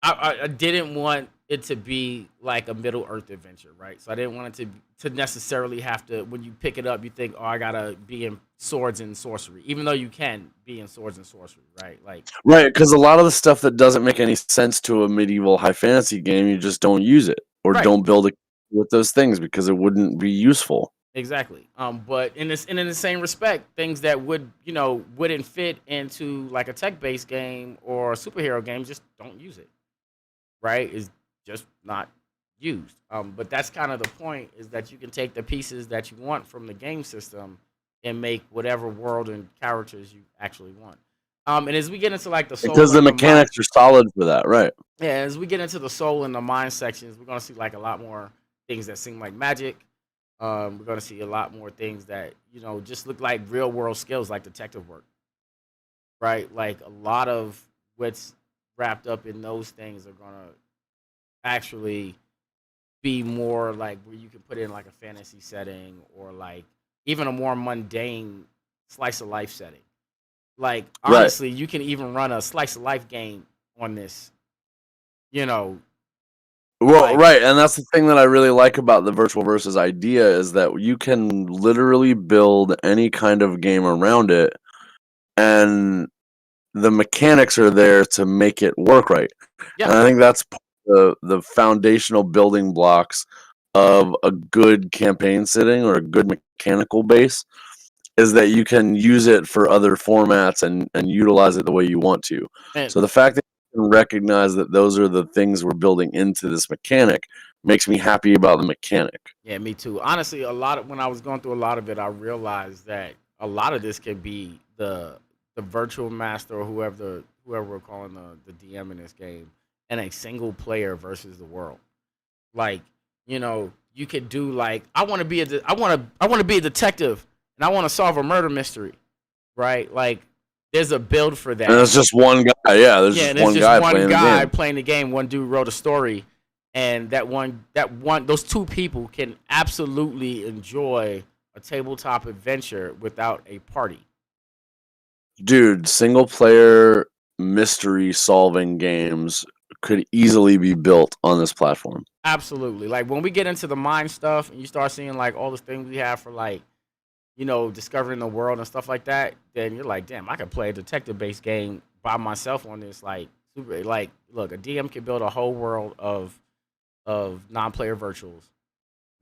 Speaker 2: I didn't want it to be like a Middle Earth adventure, right? So I didn't want it to necessarily have to, when you pick it up, you think, oh, I gotta be in swords and sorcery, even though you can be in swords and sorcery, right?
Speaker 1: Right, because a lot of the stuff that doesn't make any sense to a medieval high fantasy game, you just don't use it or don't build it with those things because it wouldn't be useful.
Speaker 2: Exactly. But in the same respect, things that wouldn't fit into like a tech-based game or a superhero game, just don't use it. Right? Is just not used. But that's kind of the point, is that you can take the pieces that you want from the game system and make whatever world and characters you actually want. And as we get into like the soul,
Speaker 1: because the mechanics are solid for that, right?
Speaker 2: Yeah, as we get into the soul and the mind sections, we're gonna see like a lot more things that seem like magic. We're gonna see a lot more things that just look like real world skills, like detective work. Right? Like a lot of what's wrapped up in those things are gonna actually be more like where you can put in like a fantasy setting or like even a more mundane slice of life setting. Like honestly, you can even run a slice of life game on this. Well,
Speaker 1: right, and that's the thing that I really like about the virtual versus idea, is that you can literally build any kind of game around it, and the mechanics are there to make it work right.
Speaker 2: Yeah.
Speaker 1: And I think that's the foundational building blocks of a good campaign setting or a good mechanical base is that you can use it for other formats and utilize it the way you want to.
Speaker 2: And
Speaker 1: So the fact that you can recognize that those are the things we're building into this mechanic makes me happy about the mechanic.
Speaker 2: yeah, me too. Honestly, when I was going through a lot of it, I realized that a lot of this could be the virtual master or whoever we're calling the DM in this game, and a single player versus the world. Like, you could do like I want to be a detective and I want to solve a murder mystery, right? Like, there's a build for that.
Speaker 1: And it's just one guy. Yeah, there's
Speaker 2: Yeah,
Speaker 1: just
Speaker 2: and it's
Speaker 1: one
Speaker 2: just
Speaker 1: guy
Speaker 2: one
Speaker 1: playing the
Speaker 2: guy
Speaker 1: game.
Speaker 2: playing the game. One dude wrote a story, and those two people can absolutely enjoy a tabletop adventure without a party.
Speaker 1: Dude, single player mystery solving games could easily be built on this platform.
Speaker 2: Absolutely. Like, when we get into the mind stuff and you start seeing like all the things we have for like, discovering the world and stuff like that, then you're like, damn, I could play a detective based game by myself on this. Like, super, like, look, a DM can build a whole world of non-player virtuals,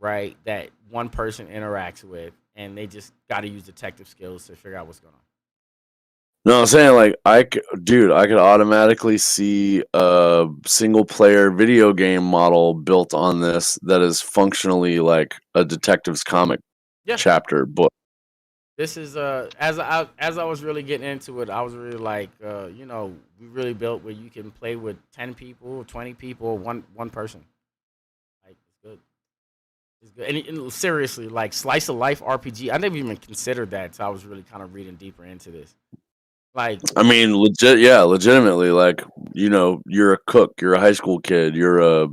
Speaker 2: right? That one person interacts with, and they just got to use detective skills to figure out what's going on.
Speaker 1: No, I'm saying like I could automatically see a single player video game model built on this that is functionally like a detective's comic
Speaker 2: Yeah,
Speaker 1: chapter book.
Speaker 2: this is as I was really getting into it, I was really like, we really built where you can play with 10 people, 20 people, one person. Like, it's good. It's good. And seriously, like, slice of life RPG, I never even considered that until I was really kind of reading deeper into this. Like,
Speaker 1: I mean, legitimately, like, you're a cook, you're a high school kid, you're a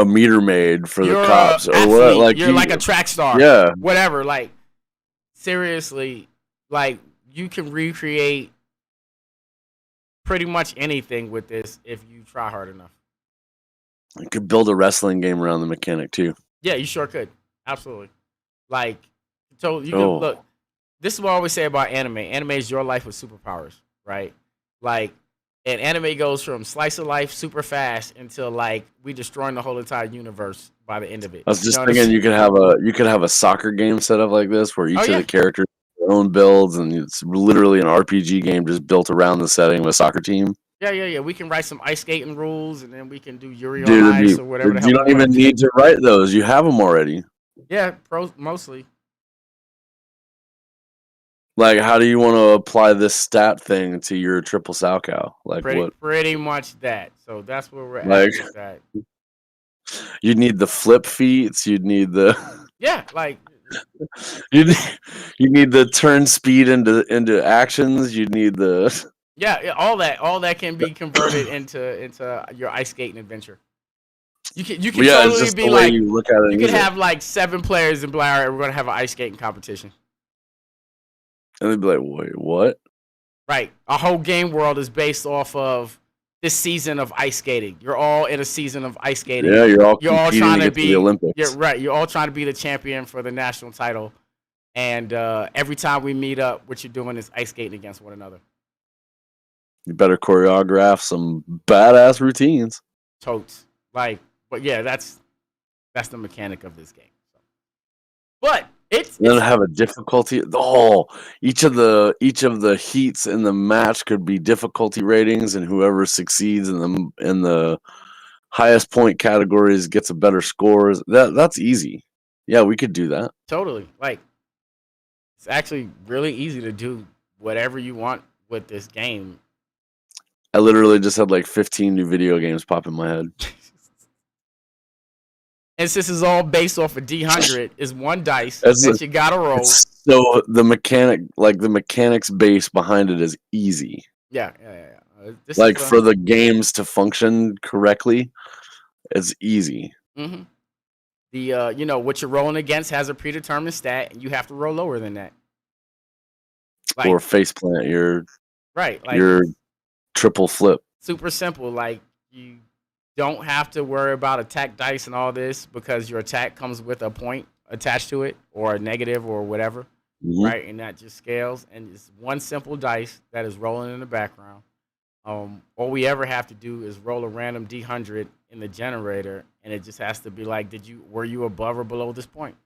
Speaker 1: meter maid for the
Speaker 2: you're a
Speaker 1: cops or what,
Speaker 2: athlete,
Speaker 1: like
Speaker 2: you're like a track star,
Speaker 1: yeah,
Speaker 2: whatever. Like, seriously, like, you can recreate pretty much anything with this if you try hard enough.
Speaker 1: you could build a wrestling game around the mechanic too.
Speaker 2: Yeah, you sure could. Absolutely. Like, so you could
Speaker 1: Oh,
Speaker 2: look. This is what I always say about anime. Anime is your life with superpowers, right? Like, and anime goes from slice of life super fast until like we destroying the whole entire universe by the end of it.
Speaker 1: I was
Speaker 2: You know
Speaker 1: just
Speaker 2: what I'm
Speaker 1: thinking
Speaker 2: saying?
Speaker 1: you could have a soccer game set up like this where
Speaker 2: Oh
Speaker 1: each of
Speaker 2: yeah,
Speaker 1: the characters have their own builds and it's literally an RPG game just built around the setting of a soccer team.
Speaker 2: yeah. We can write some ice skating rules, and then we can do Yuri on
Speaker 1: Dude,
Speaker 2: Ice or whatever the hell
Speaker 1: you
Speaker 2: we
Speaker 1: don't
Speaker 2: want
Speaker 1: even
Speaker 2: to do.
Speaker 1: need to write those. You have them already.
Speaker 2: Yeah, pros mostly.
Speaker 1: Like, how do you want to apply this stat thing to your triple Salchow? Like, what?
Speaker 2: Pretty much that. So that's where we're
Speaker 1: Like,
Speaker 2: at with that.
Speaker 1: you'd need the flip feats. You'd need the
Speaker 2: Yeah, like,
Speaker 1: you you need the turn speed into actions. You'd need the
Speaker 2: yeah, all that can be converted into your ice skating adventure. You can
Speaker 1: yeah. It's
Speaker 2: totally
Speaker 1: just
Speaker 2: be
Speaker 1: the way
Speaker 2: like,
Speaker 1: you look at it
Speaker 2: you
Speaker 1: and
Speaker 2: could
Speaker 1: use it,
Speaker 2: have like 7 players and be like, all right, we're gonna have an ice skating competition.
Speaker 1: and they'd be like, "Wait, what?"
Speaker 2: Right, a whole game world is based off of this season of ice skating. You're all in a season of ice skating.
Speaker 1: Yeah, you're all
Speaker 2: You're all
Speaker 1: competing
Speaker 2: trying
Speaker 1: to
Speaker 2: to
Speaker 1: get to the
Speaker 2: be. You're
Speaker 1: Olympics.
Speaker 2: right. You're all trying to be the champion for the national title. And every time we meet up, what you're doing is ice skating against one another.
Speaker 1: You better choreograph some badass routines.
Speaker 2: Totes. Like, but yeah, that's the mechanic of this game. So. But
Speaker 1: And then have a difficulty. Oh, each of the heats in the match could be difficulty ratings, and whoever succeeds in the highest point categories gets a better scores. That's easy. Yeah, we could do that.
Speaker 2: totally, like, it's actually really easy to do whatever you want with this game.
Speaker 1: I literally just had like 15 new video games pop in my head.
Speaker 2: And since it's all based off of D100, is one dice
Speaker 1: It's,
Speaker 2: that you gotta roll.
Speaker 1: so the mechanics base behind it is easy.
Speaker 2: Yeah. This
Speaker 1: Like
Speaker 2: is
Speaker 1: for the games to function correctly, it's easy.
Speaker 2: mm-hmm. The what you're rolling against has a predetermined stat, and you have to roll lower than that. Like,
Speaker 1: Or faceplant
Speaker 2: right, like,
Speaker 1: your triple flip.
Speaker 2: super simple. Like, you don't have to worry about attack dice and all this because your attack comes with a point attached to it or a negative or whatever.
Speaker 1: Mhm.
Speaker 2: right? And that just scales, and it's one simple dice that is rolling in the background. All we ever have to do is roll a random D100 in the generator, and it just has to be like, were you above or below this point?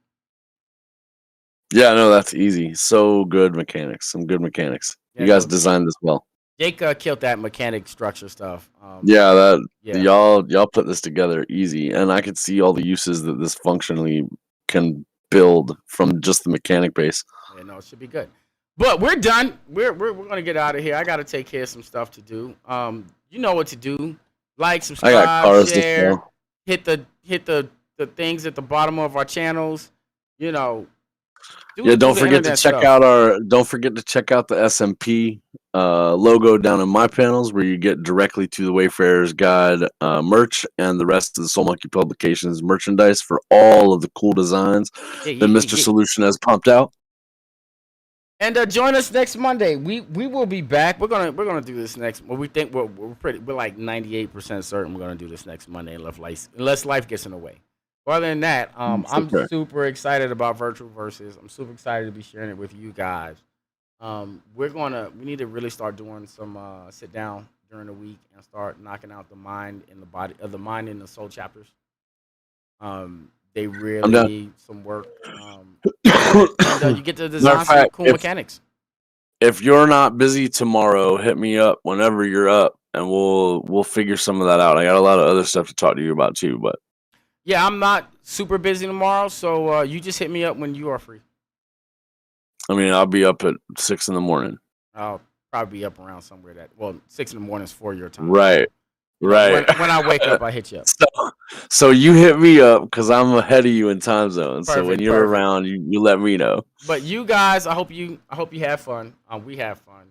Speaker 1: Yeah, no, that's easy. So good mechanics. Some good mechanics.
Speaker 2: Yeah,
Speaker 1: You guys
Speaker 2: no,
Speaker 1: designed this well.
Speaker 2: Jake killed that mechanic structure stuff.
Speaker 1: Yeah, that
Speaker 2: Yeah,
Speaker 1: y'all put this together easy, and I could see all the uses that this functionally can build from just the mechanic base.
Speaker 2: yeah, no, it should be good. But we're done. We're gonna get out of here. I gotta take care of some stuff to do. You know what to do. Like,
Speaker 1: I got
Speaker 2: subscribe,
Speaker 1: cars to
Speaker 2: share,
Speaker 1: sell.
Speaker 2: hit the things at the bottom of our channels. You know,
Speaker 1: Yeah,
Speaker 2: do the internet stuff.
Speaker 1: don't forget to check out the SMP logo down in my panels where you get directly to the Wayfarers Guide merch and the rest of the Soul Monkey Publications merchandise for all of the cool designs
Speaker 2: Yeah,
Speaker 1: that
Speaker 2: yeah, yeah,
Speaker 1: Mr.
Speaker 2: yeah.
Speaker 1: Solution has pumped out.
Speaker 2: And join us next Monday. We will be back. We're gonna do this next. Well, we think we're like 98% certain we're gonna do this next Monday unless life gets in the way. But other than that, I'm
Speaker 1: Super.
Speaker 2: super excited about Virtual Verses. I'm super excited to be sharing it with you guys. We need to really start doing some sit down during the week and start knocking out the mind and the body of the mind and the soul chapters. They
Speaker 1: I'm
Speaker 2: really
Speaker 1: done.
Speaker 2: need some work. And you get to
Speaker 1: Matter
Speaker 2: design
Speaker 1: of
Speaker 2: some
Speaker 1: fact,
Speaker 2: cool mechanics.
Speaker 1: if you're not busy tomorrow, hit me up whenever you're up, and we'll figure some of that out. I got a lot of other stuff to talk to you about too, but
Speaker 2: Yeah, I'm not super busy tomorrow, so you just hit me up when you are free.
Speaker 1: I mean, I'll be up at 6 in the morning.
Speaker 2: I'll probably be up around somewhere 6 in the morning is for your time.
Speaker 1: Right,
Speaker 2: You know,
Speaker 1: right.
Speaker 2: when I wake up, I hit you up.
Speaker 1: So you hit me up because I'm ahead of you in time zone. So when you're
Speaker 2: Perfect.
Speaker 1: around, you let me know.
Speaker 2: But you guys, I hope you have fun. We have fun.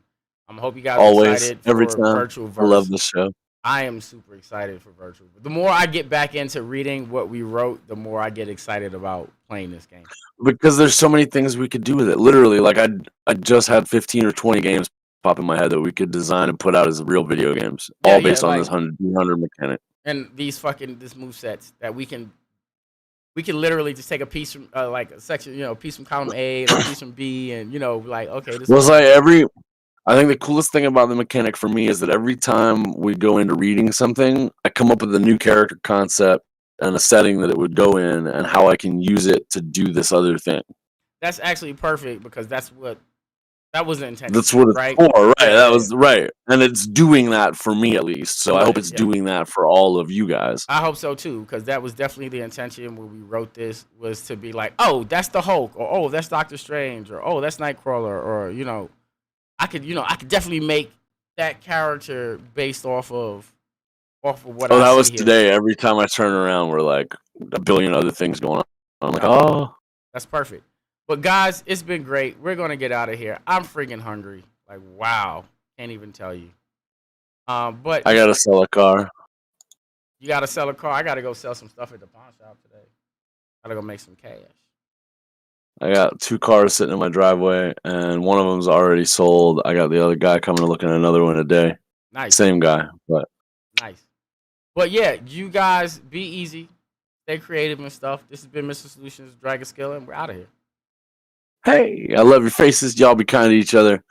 Speaker 2: I hope you guys are
Speaker 1: Always,
Speaker 2: excited
Speaker 1: every
Speaker 2: for
Speaker 1: time.
Speaker 2: Virtual
Speaker 1: I love
Speaker 2: Verse.
Speaker 1: this show
Speaker 2: I am super excited for Virtual. The more I get back into reading what we wrote, the more I get excited about playing this game.
Speaker 1: because there's so many things we could do with it. Literally, like I just had 15 or 20 games pop in my head that we could design and put out as real video games,
Speaker 2: Yeah,
Speaker 1: all based on
Speaker 2: like
Speaker 1: this 100 mechanic.
Speaker 2: and this move sets that we can literally just take a piece from like a section, a piece from column A and a piece from B, and like, okay, this
Speaker 1: Was like I think the coolest thing about the mechanic for me is that every time we go into reading something, I come up with a new character concept and a setting that it would go in and how I can use it to do this other thing.
Speaker 2: that's actually perfect because that was the intention.
Speaker 1: That's what it's
Speaker 2: right?
Speaker 1: for, right?
Speaker 2: Yeah,
Speaker 1: That was right, and it's doing that for me at least. So I hope it's
Speaker 2: Yeah.
Speaker 1: doing that for all of you guys.
Speaker 2: I hope so too, because that was definitely the intention when we wrote this, was to be like, oh, that's the Hulk, or oh, that's Doctor Strange, or oh, that's Nightcrawler, or I could definitely make that character based off of what
Speaker 1: Oh,
Speaker 2: I
Speaker 1: that
Speaker 2: see
Speaker 1: was
Speaker 2: here.
Speaker 1: today. Every time I turn around, we're like a billion other things going on. I'm like, oh,
Speaker 2: That's perfect. But guys, it's been great. We're gonna get out of here. I'm freaking hungry. Like, wow, can't even tell you. But
Speaker 1: I gotta sell a car.
Speaker 2: you gotta sell a car. I gotta go sell some stuff at the pawn shop today. Gotta go make some cash.
Speaker 1: I got 2 cars sitting in my driveway, and one of them's already sold. I got the other guy coming to look at another one today.
Speaker 2: Nice.
Speaker 1: Same guy, but
Speaker 2: Nice. But yeah, you guys be easy, stay creative and stuff. This has been Mr. Solutions Dragon Skill, and we're out of here.
Speaker 1: hey, I love your faces. Y'all be kind to each other.